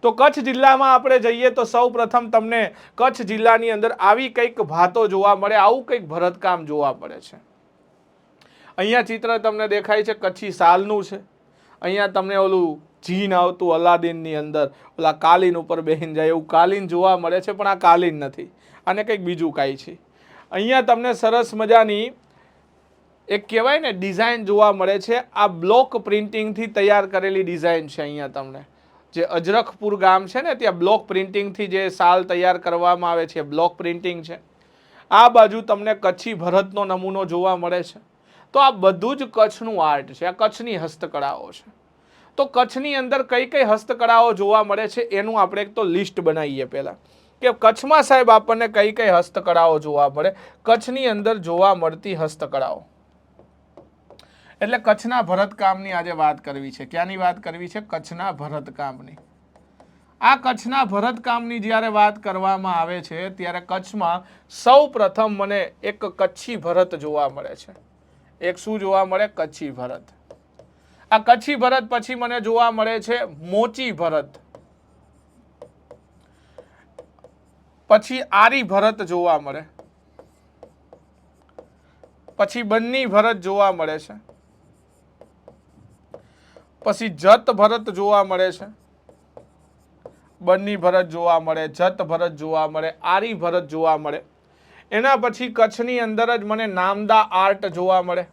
તો કચ્છ જિલ્લામાં આપણે જઈએ તો સૌ પ્રથમ તમને કચ્છ જિલ્લાની અંદર આવી કંઈક ભાતો જોવા મળે, આવું કંઈક ભરતકામ જોવા મળે છે। અહીંયા ચિત્ર તમને દેખાય છે કચ્છી શાલનું છે। અહીંયા તમને ઓલું જીન આવતું અલાદીનની અંદર ઓલા કાલીન ઉપર બેહીને જાય એવું કાલીન જોવા મળે છે, પણ આ કાલીન નથી, આને કંઈક બીજું કાંઈ છે। અહીંયા તમને સરસ મજાની એક કહેવાય ને ડિઝાઇન જોવા મળે છે। આ બ્લોક પ્રિન્ટિંગથી તૈયાર કરેલી ડિઝાઇન છે। અહીંયા તમને જે અજરખપુર ગામ છે ને ત્યાં બ્લોક પ્રિન્ટિંગથી જે શાલ તૈયાર કરવામાં આવે છે બ્લોક પ્રિન્ટિંગ છે। આ બાજુ તમને કચ્છી ભરતનો નમૂનો જોવા મળે છે। તો આ બધું જ કચ્છનું આર્ટ છે, આ કચ્છની હસ્તકળાઓ છે। તો કચ્છની અંદર કઈ કઈ હસ્તકળાઓ જોવા મળે છે એનું આપણે એક તો લિસ્ટ બનાવીએ પહેલા કે કચ્છમાં સાહેબ આપણને કઈ કઈ હસ્તકળાઓ જોવા મળે। કચ્છની અંદર જોવા મળતી હસ્તકળાઓ એટલે કચ્છના ભરતકામની આજે વાત કરવી છે। ક્યાંની વાત કરવી છે? કચ્છના ભરતકામની। આ કચ્છના ભરતકામની જ્યારે વાત કરવામાં આવે છે ત્યારે કચ્છમાં સૌ પ્રથમ મને એક કચ્છી ભરત જોવા મળે છે। એક શું જોવા મળે? કચ્છી ભરત। આ કચ્છી ભરત પછી મને જોવા મળે છે મોચી ભરત, પછી આરી ભરત જોવા મળે, પછી બન્ની ભરત જોવા મળે છે, પછી જત ભરત જોવા મળે છે, બન્ની ભરત જોવા મળે, જત ભરત જોવા મળે, આરી ભરત જોવા મળે। એના પછી કચ્છની અંદર જ મને નામદા આર્ટ જોવા મળે।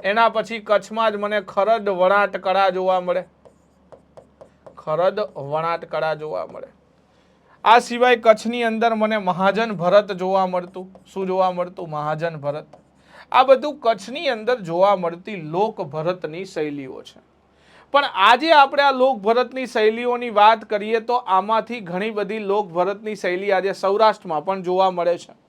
એના પછી કચ્છમાં જ મને ખરદ વણાટ કળા જોવા મળે, ખરદ વણાટ કળા જોવા મળે। આ સિવાય કચ્છની અંદર મને મહાજન ભરત જોવા મળતું। શું જોવા મળતું? મહાજન ભરત। આ બધું કચ્છની અંદર જોવા મળતી લોક ભરતની શૈલીઓ છે। પણ આજે આપણે આ લોક ભરતની શૈલીઓની વાત કરીએ તો આમાંથી ઘણી બધી લોક ભરતની શૈલી આજે સૌરાષ્ટ્રમાં પણ જોવા મળે છે।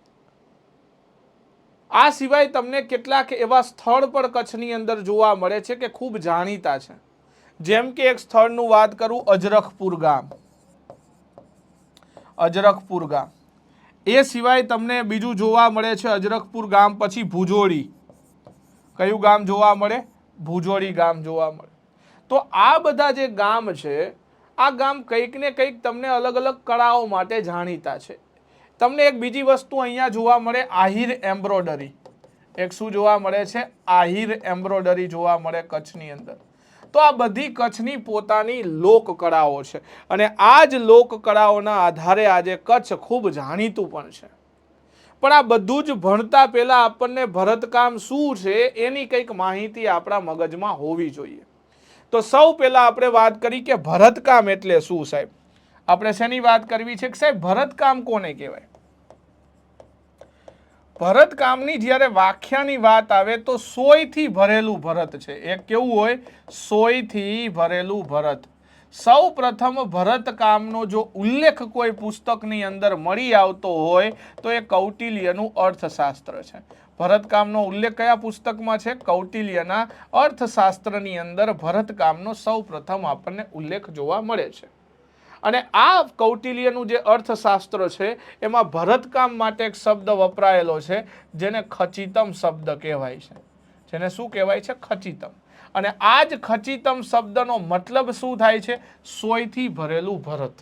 આ સિવાય તમને કેટલાક એવા સ્થળ પણ કચ્છની અંદર જોવા મળે છે કે ખૂબ જાણીતા છે। જેમ કે એક સ્થળનું વાત કરું, અજરખપુર ગામ। અજરખપુર ગામ એ સિવાય તમને બીજું જોવા મળે છે અજરખપુર ગામ પછી ભુજોડી। કયું ગામ જોવા મળે? ભુજોડી ગામ જોવા મળે। તો આ બધા જે ગામ છે આ ગામ કંઈક ને કંઈક તમને અલગ અલગ કળાઓ માટે જાણીતા છે। તમને એક બીજી વસ્તુ અહીંયા જોવા મળે, આહિર એમ્બ્રોડરી। એક શું જોવા મળે છે? આહિર એમ્બ્રોડરી જોવા મળે કચ્છની અંદર। તો આ બધી કચ્છની પોતાની લોક કળાઓ છે અને આ જ લોક કળાઓના આધારે આજે કચ્છ ખૂબ જાણીતું પણ છે। પણ આ બધું જ ભણતા પહેલા આપણને ભરતકામ શું છે એની કંઈક માહિતી આપણા મગજમાં હોવી જોઈએ। તો સૌ પહેલા આપણે વાત કરી કે ભરતકામ એટલે શું સાહેબ? આપણે શેની વાત કરવી છે કે સાહેબ ભરતકામ કોને કહેવાય? ભરતકામની જ્યારે વ્યાખ્યાની વાત આવે તો સોયથી ભરેલું ભરત છે। એક કેવું હોય? સોયથી ભરેલું ભરત। સૌ પ્રથમ ભરતકામનો જો ઉલ્લેખ કોઈ પુસ્તકની અંદર મળી આવતો હોય તો એ કૌટિલ્યનું અર્થશાસ્ત્ર છે। ભરતકામનો ઉલ્લેખ કયા પુસ્તકમાં છે? કૌટિલ્યના અર્થશાસ્ત્રની અંદર ભરતકામનો સૌ પ્રથમ આપણને ઉલ્લેખ જોવા મળે છે। અને આ કૌટિલ્યનું જે અર્થશાસ્ત્ર છે એમાં ભરતકામ માટે એક શબ્દ વપરાયેલો છે જેને ખચિતમ શબ્દ કહેવાય છે। જેને શું કહેવાય છે? ખચિતમ। અને આ જ ખચિતમ શબ્દનો મતલબ શું થાય છે? સોયથી ભરેલું ભરત।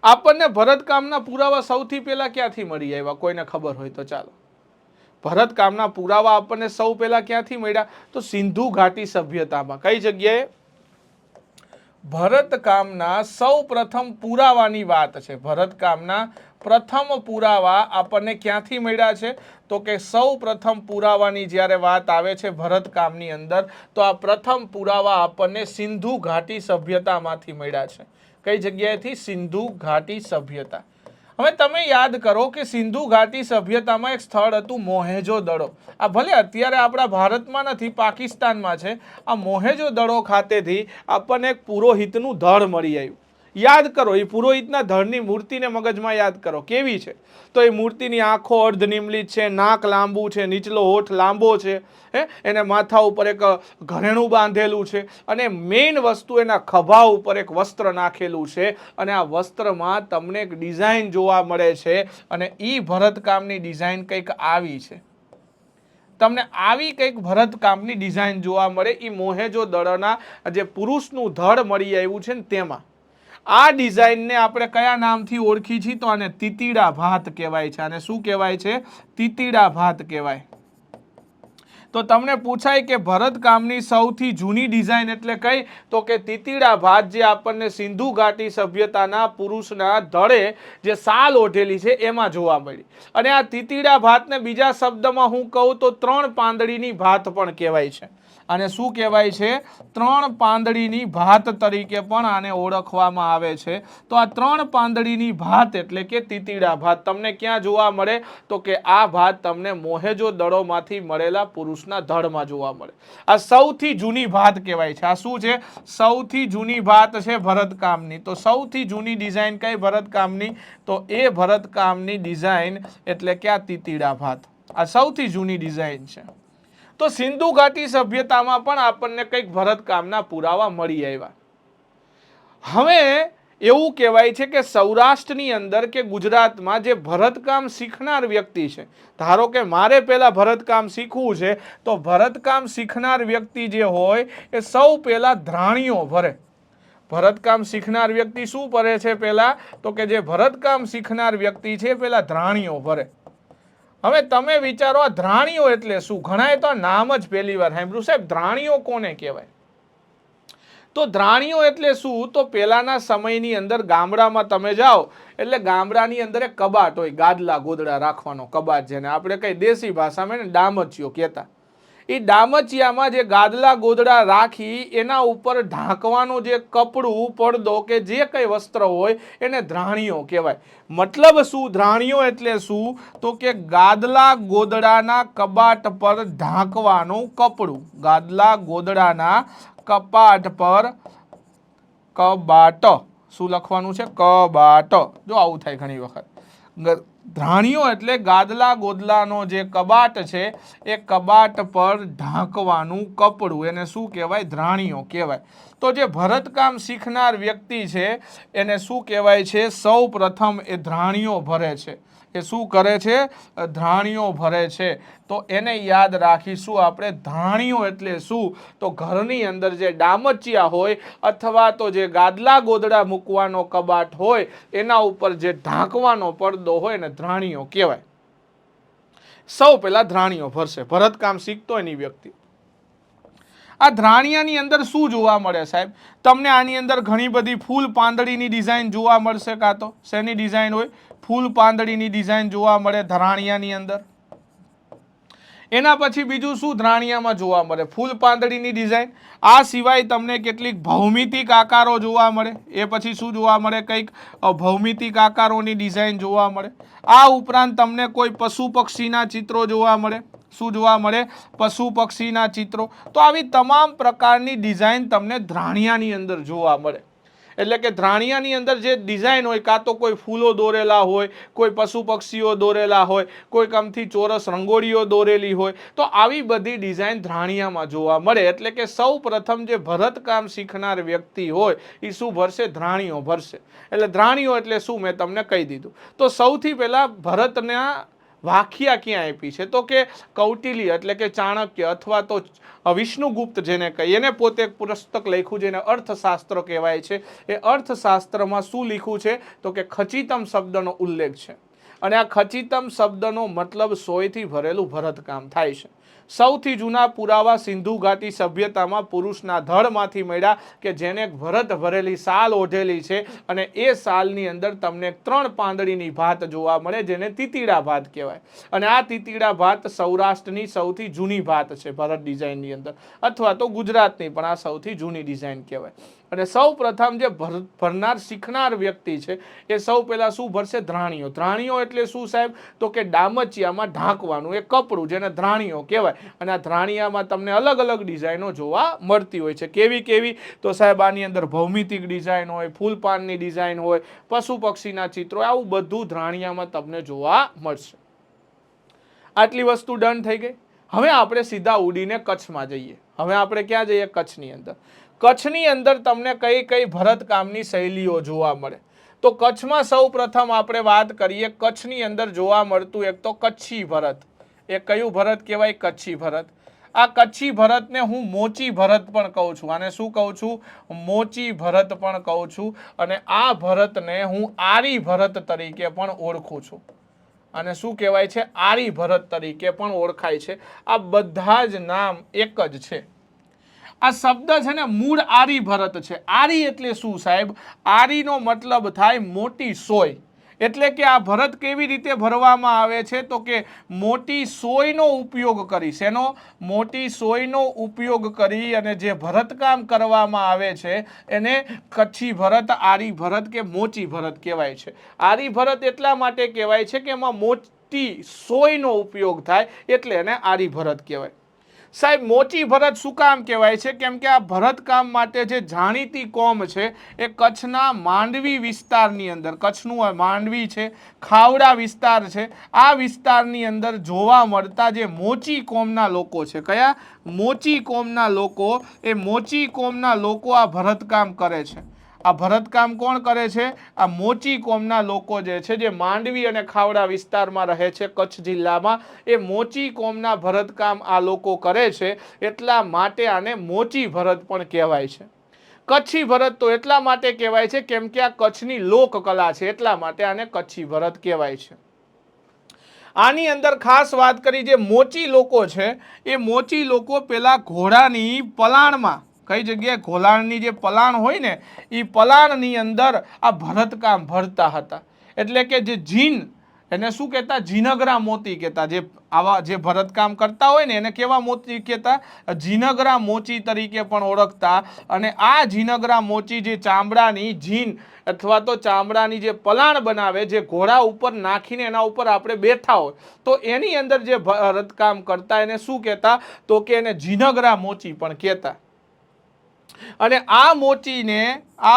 આપણને ભરતકામના પુરાવા સૌથી પહેલા ક્યાંથી મળી આવ્યા? કોઈને ખબર હોય તો ચાલો। ભરતકામના પુરાવા આપણને સૌ પહેલા ક્યાંથી મળ્યા? તો સિંધુ ઘાટી સભ્યતામાં। કઈ જગ્યાએ? ભરતકામના સૌ પ્રથમ પુરાવાની વાત છે। ભરતકામના પ્રથમ પુરાવા આપણને ક્યાંથી મળ્યા છે? તો કે સૌ પ્રથમ પુરાવાની જ્યારે વાત આવે છે ભરતકામની અંદર તો આ પ્રથમ પુરાવા આપણને સિંધુ ઘાટી સભ્યતામાંથી મળ્યા છે। કઈ જગ્યાએથી? સિંધુ ઘાટી સભ્યતા। હવે તમે યાદ કરો કે સિંધુ ઘાટી સભ્યતામાં એક સ્થળ હતું મોહેજો-દડો। આ ભલે અત્યારે આપણા ભારતમાં નથી, પાકિસ્તાનમાં છે। આ મોહેજો-દડો ખાતેથી આપણને એક પુરોહિતનું ધડ મળી આવ્યું। યાદ કરો એ પુરોહિતના ધડની મૂર્તિને મગજમાં યાદ કરો કેવી છે? તો એ મૂર્તિની આંખો અર્ધનિમીલિત છે, નાક લાંબુ છે, નીચલો હોઠ લાંબો છે, એને માથા ઉપર એક ઘરેણું બાંધેલું છે અને મેઇન વસ્તુ એના ખભા ઉપર એક વસ્ત્ર નાખેલું છે અને આ વસ્ત્રમાં તમને એક ડિઝાઇન જોવા મળે છે અને એ ભરતકામની ડિઝાઇન કંઈક આવી છે। તમને આવી કંઈક ભરતકામની ડિઝાઇન જોવા મળે. એ મોહેજો-દડોના જે પુરુષનું ધડ મળી આવ્યું છે ને તેમાં આ ડિઝાઇનને આપણે કયા નામથી ઓળખી છીએ? તો આને તીતીડા ભાત કહેવાય છે. આને શું કહેવાય છે? તીતીડા ભાત કહેવાય. તો તમને પૂછાય કે ભરતકામની સૌથી જૂની ડિઝાઇન એટલે કઈ? તો કે તીતીડા ભાત, જે આપણને સિંધુ ઘાટી સભ્યતાના પુરુષના ધડે જે સાલ ઓઢેલી છે એમાં જોવા મળી. અને આ તીતીડા ભાતને બીજા શબ્દમાં હું કહું તો 3 પાંદડીની ભાત પણ કહેવાય છે. અને શું કહેવાય છે? 3 પાંદડીની ભાત તરીકે પણ આને ઓળખવામાં આવે છે. તો આ 3 પાંદડીની ભાત એટલે કે તીતીડા ભાત તમને ક્યાં જોવા મળે? તો કે આ ભાત તમને મોહેજો-દડોમાંથી મળેલા પુરુષના ધડમાં જોવા મળે. આ સૌથી જૂની ભાત કહેવાય છે. આ શું છે? સૌથી જૂની ભાત છે ભરતકામની. તો સૌથી જૂની ડિઝાઇન કઈ ભરતકામની? તો એ ભરતકામની ડિઝાઇન એટલે કે આ તીતીડા ભાત. આ સૌથી જૂની ડિઝાઇન છે. તો સિંધુ ઘાટી સભ્યતામાં પણ આપણને કંઈક ભરતકામના પુરાવા મળી આવ્યા. હવે એવું કહેવાય છે કે સૌરાષ્ટ્રની અંદર કે ગુજરાતમાં જે ભરતકામ શીખનાર વ્યક્તિ છે, ધારો કે મારે પહેલા ભરતકામ શીખવું છે, તો ભરતકામ શીખનાર વ્યક્તિ જે હોય એ સૌ પહેલા ધ્રાણીઓ ભરે. ભરતકામ શીખનાર વ્યક્તિ શું ભરે છે પહેલા? તો કે જે ભરતકામ શીખનાર વ્યક્તિ છે પહેલા ધ્રાણીઓ ભરે. હવે તમે વિચારો, આ ધ્રાણીઓ એટલે શું? ઘણાએ તો નામ જ પહેલી વાર સાંભળ્યું. સાહેબ ધ્રાણીઓ કોને કહેવાય? તો ધ્રાણીઓ એટલે શું? તો પહેલાના સમયની અંદર ગામડામાં તમે જાઓ એટલે ગામડાની અંદર એક કબાટ હોય, ગાદલા ગોદડા રાખવાનો કબાટ, જેને આપણે કઈ દેશી ભાષામાં ડામચિયો કહેતા. એ ડામચિયામાં જે ગાદલા ગોદડા રાખી એના ઉપર ઢાંકવાનો જે કપડું, પડદો કે જે કઈ વસ્ત્ર હોય એને ધ્રાણીઓ કહેવાય. મતલબ શું? ધ્રાણીઓ એટલે શું? તો કે ગાદલા ગોદડાના કબાટ પર ઢાંકવાનું કપડું. ગાદલા ગોદડાના કપાટ પર કબાટ, શું લખવાનું છે? કબાટ. જો આવું થાય ઘણી વખત. ધ્રાણીઓ એટલે ગાદલા ગોદલાનો જે કબાટ છે એ કબાટ પર ઢાંકવાનું કપડું, એને શું કહેવાય? ધ્રાણીઓ કહેવાય. તો જે ભરતકામ શીખનાર વ્યક્તિ છે એને શું કહેવાય છે? સૌ પ્રથમ એ ધ્રાણીઓ ભરે છે. એ શું કરે છે? ધ્રાણીઓ ભરે છે. તો એને યાદ રાખીશું આપણે. ધ્રાણીઓ એટલે શું? તો ઘરની અંદર જે ડામચિયા હોય અથવા તો જે ગાદલા ગોદડા મૂકવાનો કબાટ હોય એના ઉપર જે ઢાંકવાનો પડદો હોય ને ધ્રાણીઓ કહેવાય. સૌ પહેલા ધ્રાણીઓ ભરશે ભરતકામ શીખતો એની વ્યક્તિ. આ ધ્રાણિયાની અંદર શું જોવા મળે સાહેબ? તમને આની અંદર ઘણી બધી ફૂલ પાંદડીની ડિઝાઇન જોવા મળશે. કાં તો શેની ડિઝાઇન હોય? ફૂલ પાંદડીની ડિઝાઇન જોવા મળે ધ્રાણિયાની અંદર. એના પછી બીજું શું ધ્રાણિયામાં જોવા મળે? ફૂલ પાંદડીની ડિઝાઇન. આ સિવાય તમને કેટલીક ભૌમિતિક આકારો જોવા મળે. એ પછી શું જોવા મળે? કંઈક ભૌમિતિક આકારોની ડિઝાઇન જોવા મળે. આ ઉપરાંત તમને કોઈ પશુ પક્ષીના ચિત્રો જોવા મળે. શું જોવા મળે? પશુ પક્ષીના ચિત્રો. તો આવી તમામ પ્રકારની ડિઝાઇન તમને ધ્રાણિયાની અંદર જોવા મળે. એટલે કે ધ્રાણિયાની અંદર જે ડિઝાઇન હોય, કાં તો કોઈ ફૂલો દોરેલા હોય, કોઈ પશુ પક્ષીઓ દોરેલા હોય, કોઈ કમથી ચોરસ રંગોળીઓ દોરેલી હોય, તો આવી બધી ડિઝાઇન ધ્રાણિયામાં જોવા મળે. એટલે કે સૌ પ્રથમ જે ભરતકામ શીખનાર વ્યક્તિ હોય એ શું ભરશે? ધ્રાણીઓ ભરશે. એટલે ધ્રાણીઓ એટલે શું મેં તમને કહી દીધું. તો સૌથી પહેલા ભરતના વાખ્યા ક્યાં આપી છે? તો કે કૌટિલ્ય એટલે કે ચાણક્ય અથવા તો વિષ્ણુગુપ્ત જેને કહીએ, એને પોતે એક પુસ્તક લખ્યું જેને અર્થશાસ્ત્ર કહેવાય છે. એ અર્થશાસ્ત્રમાં શું લખ્યું છે? તો કે ખચિતમ શબ્દનો ઉલ્લેખ છે. અને આ ખચિતમ શબ્દનો મતલબ સોયથી ભરેલું ભરતકામ થાય છે. સૌથી જૂના પુરાવા સિંધુ ઘાટી સભ્યતામાં પુરુષના ધડમાંથી મળ્યા કે જેને ભરત ભરેલી સાલ ઓઢેલી છે અને એ સાલની અંદર તમને 3 પાંદડીની ભાત જોવા મળે જેને તીતીડા ભાત કહેવાય. અને આ તીતીડા ભાત સૌરાષ્ટ્રની સૌથી જૂની ભાત છે ભરત ડિઝાઇનની અંદર, અથવા તો ગુજરાતની પણ આ સૌથી જૂની ડિઝાઇન કહેવાય. અને સૌ પ્રથમ જે ભરનાર શીખનાર વ્યક્તિ છે એ સૌ પહેલા શું ભરશે? ધ્રાણીઓ. ધ્રાણીઓ એટલે શું સાહેબ? તો કે ડામચિયામાં ઢાંકવાનું એ કપડું જેને ધ્રાણીઓ કહેવાય. અને આ ધ્રાણિયામાં તમને અલગ અલગ ડિઝાઇનો જોવા મળતી હોય છે. કેવી કેવી? તો સાહેબ આની અંદર ભૌમિતિક ડિઝાઇન હોય, ફૂલપાનની ડિઝાઇન હોય, પશુ પક્ષીના ચિત્રો, આવું બધું ધ્રાણિયામાં તમને જોવા મળશે. આટલી વસ્તુ ડન થઈ ગઈ. હવે આપણે સીધા ઉડીને કચ્છમાં જઈએ. હવે આપણે ક્યાં જઈએ? કચ્છની અંદર. કચ્છની અંદર તમને કઈ કઈ ભરતકામની શૈલીઓ જોવા મળે? તો કચ્છમાં સૌ પ્રથમ આપણે વાત કરીએ, કચ્છની અંદર જોવા મળતું એક તો કચ્છી ભરત. એ કયું ભરત કહેવાય? કચ્છી ભરત. આ કચ્છી ભરતને હું મોચી ભરત પણ કહું છું. આને શું કહું છું? મોચી ભરત પણ કહું છું. અને આ ભરતને હું આરી ભરત તરીકે પણ ઓળખું છું. અને શું કહેવાય છે? આરી ભરત તરીકે પણ ઓળખાય છે. આ બધા જ નામ એક જ છે. આ શબ્દ છે ને મૂળ આરી ભરત છે. આરી એટલે શું સાહેબ? આરીનો મતલબ થાય મોટી સોય. એટલે કે આ ભરત કેવી રીતે ભરવામાં આવે છે? તો કે મોટી સોયનો ઉપયોગ કરી. શેનો? મોટી સોયનો ઉપયોગ કરી અને જે ભરતકામ કરવામાં આવે છે એને કચ્છી ભરત, આરી ભરત કે મોચી ભરત કહેવાય છે. આરી ભરત એટલા માટે કહેવાય છે કે એમાં મોટી સોયનો ઉપયોગ થાય એટલે એને આરી ભરત કહેવાય. સાહેબ મોચી ભરત શું કામ કહેવાય છે? કેમ કે આ ભરતકામ માટે જે જાણીતી કોમ છે એ કચ્છના માંડવી વિસ્તારની અંદર, કચ્છનું માંડવી છે, ખાવડા વિસ્તાર છે, આ વિસ્તારની અંદર જોવા મળતા જે મોચી કોમના લોકો છે. કયા? મોચી કોમના લોકો. એ મોચી કોમના લોકો આ ભરતકામ કરે છે. આ ભરતકામ કોણ કરે છે? આ મોચી કોમના લોકો જે છે, જે માંડવી અને ખાવડા વિસ્તારમાં રહે છે કચ્છ જિલ્લામાં, એ મોચી કોમના ભરતકામ આ લોકો કરે છે. એટલા માટે આને મોચી ભરત પણ કહેવાય છે. કચ્છી ભરત તો એટલા માટે કહેવાય છે કેમ કે આ કચ્છની લોકકલા છે, એટલા માટે આને કચ્છી ભરત કહેવાય છે. આની અંદર ખાસ વાત કરી, જે મોચી લોકો છે એ મોચી લોકો પેલા ઘોડાની પલાણમાં, કઈ જગ્યાએ? ઘોલાણની જે પલાણ હોય ને એ પલાણની અંદર આ ભરતકામ ભરતા હતા. એટલે કે જે જીન, એને શું કહેતા? જીનગરા મોતી કહેતા. જે આવા જે ભરતકામ કરતા હોય ને એને કેવા મોતી કહેતા? જીનગરા મોચી તરીકે પણ ઓળખતા. અને આ જીનગરા મોચી જે ચામડાની જીન અથવા તો ચામડાની જે પલાણ બનાવે, જે ઘોડા ઉપર નાખીને એના ઉપર આપણે બેઠા હોય તો એની અંદર જે ભરતકામ કરતા એને શું કહેતા? તો કે એને જીનગરા મોચી પણ કહેતા. અને આ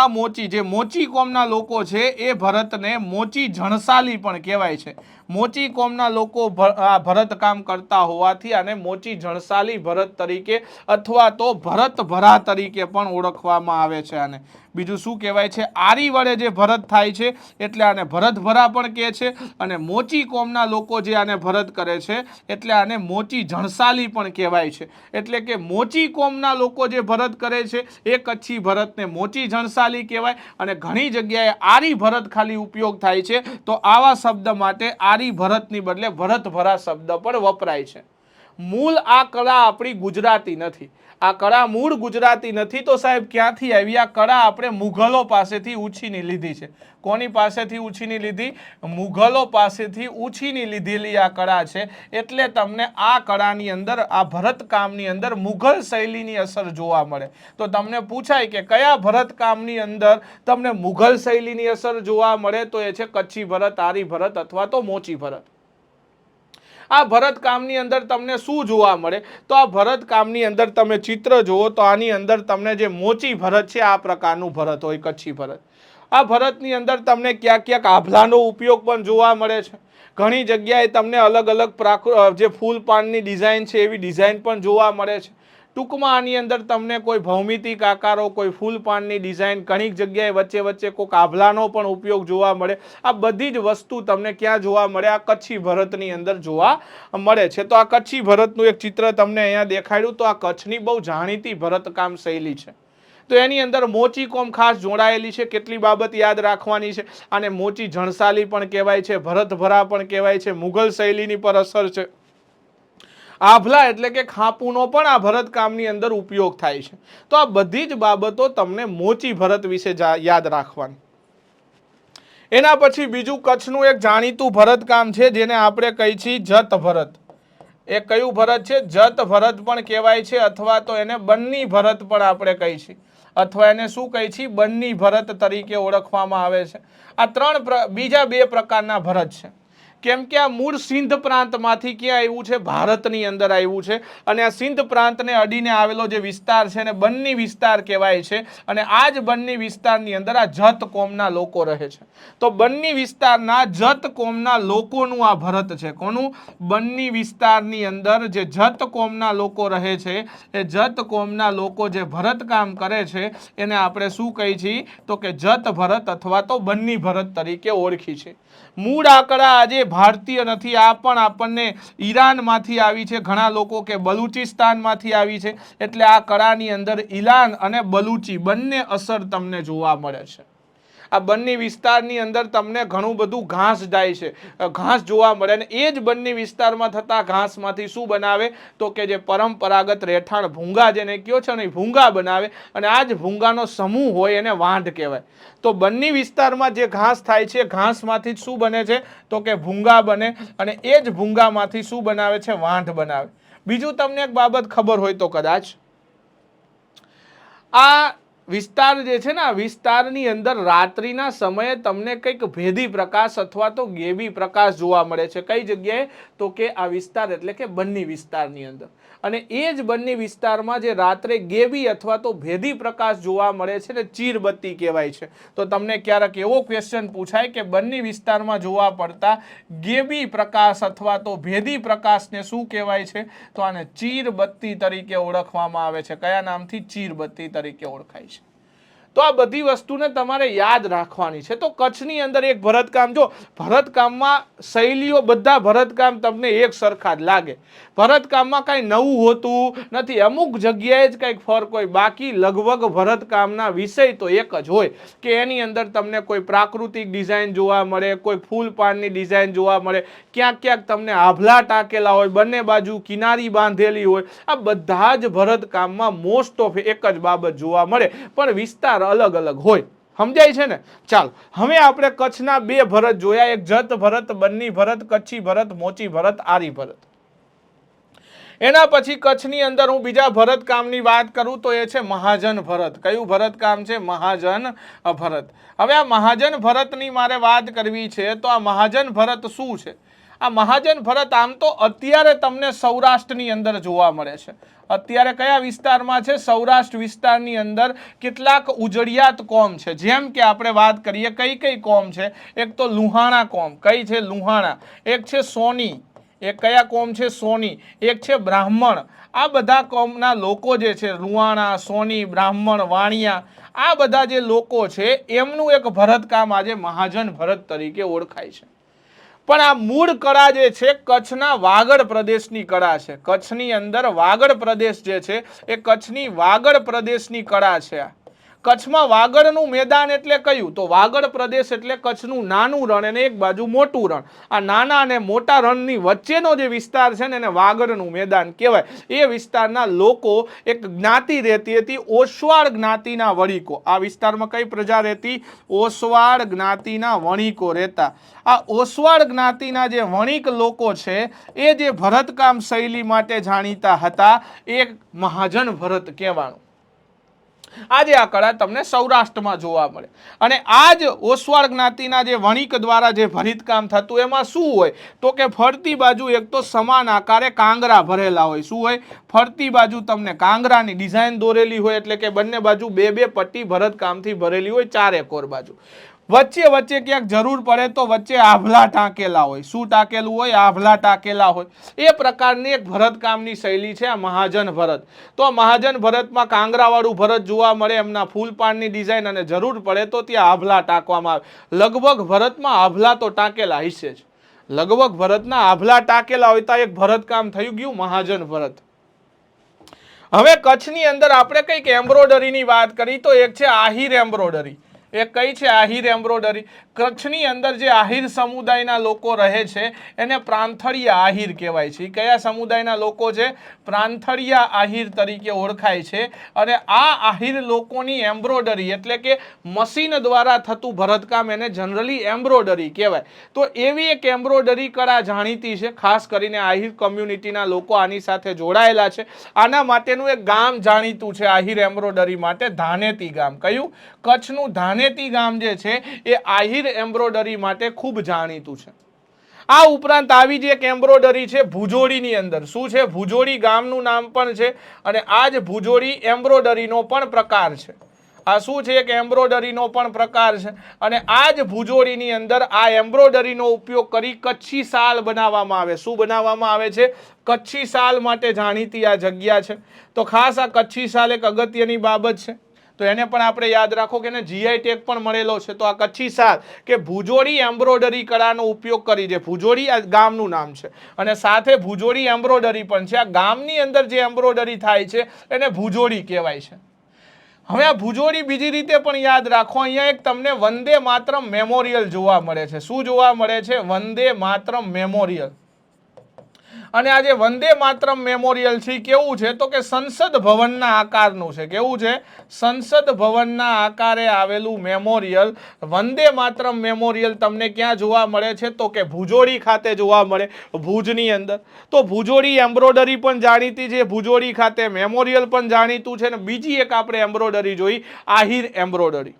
મોચી જે મોચી કોમના લોકો છે એ ભરતને મોચી જણસાલી પણ કહેવાય છે. મોચી કોમના લોકો આ ભરતકામ કરતા હોવાથી આને મોચી જણસાલી ભરત તરીકે અથવા તો ભરત ભરા તરીકે પણ ઓળખવામાં આવે છે. આને બીજું શું કહેવાય છે? આરી વડે જે ભરત થાય છે એટલે આને ભરત ભરા પણ કહે છે. અને મોચી કોમના લોકો જે આને ભરત કરે છે એટલે આને મોચી જણસાલી પણ કહેવાય છે. એટલે કે મોચી કોમના લોકો જે ભરત કરે છે એ કચ્છી ભરતને મોચી જણસાલી કહેવાય. અને ઘણી જગ્યાએ આરી ભરત ખાલી ઉપયોગ થાય છે, તો આવા શબ્દ માટે આરી ભરતની બદલે ભરત ભરા શબ્દ પણ વપરાય છે. મૂળ આ કળા આપણી ગુજરાતી નથી. આ કળા મૂળ ગુજરાતી નથી તો સાહેબ ક્યાંથી આવી? આ કળા આપણે મુઘલો પાસેથી ઉછીની લીધી છે. કોની પાસેથી ઉછીની લીધી? મુઘલો પાસેથી ઉછીની લીધેલી આ કળા છે. એટલે તમને આ કળાની અંદર, આ ભરતકામની અંદર મુઘલ શૈલીની અસર જોવા મળે. તો તમને પૂછાય કે કયા ભરતકામની અંદર તમને મુઘલ શૈલીની અસર જોવા મળે? તો એ છે કચ્છી ભરત, આરી ભરત અથવા તો મોચી ભરત. આ ભરતકામની અંદર તમને શું જોવા મળે? તો આ ભરતકામની અંદર તમે ચિત્ર જુઓ તો આની અંદર તમને જે મોચી ભરત છે આ પ્રકારનું ભરત હોય, કચ્છી ભરત. આ ભરતની અંદર તમને ક્યાંક ક્યાંક આભલાનો ઉપયોગ પણ જોવા મળે છે. ઘણી જગ્યાએ તમને અલગ અલગ જે ફૂલ પાનની ડિઝાઇન છે એવી ડિઝાઇન પણ જોવા મળે છે. ટૂંકમાં આની અંદર તમને કોઈ ભૌમિતિક આકારો, કોઈ ફૂલ પાનની ડિઝાઇન, ઘણી જગ્યાએ વચ્ચે વચ્ચે કોઈક આભલાનો પણ ઉપયોગ જોવા મળે. આ બધી જ વસ્તુ તમને ક્યાં જોવા મળે? આ કચ્છી ભરતની અંદર જોવા મળે છે. તો આ કચ્છી ભરતનું એક ચિત્ર તમને અહીંયા દેખાડ્યું. તો આ કચ્છની બહુ જાણીતી ભરતકામ શૈલી છે. તો એની અંદર મોચી કોમ ખાસ જોડાયેલી છે. કેટલી બાબત યાદ રાખવાની છે? અને મોચી જણસાલી પણ કહેવાય છે, ભરત ભરા પણ કહેવાય છે, મુઘલ શૈલીની પર અસર છે. આભલા એટલે કે ખાપુનો પણ આ ભરતકામની અંદર ઉપયોગ થાય છે. તો આ બધી જ બાબતો તમને મોચી ભરત વિશે યાદ રાખવાની. એના પછી બીજું કચ્છનું એક જાણીતું ભરતકામ છે જેને આપણે કહી છીએ જત ભરત. એ કયું ભરત છે? જત ભરત પણ કહેવાય છે, અથવા તો એને બન્ની ભરત પણ આપણે કહી છીએ, અથવા એને શું કહી છીએ? બન્ની ભરત તરીકે ઓળખવામાં આવે છે. આ બીજા બે પ્રકારના ભરત છે. કેમ કે આ મૂળ સિંધ પ્રાંતમાંથી ક્યાં આવ્યું છે? ભારતની અંદર આવ્યું છે. અને આ સિંધ પ્રાંતને અડીને આવેલો જે વિસ્તાર છે એને બન્ની વિસ્તાર કહેવાય છે. અને આ જ બન્ની વિસ્તારની અંદર આ જત કોમના લોકો રહે છે. તો બન્ની વિસ્તારના જત કોમના લોકોનું આ ભરત છે. કોનું? બન્ની વિસ્તારની અંદર જે જત કોમના લોકો રહે છે એ જત કોમના લોકો જે ભરતકામ કરે છે એને આપણે શું કહી છીએ? તો કે જત ભરત અથવા તો બન્ની ભરત તરીકે ઓળખી છે. મૂળ આ કળા આજે ભારતીય નથી, આ પણ આપણને ઈરાનમાંથી આવી છે, ઘણા લોકો કે બલુચિસ્તાનમાંથી આવી છે, એટલે આ કળાની અંદર ઈરાન અને બલુચી બંને અસર તમને જોવા મળે છે। આ બંને વિસ્તારની અંદર તમને ઘણું બધું ઘાસ જાય છે, ઘાસ જોવા મળે, અને એ જ બંને વિસ્તારમાં થતા ઘાસમાંથી શું બનાવે તો કે જે પરંપરાગત રહેઠાણ ભૂંગા જેને કયો છે ને ભૂંગા બનાવે, અને આ જ ભૂંગાનો સમૂહ હોય એને વાંઢ કહેવાય। તો બંને વિસ્તારમાં જે ઘાસ થાય છે ઘાસમાંથી શું બને છે તો કે ભૂંગા બને, અને એ જ ભૂંગામાંથી શું બનાવે છે વાંઢ બનાવે। બીજું તમને એક બાબત ખબર હોય તો કદાચ આ વિસ્તાર જે છે ને આ વિસ્તારની અંદર રાત્રિના સમયે તમને કંઈક ભેદી પ્રકાશ અથવા તો ગેબી પ્રકાશ જોવા મળે છે। કઈ જગ્યાએ તો કે આ વિસ્તાર એટલે કે બન્ની વિસ્તારની અંદર, અને એ જ બન્ની વિસ્તારમાં જે રાત્રે ગેબી અથવા તો ભેદી પ્રકાશ જોવા મળે છે ને ચીરબત્તી કહેવાય છે। તો તમને ક્યારેક એવો ક્વેશ્ચન પૂછાય કે બન્ની વિસ્તારમાં જોવા પડતા ગેબી પ્રકાશ અથવા તો ભેદી પ્રકાશને શું કહેવાય છે તો આને ચીરબત્તી તરીકે ઓળખવામાં આવે છે। કયા નામથી? ચીરબત્તી તરીકે ઓળખાય છે। તો આ બધી વસ્તુને તમારે યાદ રાખવાની છે। તો કચ્છની અંદર એક ભરતકામ, જો ભરતકામમાં શૈલીઓ બધા ભરતકામ તમને એક સરખા જ લાગે, ભરતકામમાં કાંઈ નવું હોતું નથી, અમુક જગ્યાએ જ કંઈક ફરક હોય, બાકી લગભગ ભરતકામના વિષય તો એક જ હોય કે એની અંદર તમને કોઈ પ્રાકૃતિક ડિઝાઇન જોવા મળે, કોઈ ફૂલ પાનની ડિઝાઇન જોવા મળે, ક્યાંક ક્યાંક તમને આભલા ટાંકેલા હોય, બંને બાજુ કિનારી બાંધેલી હોય, આ બધા જ ભરતકામમાં મોસ્ટ ઓફ એક જ બાબત જોવા મળે, પણ વિસ્તાર અલગ અલગ હોય। સમજાય છે ને? ચાલો હવે આપણે કચ્છના બે ભરત જોયા, એક જત ભરત, બન્ની ભરત, કચ્છી ભરત, મોચી ભરત, આરી ભરત। એના પછી કચ્છની અંદર હું બીજા ભરતકામની વાત કરું તો એ છે મહાજન ભરત। કયું ભરતકામ છે? મહાજન ભરત। હવે આ મહાજન ભરતની મારે વાત કરવી છે તો આ મહાજન ભરત શું છે? આ મહાજન ભરત આમ તો અત્યારે તમને સૌરાષ્ટ્રની અંદર જોવા મળે છે। અત્યારે કયા વિસ્તારમાં છે? સૌરાષ્ટ્ર વિસ્તારની અંદર કેટલાક ઉજળિયાત કોમ છે, જેમ કે આપણે વાત કરીએ કઈ કઈ કોમ છે, એક તો લુહાણા કોમ, કઈ છે? લુહાણા, એક છે સોની, એક કયા કોમ છે? સોની, એક છે બ્રાહ્મણ। આ બધા કોમના લોકો જે છે લુહાણા, સોની, બ્રાહ્મણ, વાણિયા, આ બધા જે લોકો છે એમનું એક ભરતકામ આજે મહાજન ભરત તરીકે ઓળખાય છે। પણ આ મૂળ કળા જે છે કચ્છના વાગડ પ્રદેશની કળા છે। કચ્છની અંદર વાગડ પ્રદેશ જે છે એ કચ્છની વાગડ પ્રદેશની કળા છે। કચ્છમાં વાગડનું મેદાન એટલે કયું? તો વાગડ પ્રદેશ એટલે કચ્છનું નાનું રણ અને એક બાજુ મોટું રણ, આ નાના અને મોટા રણની વચ્ચેનો જે વિસ્તાર છે ને એને વાગડનું મેદાન કહેવાય। એ વિસ્તારના લોકો એક જ્ઞાતિ રહેતી હતી, ઓસવાળ જ્ઞાતિના વણિકો। આ વિસ્તારમાં કઈ પ્રજા રહેતી? ઓસવાળ જ્ઞાતિના વણિકો રહેતા। આ ઓસવાળ જ્ઞાતિના જે વણિક લોકો છે એ જે ભરતકામ શૈલી માટે જાણીતા હતા એ મહાજન ભરત કહેવાનું। આજે આ કળા તમને સૌરાષ્ટ્રમાં જોવા મળે, અને આ જ ઓસવાળ જ્ઞાતિના જે વણિક દ્વારા જે ભરતકામ થતું એમાં શું હોય તો કે ફરતી બાજુ એક તો સમાન આકારે કાંગરા ભરેલા હોય। શું હોય? ફરતી બાજુ તમને કાંગરાની ડિઝાઇન દોરેલી હોય, એટલે કે બંને બાજુ બે બે પટ્ટી ભરતકામથી ભરેલી હોય, ચારે કોર બાજુ। વચ્ચે વચ્ચે ક્યાંક જરૂર પડે તો વચ્ચે આભલા ટાંકેલા હોય। શું ટાંકેલું હોય? આભલા ટાંકેલા હોય। એ પ્રકારની એક ભરતકામની શૈલી છે આ મહાજન ભરત। તો આ મહાજન ભરતમાં કાંગરાવાળું ભરત જોવા મળે, એમના ફૂલપાનની ડિઝાઇન, અને જરૂર પડે તો ત્યાં આભલા ટાંકવામાં આવે। લગભગ ભરતમાં આભલા તો ટાંકેલા હશે જ, લગભગ ભરતના આભલા ટાંકેલા હોય તો એક ભરતકામ થઈ ગયું મહાજન ભરત। હવે કચ્છની અંદર આપણે કઈક એમ્બ્રોઇડરીની વાત કરી તો એક છે આહિર એમ્બ્રોઇડરી। એ કઈ છે? આહિર એમ્બ્રોઇડરી। કચ્છની અંદર જે આહિર સમુદાયના લોકો રહે છે એને પ્રાંથળિયા આહિર કહેવાય છે। કયા સમુદાયના લોકો છે? પ્રાંથળિયા આહિર તરીકે ઓળખાય છે। અને આ આહિર લોકોની એમ્બ્રોઇડરી એટલે કે મશીન દ્વારા થતું ભરતકામ એને જનરલી એમ્બ્રોઇડરી કહેવાય। તો એવી એક એમ્બ્રોઇડરી કળા જાણીતી છે, ખાસ કરીને આહિર કમ્યુનિટીના લોકો આની સાથે જોડાયેલા છે। આના માટેનું એક ગામ જાણીતું છે આહિર એમ્બ્રોઇડરી માટે, ધાનેતી ગામ। કયું? કચ્છનું ધાનેતી ગામ જે છે એ આહિર એમ્બ્રોઇડરી માટે ખૂબ જાણીતું છે। આ ઉપરાંત આવી જ એક એમ્બ્રોઇડરી છે ભુજોડીની અંદર। શું છે? ભુજોડી ગામનું નામ પણ છે, અને આ જ ભુજોડી એમ્બ્રોઇડરીનો પણ પ્રકાર છે। આ શું છે? એક એમ્બ્રોઇડરીનો પણ પ્રકાર છે, અને આ જ ભુજોડીની અંદર આ એમ્બ્રોઇડરીનો ઉપયોગ કરી કચ્છી શાલ બનાવવામાં આવે। શું બનાવવામાં આવે છે? કચ્છી શાલ માટે જાણીતી આ જગ્યા છે। તો ખાસ આ કચ્છી શાલ એક અગત્યની બાબત છે। તો એને પણ આપણે યાદ રાખો કે એને જીઆઈ ટેગ પણ મળેલો છે. તો આ કચ્છી સાલ કે ભુજોડી એમ્બ્રોઇડરી કળાનો ઉપયોગ કરી છે. ભુજોડી આ ગામનું નામ છે અને સાથે ભુજોડી એમ્બ્રોઇડરી પણ છે. આ ગામની અંદર જે એમ્બ્રોઇડરી થાય છે એને ભુજોડી કહેવાય છે. હવે આ ભુજોડી બીજી રીતે પણ યાદ રાખો, અહીંયા એક તમને વંદે માતરમ મેમોરિયલ જોવા મળે છે. શું જોવા મળે છે? વંદે માતરમ મેમોરિયલ. અને આ જે વંદે માતરમ મેમોરિયલ છે કેવું છે તો કે સંસદ ભવનના આકારનું છે. કેવું છે? સંસદ ભવનના આકારે આવેલું મેમોરિયલ વંદે માતરમ મેમોરિયલ તમને ક્યાં જોવા મળે છે તો કે ભુજોડી ખાતે જોવા મળે, ભુજની અંદર. તો ભુજોડી એમ્બ્રોઇડરી પણ જાણીતી છે, ભુજોડી ખાતે મેમોરિયલ પણ જાણીતું છે. અને બીજી એક આપણે એમ્બ્રોઇડરી જોઈ આહિર એમ્બ્રોઇડરી.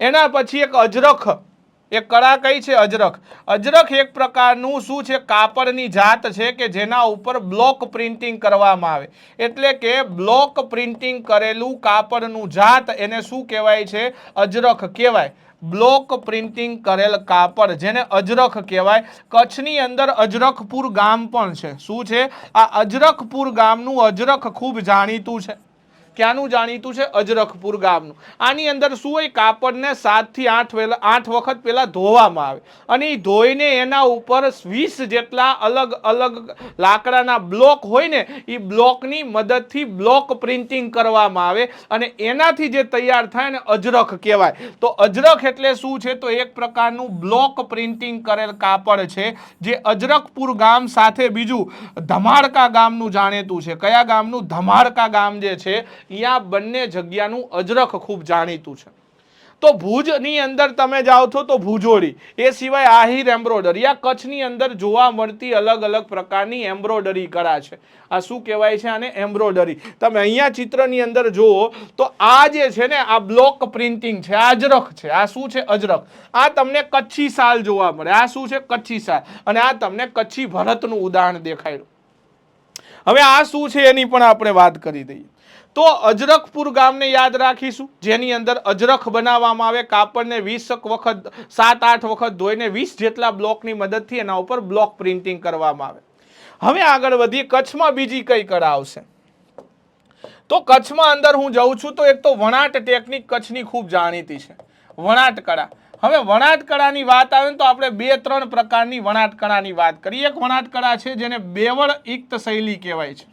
એના પછી એક અજરખ, એક કળા કઈ છે? અજરખ. અજરખ એક પ્રકારનું શું છે? કાપડની જાત છે કે જેના ઉપર બ્લોક પ્રિન્ટિંગ કરવામાં આવે. એટલે કે બ્લોક પ્રિન્ટિંગ કરેલું કાપડનું જાત એને શું કહેવાય છે? અજરખ કહેવાય. બ્લોક પ્રિન્ટિંગ કરેલ કાપડ જેને અજરખ કહેવાય. કચ્છની અંદર અજરખપુર ગામ પણ છે. શું છે? આ અજરખપુર ગામનું અજરખ ખૂબ જાણીતું છે. ક્યાંનું જાણીતું છે? અજરખપુર ગામનું. આની અંદર શું હોય? કાપડને 7 થી 8 વખત પહેલા ધોવામાં આવે અને એ ધોઈને એના ઉપર 20 જેટલા અલગ અલગ લાકડાના બ્લોક હોય ને એ બ્લોકની મદદથી બ્લોક પ્રિન્ટિંગ કરવામાં આવે અને એનાથી જે તૈયાર થાય ને અજરખ કહેવાય. તો અજરખ એટલે શું છે? તો એક પ્રકારનું બ્લોક પ્રિન્ટિંગ કરેલ કાપડ છે જે અજરખપુર ગામ સાથે બીજું ધમાડકા ગામનું જાણીતું છે. કયા ગામનું? ધમાડકા ગામ જે છે અહીંયા બંને જગ્યાનું અજરખ ખૂબ જાણીતું છે. તો ભુજની અંદર તમે જાઓ છો તો ભુજોડી, એ સિવાય આહિર એમ્બ્રોઇડરી. આ કચ્છની અંદર જોવા મળતી અલગ અલગ પ્રકારની એમ્બ્રોઇડરી કળા છે. આ શું કહેવાય છે? આને એમ્બ્રોઇડરી. તમે અહીંયા ચિત્રની અંદર જુઓ તો આ જે છે ને આ બ્લોક પ્રિન્ટિંગ છે, આ અજરખ છે. આ શું છે? અજરખ. આ તમને કચ્છી સાલ જોવા મળે. આ શું છે? કચ્છી સાલ. અને આ તમને કચ્છી ભરતનું ઉદાહરણ દેખાયું. હવે આ શું છે એની પણ આપણે વાત કરી દઈએ. તો અજરખપુર ગામને યાદ રાખીશું જેની અંદર અજરખ બનાવવામાં આવે. કાપડને 20 વખત 7-8 વખત ધોઈને 20 જેટલા બ્લોકની મદદથી એના ઉપર બ્લોક પ્રિન્ટિંગ કરવામાં આવે. હવે આગળ વધીએ. કચ્છમાં બીજી કઈ કળા આવશે? તો કચ્છમાં અંદર હું જાઉં છું તો એક તો વણાટ ટેકનિક કચ્છની ખૂબ જાણીતી છે. વણાટ કળા. હવે વણાટ કળાની વાત આવે ને તો આપણે 2-3 પ્રકારની વણાટ કળાની વાત કરીએ. એક વણાટ કળા છે જેને બેવડ ઇક્ત શૈલી કહેવાય છે.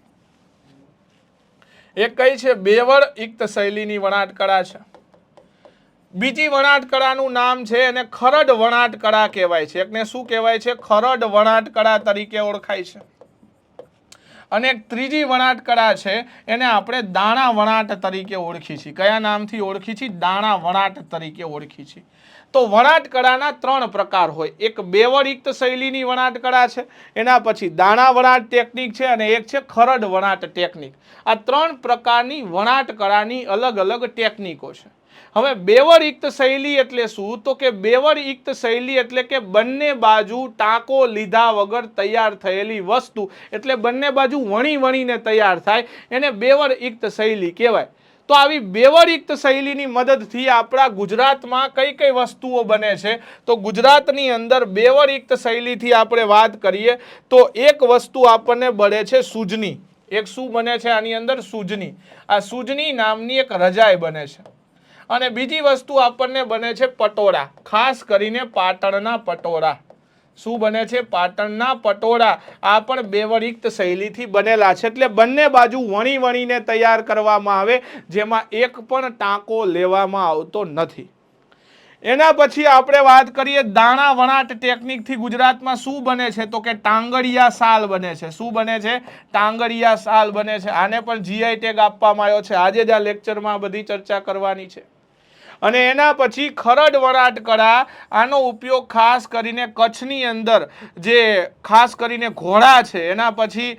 એક કઈ છે? બેવડ ઇક્ત શૈલીની વણાટ કળા છે. બીજી વણાટ કળાનું નામ છે એને ખરડ વણાટ કળા કહેવાય છે. એકને શું કહેવાય છે? ખરડ વણાટ કળા તરીકે ઓળખાય છે. અને એક ત્રીજી વણાટ કળા છે એને આપણે દાણા વણાટ તરીકે ઓળખી છીએ. કયા નામથી ઓળખી છીએ? દાણા વણાટ તરીકે ઓળખી છીએ. તો વણાટ કળાના 3 પ્રકાર હોય. એક બેવડ ઇક્ત શૈલીની વણાટ કળા છે, એના પછી દાણા વણાટ ટેકનિક છે અને એક છે ખરડ વણાટ ટેકનિક. આ 3 પ્રકારની વણાટ કળાની અલગ અલગ ટેકનિકો છે. હવે બેવડ ઇક્ત શૈલી એટલે શું? તો કે બેવડ ઇક્ત શૈલી એટલે કે બંને બાજુ ટાંકો લીધા વગર તૈયાર થયેલી વસ્તુ, એટલે બંને બાજુ વણી વણીને તૈયાર થાય એને બેવડ ઇક્ત શૈલી કહેવાય. તો આવી બેવડ ઇક્ત શૈલીની મદદથી આપણા ગુજરાતમાં કઈ કઈ વસ્તુઓ બને છે? તો ગુજરાતની અંદર બેવડ ઇક્ત શૈલીથી આપણે વાત કરીએ તો એક વસ્તુ આપણને બને છે સૂજની. એક શું બને છે આની અંદર? સૂજની. આ સૂજની નામની એક રજાઈ બને છે. અને બીજી વસ્તુ આપણને બને છે પટોળા. ખાસ કરીને પાટણના પટોળા. શું બને છે? પાટણના પટોળા. આ પણ બેવડ ઇક્ત શૈલીથી બનેલા છે. એટલે બંને બાજુ વણી વણીને તૈયાર કરવામાં આવે જેમાં એક પણ ટાંકો લેવામાં આવતો નથી. એના પછી આપણે વાત કરીએ દાણા વણાટ ટેકનિકથી ગુજરાતમાં શું બને છે? તો કે ટાંગડિયા સાલ બને છે. શું બને છે? ટાંગડિયા સાલ બને છે. આને પણ જીઆઈ ટેગ આપવામાં આવ્યો છે. આજે જ આ લેક્ચરમાં બધી ચર્ચા કરવાની છે. અને એના પછી ખરડ વણાટ કળા. આનો ઉપયોગ ખાસ કરીને કચ્છની અંદર જે ખાસ કરીને ઘોડા છે, એના પછી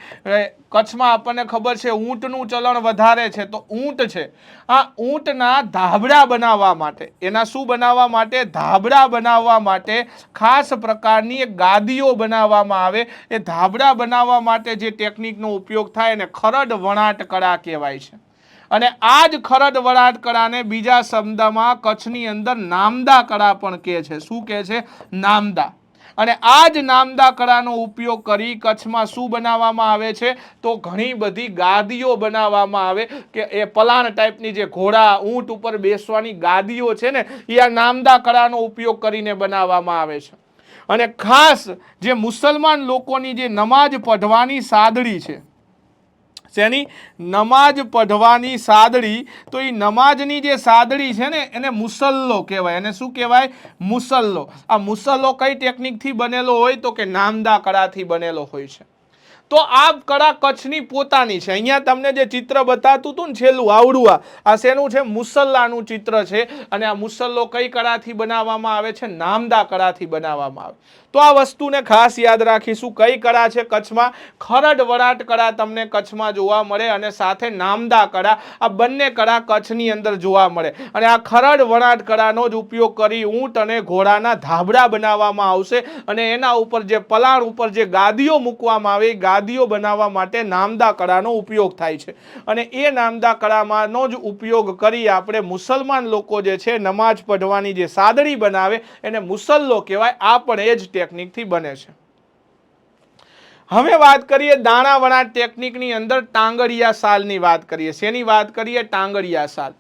કચ્છમાં આપણને ખબર છે ઊંટનું ચલણ વધારે છે. તો ઊંટ છે, આ ઊંટના ધાબળા બનાવવા માટે, એના શું બનાવવા માટે? ધાબળા બનાવવા માટે ખાસ પ્રકારની એક ગાદીઓ બનાવવામાં આવે. એ ધાબળા બનાવવા માટે જે ટેકનિકનો ઉપયોગ થાય એને ખરડ વણાટ કળા કહેવાય છે. અને આ જ ખરડ વણાટ કળાને બીજા શબ્દમાં કચ્છની અંદર નામદા કળા પણ કહે છે. શું કહે છે? નામદા. અને આ જ નામદા કળાનો ઉપયોગ કરી કચ્છમાં શું બનાવવામાં આવે છે તો ઘણી બધી ગાદીઓ બનાવવામાં આવે કે એ પલાણ ટાઈપની જે ઘોડા ઊંટ ઉપર બેસવાની ગાદીઓ છે ને એ આ નામદા કળાનો ઉપયોગ કરીને બનાવવામાં આવે છે. અને ખાસ જે મુસલમાન લોકોની જે નમાજ પઢવાની સાદડી છે, શેની નમાજ પઢવાની સાદડી, તો એ નમાજની જે સાદડી છે ને એને મુસલ્લો કહેવાય. એને શું કહેવાય? મુસલ્લો. આ મુસલ્લો કઈ ટેકનિકથી બનેલો હોય તો કે નામદા કળાથી બનેલો હોય છે. તો આ કળા કચ્છની પોતાની છે. અહીંયા તમને જે ચિત્ર બતાતું હતું ને છેલ્લું આવડું આ શેનું છે? મુસલ્લાનું ચિત્ર છે. અને આ મુસલ્લો કઈ કળાથી બનાવવામાં આવે છે? નામદા કળાથી બનાવવામાં આવે. તો આ વસ્તુને ખાસ યાદ રાખીશું. કઈ કળા છે કચ્છમાં? ખરડ વરાટ કળા તમને કચ્છમાં જોવા મળે અને સાથે નામદા કળા. આ બંને કળા કચ્છની અંદર જોવા મળે. અને આ ખરડ વરાટ કળાનો જ ઉપયોગ કરી ઊંટ અને ઘોડાના ધાબળા બનાવવામાં આવશે. અને એના ઉપર જે પલાણ ઉપર જે ગાદીઓ મૂકવામાં આવે, ગાદીઓ બનાવવા માટે નામદા કળાનો ઉપયોગ થાય છે. અને એ નામદા કળામાંનો જ ઉપયોગ કરી આપણે મુસલમાન લોકો જે છે નમાજ પઢવાની જે સાદડી બનાવે એને મુસલ્લો કહેવાય. આ પણ એ જ ટેકનિકથી બને છે. હવે વાત કરીએ દાણા વણાટ ટેકનિકની અંદર ટાંગડિયા સાલની વાત કરીએ. શેની વાત કરીએ? ટાંગડિયા સાલ.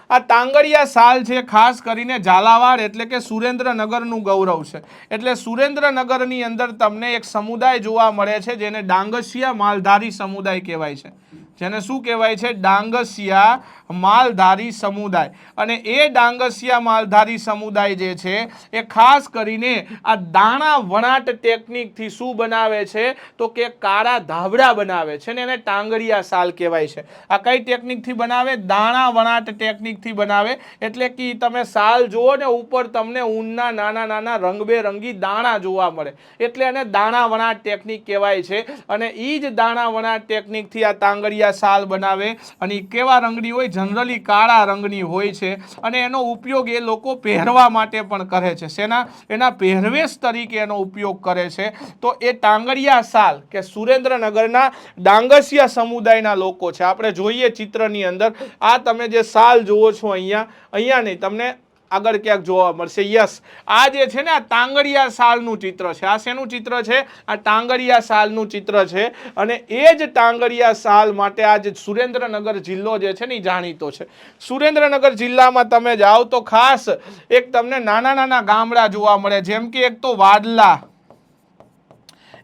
આ ટાંગડિયા સાલ છે ખાસ કરીને ઝાલાવાડ એટલે કે સુરેન્દ્રનગરનું ગૌરવ છે. એટલે સુરેન્દ્રનગરની અંદર તમને એક સમુદાય જોવા મળે છે જેને ડાંગસિયા માલધારી સમુદાય કહેવાય છે. જેને શું કહેવાય છે? ડાંગસિયા માલધારી સમુદાય. અને એ ડાંગસિયા માલધારી સમુદાય જે છે એ ખાસ કરીને આ દાણા વણાટ ટેકનિકથી શું બનાવે છે તો કે કાળા ધાબળા બનાવે છે ને એને ટાંગડિયા સાલ કહેવાય છે. આ કઈ ટેકનિકથી બનાવે? દાણા વણાટ ટેકનિકથી બનાવે. એટલે કે તમે સાલ જુઓ ને ઉપર તમને ઊનના નાના નાના રંગબેરંગી દાણા જોવા મળે એટલે એને દાણા વણાટ ટેકનિક કહેવાય છે. અને એ જ દાણા વણાટ ટેકનિકથી આ ટાંગડિયા સાલ બનાવે. અને કેવા રંગની હોય? જનરલી કાળા રંગની હોય છે. અને એનો ઉપયોગ એ લોકો પહેરવા માટે પણ કરે છે. શેના? એના પહેરવેશ તરીકે એનો ઉપયોગ કરે છે. તો એ ટાંગડિયા સાલ કે સુરેન્દ્રનગરના ડાંગસિયા સમુદાયના લોકો છે. આપણે જોઈએ ચિત્રની અંદર આ તમે જે સાલ જુઓ છો અહીંયા નહીં, તમને આગળ ક્યાંક જોવા મળશે. યસ, આ જે છે ને આ ટાંગડિયા સાલનું ચિત્ર છે. આ શેનું ચિત્ર છે? આ ટાંગડિયા સાલનું ચિત્ર છે. અને એ જ ટાંગડિયા સાલ માટે આ જે સુરેન્દ્રનગર જિલ્લો જે છે ને એ જાણીતો છે. સુરેન્દ્રનગર જિલ્લામાં તમે જાઓ તો ખાસ એક તમને નાના નાના ગામડા જોવા મળે. જેમ કે એક તો વાડલા,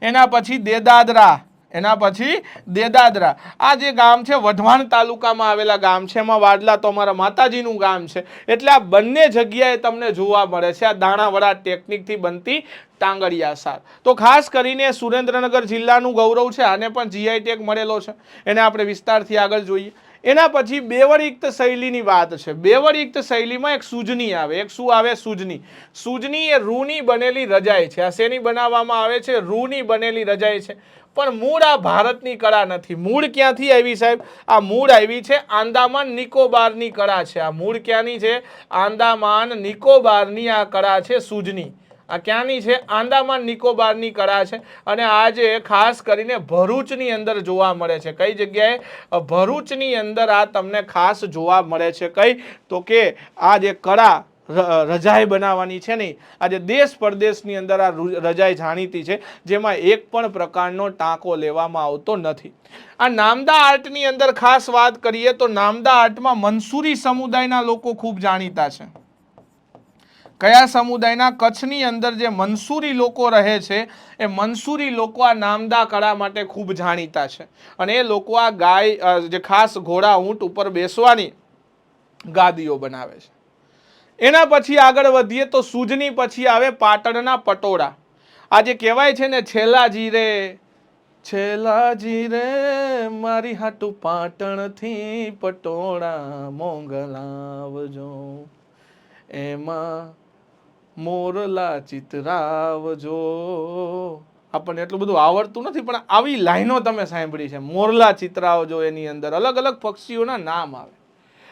એના પછી દેદાદરા, એના પછી દેદાદરા. આ જે ગામ છે વઢવાણ તાલુકામાં આવેલા ગામ છે. એમાં વાડલા તો અમારા માતાજીનું ગામ છે. એટલે આ બંને જગ્યાએ તમને જોવા મળે છે આ દાણાવડા ટેકનિકથી બનતી ટાંગડિયા સાલ. તો ખાસ કરીને સુરેન્દ્રનગર જિલ્લાનું ગૌરવ છે. આને પણ જીઆઈ ટેગ મળેલો છે. એને આપણે વિસ્તારથી આગળ જોઈએ. એના પછી બેવડયુક્ત શૈલીની વાત છે. બેવડયુક્ત શૈલીમાં એક સૂજની આવે. એક શું આવે? સૂજની. સૂજની એ રૂની બનેલી રજાઈ છે. આ શેની બનાવવામાં આવે છે? રૂની બનેલી રજાઈ છે. પણ મૂળ આ ભારતની કળા નથી. મૂળ ક્યાંથી આવી સાહેબ? આ મૂળ આવી છે આંદામાન નિકોબારની કળા છે. આ મૂળ ક્યાંની છે? આંદામાન નિકોબારની આ કળા છે સૂજની. આ ક્યાંની છે? આંદામાન નિકોબારની કળા છે. અને આજે ખાસ કરીને ભરૂચની અંદર જોવા મળે છે. કઈ જગ્યાએ? ભરૂચની અંદર આ તમને ખાસ જોવા મળે છે. કઈ? તો કે આ જે કળા રજાઈ બનાવવાની છે ને, આજે દેશ પરદેશની અંદર આ રજાઈ જાણીતી છે, જેમાં એક પણ પ્રકારનો ટાંકો લેવામાં આવતો નથી. આ નામદા આર્ટની અંદર ખાસ વાત કરીએ તો નામદા આર્ટમાં મંસૂરી સમુદાયના લોકો ખૂબ જાણીતા છે. કયા સમુદાયના? કચ્છની અંદર જે મંસૂરી લોકો રહે છે એ મંસૂરી લોકો આ નામદા કળા માટે ખૂબ જાણીતા છે. અને એ લોકો આ ગાય જે ખાસ ઘોડા ઊંટ ઉપર બેસવાની ગાદીઓ બનાવે છે. એના પછી આગળ વધીએ તો સૂજની પછી આવે પાટણના પટોળા. આ જે કહેવાય છે ને છેલ્લાજી રે, છેલ્લાજી રે મારી હાટુ પાટણથી પટોળા મોંગલાવજો, એમાં મોરલા ચિતરાવજો. આપણને એટલું બધું આવડતું નથી પણ આવી લાઈનો તમે સાંભળી છે. મોરલા ચિતરાવજો, એની અંદર અલગ અલગ પક્ષીઓના નામ આવે.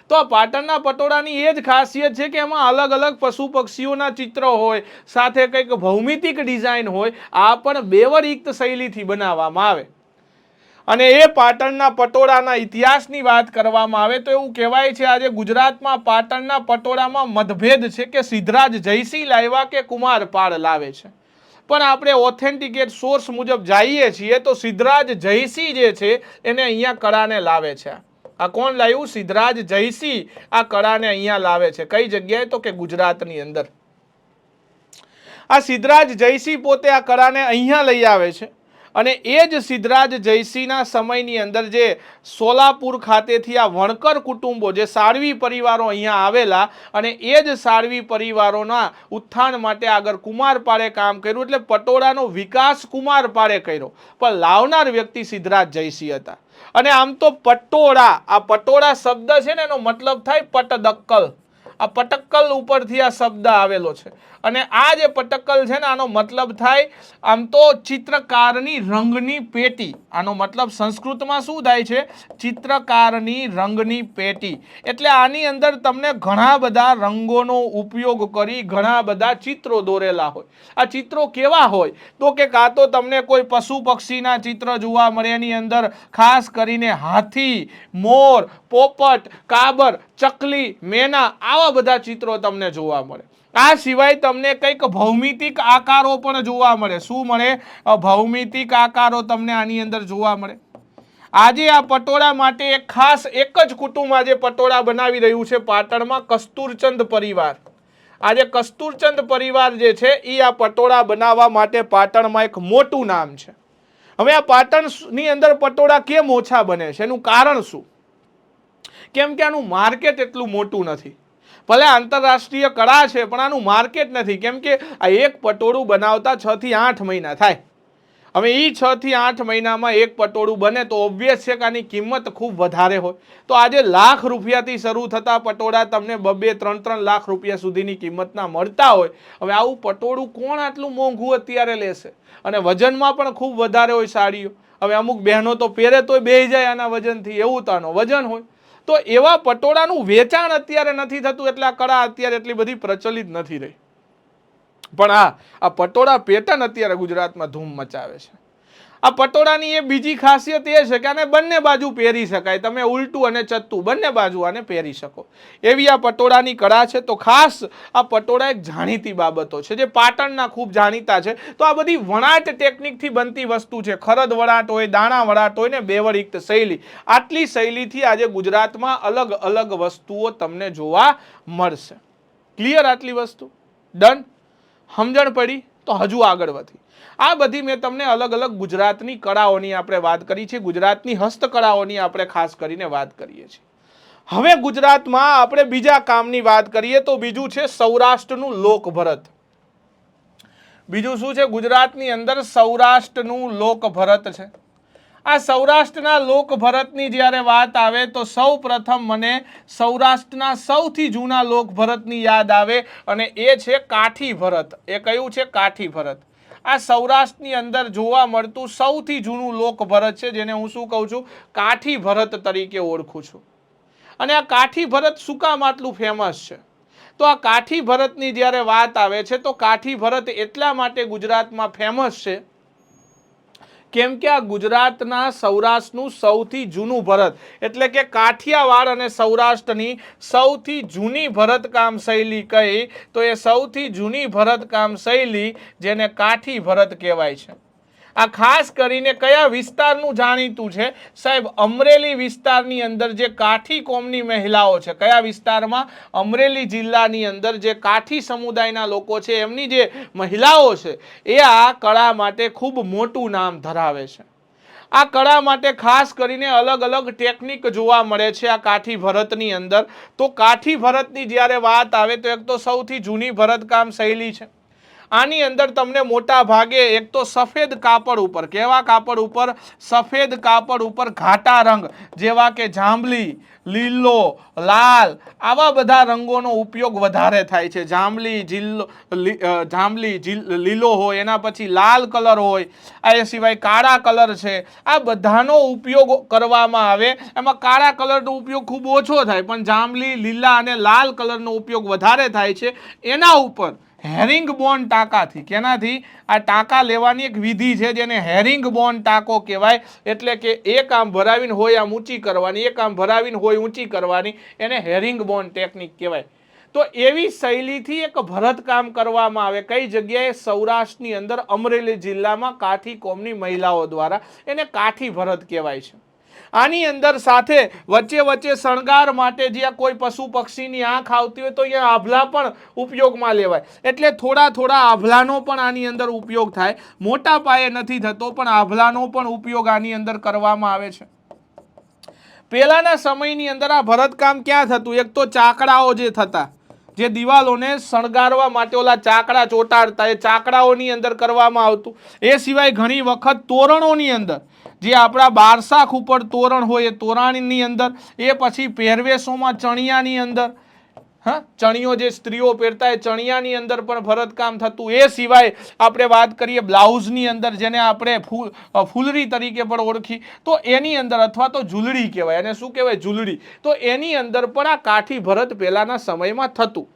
તો આ પાટણના પટોળાની એ જ ખાસિયત છે કે એમાં અલગ અલગ પશુ પક્ષીઓના ચિત્રો હોય, સાથે કંઈક ભૌમિતિક ડિઝાઇન હોય. આ પણ બેવડયુક્ત શૈલીથી બનાવવામાં આવે. અને એ પાટણના પટોળાના ઇતિહાસની વાત કરવામાં આવે તો એવું કહેવાય છે આજે ગુજરાતમાં પાટણના પટોળામાં મતભેદ છે કે સિદ્ધરાજ જયસિંહ લાવ્યા કે કુમારપાળ લાવે છે. પણ આપણે ઓથેન્ટિકેટ સોર્સ મુજબ જઈએ છીએ તો સિદ્ધરાજ જયસિંહ જે છે એને અહીંયા કળાને લાવે છે. આ કોણ લાવ્યું? સિદ્ધરાજ જયસિંહ આ કળાને અહીંયા લાવે છે. કઈ જગ્યાએ? તો કે ગુજરાતની અંદર. આ સિદ્ધરાજ જયસિંહ પોતે આ કળાને અહીંયા લઈ આવે છે અને એ જ સિદ્ધરાજ જયસિંહના સમયની અંદર જે સોલાપુર ખાતેથી આ વણકર કુટુંબો, જે સાળવી પરિવારો અહીંયા આવેલા અને એ જ સાળવી પરિવારોના ઉત્થાન માટે આગળ કુમારપાળે કામ કર્યું. એટલે પટોળાનો વિકાસ કુમારપાળે કર્યો, પણ લાવનાર વ્યક્તિ સિદ્ધરાજ જયસિંહ હતા. અને આમ તો પટોળા, આ પટોળા શબ્દ છે ને એનો મતલબ થાય પટદક્કલ. આ પટક્કલ ઉપરથી આ શબ્દ આવેલો છે અને આ જે પટક્કલ છે ને આનો મતલબ થાય આમ તો ચિત્રકારની રંગની પેટી. આનો મતલબ સંસ્કૃતમાં શું થાય છે? ચિત્રકારની રંગની પેટી. એટલે આની અંદર તમને ઘણા બધા રંગોનો ઉપયોગ કરી ઘણા બધા ચિત્રો દોરેલા હોય. આ ચિત્રો કેવા હોય? તો કે કાં તો તમને કોઈ પશુ પક્ષીના ચિત્ર જોવા મળે, એની અંદર ખાસ કરીને હાથી, મોર, પોપટ, કાબર, ચકલી, મેના, આવા બધા ચિત્રો તમને જોવા મળે. આ સિવાય તમને કંઈક ભૌમિતિક આકારો પણ જોવા મળે. શું મળે? ભૌમિતિક આકારો તમને આની અંદર જોવા મળે. આજે આ પટોળા માટે એક ખાસ એક જ કુટુંબ આજે પટોળા બનાવી રહ્યું છે પાટણમાં, કસ્તુરચંદ પરિવાર. આજે કસ્તુરચંદ પરિવાર જે છે એ આ પટોળા બનાવવા માટે પાટણમાં એક મોટું નામ છે. હવે આ પાટણની અંદર પટોળા કેમ ઓછા બને છે? એનું કારણ શું? કેમ કે આનું માર્કેટ એટલું મોટું નથી. ભલે આંતરરાષ્ટ્રીય કળા છે પણ આનું માર્કેટ નથી. કેમ કે આ એક પટોળું બનાવતા 6 થી 8 મહિના થાય. હવે એ 6 થી 8 મહિનામાં એક પટોળું બને તો ઓબ્વિયસ છે કે આની કિંમત ખૂબ વધારે હોય. તો આજે લાખ રૂપિયાથી શરૂ થતા પટોળા તમને 2-3 લાખ રૂપિયા સુધીની કિંમતના મળતા હોય. હવે આવું પટોળું કોણ આટલું મોંઘું અત્યારે લેશે? અને વજનમાં પણ ખૂબ વધારે હોય સાડીઓ. હવે અમુક બહેનો તો પહેરે તોય બેહી જાય આના વજનથી, એવું તો આનો વજન હોય. તો એવા પટોળાનું વેચાણ અત્યારે નથી થતું, એટલે આ કળા અત્યારે એટલી બધી પ્રચલિત નથી રહી. પણ આ પટોળા પેટર્ન અત્યારે ગુજરાતમાં ધૂમ મચાવે છે. આ પટોળાની એ બીજી ખાસિયત એ છે કે આને બંને બાજુ પહેરી શકાય. તમે ઉલટું અને ચત્તું બંને બાજુ આને પહેરી શકો એવી આ પટોળાની કળા છે. તો ખાસ આ પટોળા એક જાણીતી બાબતો છે જે પાટણના ખૂબ જાણીતા છે. તો આ બધી વણાટ ટેકનિકથી બનતી વસ્તુ છે. ખરદ વણાટ હોય, દાણા વણાટ હોય ને બેવરયુક્ત શૈલી. આટલી શૈલીથી આજે ગુજરાતમાં અલગ અલગ વસ્તુઓ તમને જોવા મળશે. ક્લિયર? આટલી વસ્તુ ડન? સમજણ પડી? તો હજુ આગળ વધી. આ બધી મેં તમને અલગ અલગ ગુજરાતની કળાઓની આપણે વાત કરી છે. ગુજરાતની હસ્તકળાઓની આપણે ખાસ કરીને વાત કરીએ છીએ. હવે ગુજરાતમાં આપણે બીજા કામની વાત કરીએ તો બીજું છે સૌરાષ્ટ્રનું લોકભરત. બીજું શું છે? ગુજરાતની અંદર સૌરાષ્ટ્રનું લોકભરત છે. આ સૌરાષ્ટ્રના લોકભરતની જ્યારે વાત આવે તો સૌ પ્રથમ મને સૌરાષ્ટ્રના સૌથી જૂના લોકભરતની યાદ આવે અને એ છે કાઠી ભરત. એ કયું છે? કાઠી ભરત. આ સૌરાષ્ટ્રની અંદર જોવા મળતું સૌથી જૂનું લોકભરત છે, જેને હું શું કહું છું? કાઠી ભરત તરીકે ઓળખું છું. અને આ કાઠી ભરત શું કામ આટલું ફેમસ છે? તો આ કાઠી ભરતની જ્યારે વાત આવે છે તો કાઠી ભરત એટલા માટે ગુજરાતમાં ફેમસ છે કેમ કે આ ગુજરાતના સૌરાષ્ટ્રનું સૌથી જૂનું ભરત, એટલે કે કાઠિયાવાડ અને સૌરાષ્ટ્રની સૌથી જૂની ભરતકામ શૈલી કઈ? તો એ સૌથી જૂની ભરતકામ શૈલી જેને કાઠી ભરત કહેવાય છે. આ ખાસ કરીને કયા વિસ્તારનું જાણીતું છે? સાહેબ, અમરેલી વિસ્તારની અંદર જે કાઠી કોમની મહિલાઓ છે. કયા વિસ્તારમાં? અમરેલી જિલ્લાની અંદર જે કાઠી સમુદાયના લોકો છે એમની જે મહિલાઓ છે એ આ કળા માટે ખૂબ મોટું નામ ધરાવે છે. આ કળા માટે ખાસ કરીને અલગ અલગ ટેકનિક જોવા મળે છે આ કાઠી ભરતની અંદર. તો કાઠી ભરતની જ્યારે વાત આવે તો એક તો સૌથી જૂની ભરતકામ શૈલી છે. આની અંદર તમને મોટા ભાગે એક તો સફેદ કાપડ ઉપર, કેવા કાપડ ઉપર? સફેદ કાપડ ઉપર ઘાટા રંગ જેવા કે જાંબલી, લીલો, લાલ, આવા બધા રંગોનો ઉપયોગ વધારે થાય છે. જાંબલી, લીલો હોય, એના પછી લાલ કલર હોય, આ સિવાય કાળા કલર છે. આ બધાનો ઉપયોગ કરવામાં આવે. એમાં કાળા કલરનો ઉપયોગ ખૂબ ઓછો થાય, પણ જાંબલી, લીલા અને લાલ કલરનો ઉપયોગ વધારે થાય છે. એના ઉપર હેરિંગ બોન ટાંકાથી, કેનાથી? આ ટાંકા લેવાની એક વિધિ છે જેને હેરિંગ બોન ટાંકો કહેવાય. એટલે કે એક આમ ભરાવીને હોય આમ ઊંચી કરવાની, એક આમ ભરાવીને હોય ઊંચી કરવાની, એને હેરિંગ બોન ટેકનિક કહેવાય. તો એવી શૈલીથી એક ભરતકામ કરવામાં આવે. કઈ જગ્યાએ? સૌરાષ્ટ્રની અંદર અમરેલી જિલ્લામાં કાઠી કોમની મહિલાઓ દ્વારા. એને કાઠી ભરત કહેવાય છે. આની અંદર સાથે વચ્ચે વચ્ચે શણગાર માટે જ્યાં કોઈ પશુ પક્ષીની આંખ આવતી હોય તો અહીંયા આભલા પણ ઉપયોગમાં લેવાય. એટલે થોડા આભલાનો પણ આની અંદર ઉપયોગ થાય. મોટા પાયે નથી થતો પણ આભલાનો પણ ઉપયોગ આની અંદર કરવામાં આવે છે. પહેલાના સમયની અંદર આ ભરતકામ ક્યાં થતું? એક તો ચાકડાઓ જે થતા, જે દિવાલોને શણગારવા માટે ઓલા ચાકડા ચોટાડતા, એ ચાકડાઓની અંદર કરવામાં આવતું. એ સિવાય ઘણી વખત તોરણોની અંદર, જે આપણા બારસાખ ઉપર તોરણ હોય એ તોરણની અંદર, એ પછી પહેરવેશોમાં ચણિયાની અંદર, ચણિયો જે સ્ત્રીઓ પહેરતા એ ચણિયાની અંદર પણ ભરતકામ થતું. એ સિવાય આપણે વાત કરીએ બ્લાઉઝની અંદર, જેને આપણે ફૂલરી તરીકે પણ ઓળખી, તો એની અંદર, અથવા તો ઝૂલડી કહેવાય, એને શું કહેવાય? ઝૂલડી. તો એની અંદર પણ આ કાઠી ભરત પહેલાના સમયમાં થતું.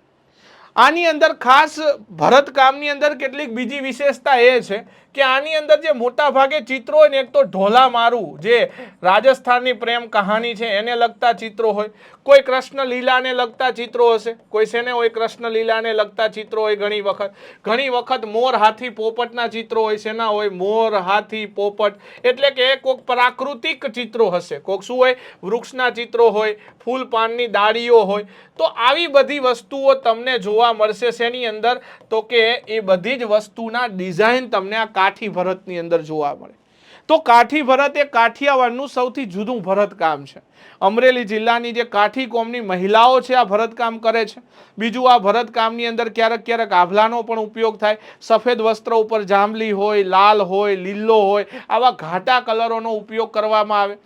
આની અંદર ખાસ ભરતકામની અંદર કેટલીક બીજી વિશેષતા એ છે કે આની અંદર જે મોટા ભાગે ચિત્રો હોય ને, એક તો ઢોલા મારું, જે રાજસ્થાનની પ્રેમ કહાની છે એને લગતા ચિત્રો હોય, કોઈ કૃષ્ણ લીલાને લગતા ચિત્રો હશે, કોઈ શેને હોય? કૃષ્ણ લીલાને લગતા ચિત્રો હોય. ઘણી વખત મોર હાથી પોપટના ચિત્રો હોય. શેના હોય? મોર હાથી પોપટ. એટલે કે કોઈક પ્રાકૃતિક ચિત્રો હશે, કોઈક શું હોય? વૃક્ષના ચિત્રો હોય, ફૂલ પાનની ડાળીઓ હોય. તો આવી બધી વસ્તુઓ તમને જોવા મળશે. શેની અંદર? તો કે એ બધી જ વસ્તુના ડિઝાઇન તમને આ કાઠી ભરતની અંદર જોવા મળે. તો કાઠી ભરત એ કાઠિયાવાડનું સૌથી જુદું ભરતકામ છે. અમરેલી જિલ્લાની જે કાઠી કોમની મહિલાઓ છે આ ભરતકામ કરે છે. બીજું, આ ભરતકામની અંદર ક્યારેક આભલાનો પણ ઉપયોગ થાય. સફેદ વસ્ત્ર ઉપર જાંબલી હોય, લાલ હોય, લીલો હોય, આવા ઘાટા કલરોનો ઉપયોગ કરવામાં આવે.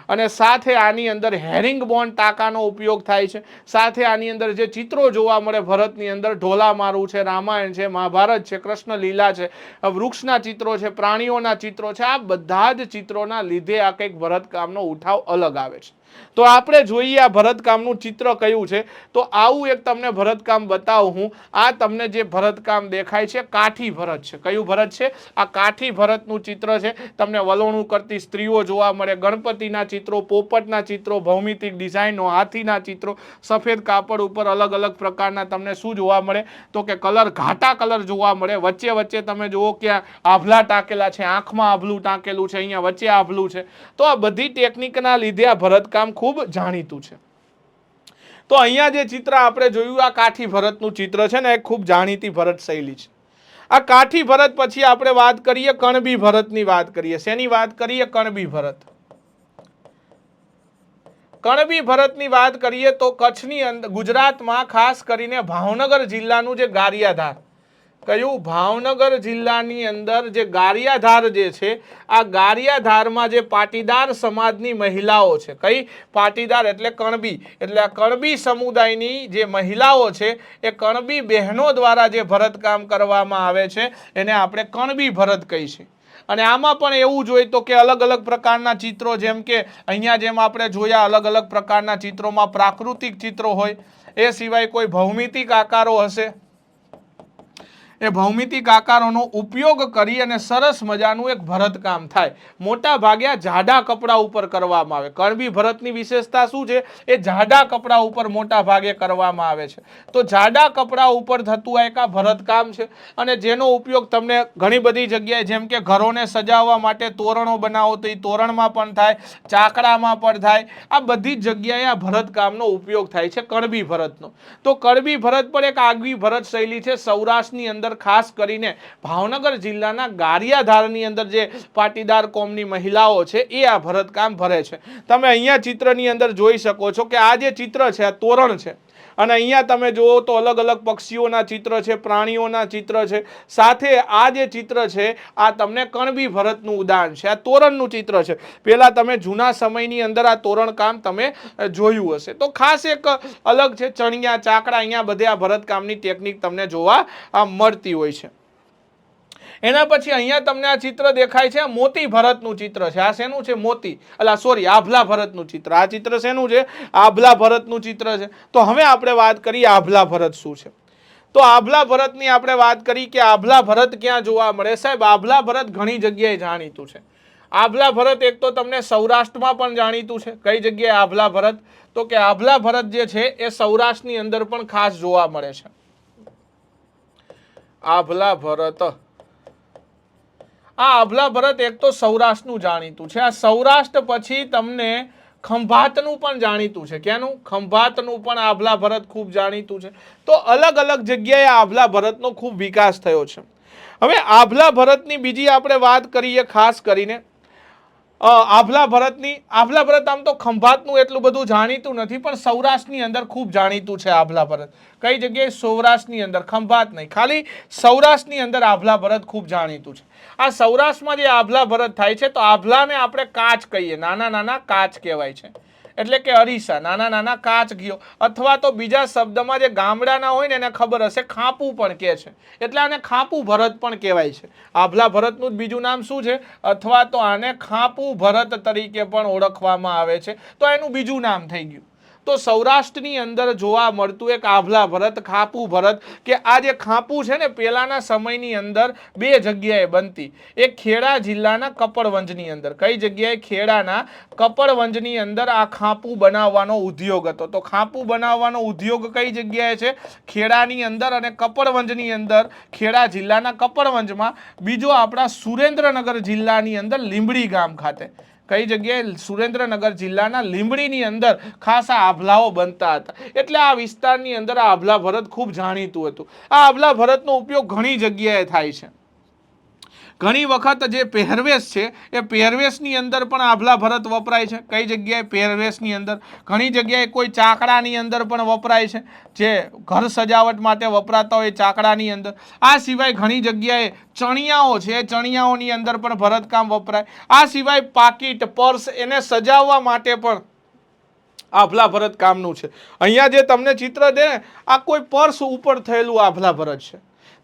અને સાથે આની અંદર હેરિંગબોન ટાંકાનો ઉપયોગ થાય છે. સાથે આની અંદર જે ચિત્રો જોવા મળે ભરતની અંદર, ઢોલા મારું છે, રામાયણ છે, મહાભારત છે, કૃષ્ણ લીલા છે, વૃક્ષના ચિત્રો છે, પ્રાણીઓના ચિત્રો છે, આ બધા જ ચિત્રોના લીધે આ કંઈક ભરતકામનો ઉઠાવ અલગ આવે છે. તો આપણે જોઈએ આ ભરતકામનું ચિત્ર કયું છે. તો આવું એક તમને ભરતકામ બતાવું હું. આ તમને જે ભરતકામ દેખાય છે કાઠી ભરત છે. કયું ભરત છે? આ કાઠી ભરતનું ચિત્ર છે. તમને વલોણું કરતી સ્ત્રીઓ જોવા મળે, ગણપતિના ચિત્રો, પોપટના ચિત્રો, ભૌમિતિક ડિઝાઇનો, હાથીના ચિત્રો, સફેદ કાપડ ઉપર અલગ અલગ પ્રકારના તમને શું જોવા મળે? તો કે કલર, ઘાટા કલર જોવા મળે. વચ્ચે વચ્ચે તમે જુઓ કે આભલા ટાંકેલા છે, આંખમાં આભલું ટાંકેલું છે, અહીંયા વચ્ચે આભલું છે. તો આ બધી ટેકનિકના લીધે આ ભરતકામ ખૂબ જાણીતું છે. તો અહીંયા જે ચિત્ર આપણે જોયું આ કાઠી ભરતનું ચિત્ર છે ને, એ ખૂબ જાણીતી ભરત શૈલી છે. આ કાઠી ભરત પછી આપણે વાત કરીએ કણબી ભરતની વાત કરીએ. શેની વાત કરીએ? કણબી ભરત. કણબી ભરતની વાત કરીએ તો કચ્છની અંદર, ગુજરાતમાં ખાસ કરીને ભાવનગર જિલ્લાનું જે ગારિયાધાર, કયું? ભાવનગર જિલ્લાની અંદર જે ગારિયાધાર જે છે, આ ગારિયાધારમાં જે પાટીદાર સમાજની મહિલાઓ છે, કઈ? પાટીદાર એટલે કણબી. એટલે આ કણબી સમુદાયની જે મહિલાઓ છે એ કણબી બહેનો દ્વારા જે ભરતકામ કરવામાં આવે છે એને આપણે કણબી ભરત કહી છે. અને આમાં પણ એવું જોઈએ તો કે અલગ અલગ પ્રકારના ચિત્રો, જેમ કે અહીંયા જેમ આપણે જોયા અલગ અલગ પ્રકારના ચિત્રોમાં પ્રાકૃતિક ચિત્રો હોય, એ સિવાય કોઈ ભૌમિતિક આકારો હશે. એ ભૌમિતિક આકારોનો ઉપયોગ કરી અને સરસ મજાનું એક ભરતકામ થાય. મોટા ભાગે જાડા કપડા ઉપર કરવામાં આવે. કણબી ભરતની વિશેષતા શું છે? એ જાડા કપડા ઉપર મોટા ભાગે કરવામાં આવે છે. તો જાડા કપડા ઉપર થતું એક આ ભરતકામ છે, અને જેનો ઉપયોગ તમને ઘણી બધી જગ્યાએ, જેમ કે ઘરોને સજાવવા માટે તોરણો બનાવો તો એ તોરણમાં પણ થાય, ચાકડામાં પણ થાય. આ બધી જ જગ્યાએ આ ભરતકામનો ઉપયોગ થાય છે કણબી ભરતનો. તો કણબી ભરત પણ એક આગવી ભરત શૈલી છે. સૌરાષ્ટ્રની અંદર ખાસ કરીને ભાવનગર જિલ્લાના ગારિયાધારની અંદર જે પાટીદાર કોમની મહિલાઓ છે એ આ ભરતકામ ભરે છે. તમે અહીંયા ચિત્રની અંદર જોઈ શકો છો કે આ જે ચિત્ર છે આ તોરણ છે, અને અહીંયા તમે જુઓ તો અલગ અલગ પક્ષીઓના ચિત્ર છે, પ્રાણીઓના ચિત્ર છે. સાથે આ જે ચિત્ર છે આ તમને કણબી ભરતનું ઉદાહરણ છે. આ તોરણનું ચિત્ર છે. પહેલા તમે જૂના સમયની અંદર આ તોરણ કામ તમે જોયું હશે. તો ખાસ એક અલગ છે ચણિયા, ચાકડા, અહીંયા બધે આ ભરતકામની ટેકનિક તમને જોવા મળતી હોય છે. એના પછી અહીંયા તમને આ ચિત્ર દેખાય છે, મોતી ભરતનું ચિત્ર છે. આ શેનું છે? મોતી, આભલા ભરતનું ચિત્ર. આ ચિત્ર શેનું છે? આભલા ભરતનું ચિત્ર છે. તો હવે આપણે વાત કરીએ આભલા ભરત શું છે. તો આભલા ભરતની આપણે વાત કરી કે આભલા ભરત ક્યાં જોવા મળે? સાહેબ, આભલા ભરત ઘણી જગ્યાએ જાણીતું છે. આભલા ભરત એક તો તમને સૌરાષ્ટ્રમાં પણ જાણીતું છે. કઈ જગ્યાએ આભલા ભરત? તો કે આભલા ભરત જે છે એ સૌરાષ્ટ્રની અંદર પણ ખાસ જોવા મળે છે. આભલા ભરત, આ આભલા ભરત એક તો સૌરાષ્ટ્રનું જાણીતું છે. આ સૌરાષ્ટ્ર પછી તમને ખંભાતનું પણ જાણીતું છે. ક્યાંનું? ખંભાતનું પણ આભલા ભરત ખૂબ જાણીતું છે. તો અલગ અલગ જગ્યાએ આભલા ભરતનો ખૂબ વિકાસ થયો છે. હવે આભલા ભરતની બીજી આપણે વાત કરીએ ખાસ કરીને આભલા ભરત આમ તો ખંભાતનું એટલું બધું જાણીતું નથી, પણ સૌરાષ્ટ્રની અંદર ખૂબ જાણીતું છે આભલા ભરત. કઈ જગ્યાએ? સૌરાષ્ટ્રની અંદર, ખંભાત નહીં, ખાલી સૌરાષ્ટ્રની અંદર આભલા ભરત ખૂબ જાણીતું છે. આ સૌરાષ્ટ્રમાં જે આભલા ભરત થાય છે તો આભલાને આપણે કાચ કહીએ, નાના નાના કાચ કહેવાય છે, એટલે કે અરીસા, નાના નાના કાચ ગયો, અથવા તો બીજા શબ્દમાં જે ગામડાના હોય ને એને ખબર હશે, ખાપું પણ કહે છે, એટલે આને ખાપું ભરત પણ કહેવાય છે. આભલા ભરતનું જ બીજું નામ શું છે? અથવા તો આને ખાપું ભરત તરીકે પણ ઓળખવામાં આવે છે. તો એનું બીજું નામ થઈ ગયું. તો સૌરાષ્ટ્રની અંદર જોવા મળતું એક આભલા ભરત, ખાપું ભરત, કે આ જે ખાપું છે ને પહેલાના સમયની અંદર બે જગ્યાએ બનતી. એક ખેડા જિલ્લાના કપડવંજની અંદર. કઈ જગ્યાએ? ખેડાના કપડવંજની અંદર આ ખાપું બનાવવાનો ઉદ્યોગ હતો. તો ખાપું બનાવવાનો ઉદ્યોગ કઈ જગ્યાએ છે? ખેડાની અંદર. અને કપડવંજની અંદર, ખેડા જિલ્લાના કપડવંજમાં. બીજો આપણા સુરેન્દ્રનગર જિલ્લાની અંદર લીંબડી ગામ ખાતે. કઈ જગ્યાએ? સુરેન્દ્રનગર જિલ્લાના લીંબડીની અંદર ખાસ આ આભલાઓ બનતા હતા. એટલે આ વિસ્તારની અંદર આ આભલા ભરત ખૂબ જાણીતું હતું. આ આભલા ભરતનો ઉપયોગ ઘણી જગ્યાએ થાય છે. ઘણી વખત જે પહેરવેશ છે એ પહેરવેશની અંદર પણ આભલા ભરત વપરાય છે. કઈ જગ્યાએ? પહેરવેશની અંદર. ઘણી જગ્યાએ કોઈ ચાકડાની અંદર પણ વપરાય છે, જે ઘર સજાવટ માટે વપરાતા હોય ચાકડાની અંદર. આ સિવાય ઘણી જગ્યાએ ચણિયાઓ છે, ચણિયાઓની અંદર પણ ભરતકામ વપરાય. આ સિવાય પાકીટ, પર્સ, એને સજાવવા માટે પણ આભલા ભરત કામનું છે. અહીંયા જે તમને ચિત્ર દે ને, આ કોઈ પર્સ ઉપર થયેલું આભલા ભરત છે.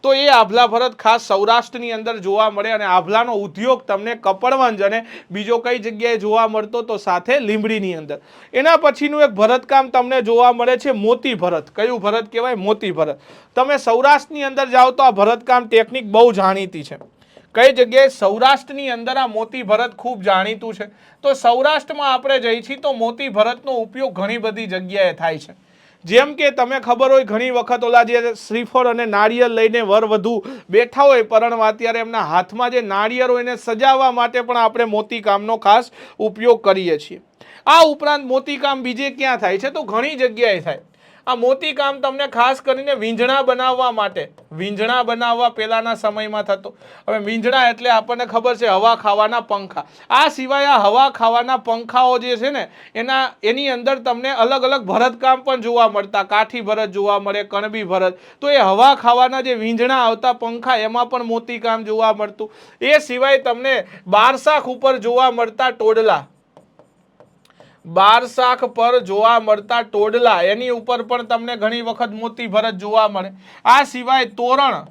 તો એ આભલા ભરત ખાસ સૌરાષ્ટ્રની અંદર જોવા મળે. અને આભલાનો ઉદ્યોગ તમને કપડવંજ અને બીજો કઈ જગ્યાએ જોવા મળતો? તો સાથે લીંબડીની અંદર. એના પછીનું એક ભરતકામ તમને જોવા મળે છે મોતી ભરત. કયું ભરત કહેવાય? મોતી ભરત. તમે સૌરાષ્ટ્રની અંદર જાઓ તો આ ભરતકામ ટેકનિક બહુ જાણીતી છે. કઈ જગ્યાએ? સૌરાષ્ટ્રની અંદર આ મોતી ભરત ખૂબ જાણીતું છે. તો સૌરાષ્ટ્રમાં આપણે જઈએ છીએ તો મોતી ભરતનો ઉપયોગ ઘણી બધી જગ્યાએ થાય છે. જેમ કે તમે ખબર હોય, ઘણી વખત ઓલા જે શ્રીફળ અને નાળિયેર લઈને વર વધુ બેઠા હોય પરણવા, ત્યારે એમના હાથમાં જે નાળિયેર હોય એને સજાવવા માટે પણ આપણે મોતીકામનો ખાસ ઉપયોગ કરીએ છીએ. આ ઉપરાંત મોતીકામ બીજે ક્યાં થાય છે? તો ઘણી જગ્યાએ થાય. આ મોતીકામ તમને ખાસ કરીને વીંઝણા બનાવવા માટે, વીંઝણા બનાવવા પહેલાના સમયમાં થતો. હવે વીંઝણા એટલે આપણને ખબર છે હવા ખાવાના પંખા. આ સિવાય આ હવા ખાવાના પંખાઓ જે છે ને એની અંદર તમને અલગ અલગ ભરતકામ પણ જોવા મળતા. કાઠી ભરત જોવા મળે, કણબી ભરત. તો એ હવા ખાવાના જે વીંઝણા આવતા પંખા, એમાં પણ મોતીકામ જોવા મળતું. એ સિવાય તમને બારશાખ ઉપર જોવા મળતા ટોડલા, બારશાખ પર જોવા મળતા ટોડલા, એની ઉપર પણ તમને ઘણી વખત મોતી ભરત જોવા મળે. આ સિવાય તોરણ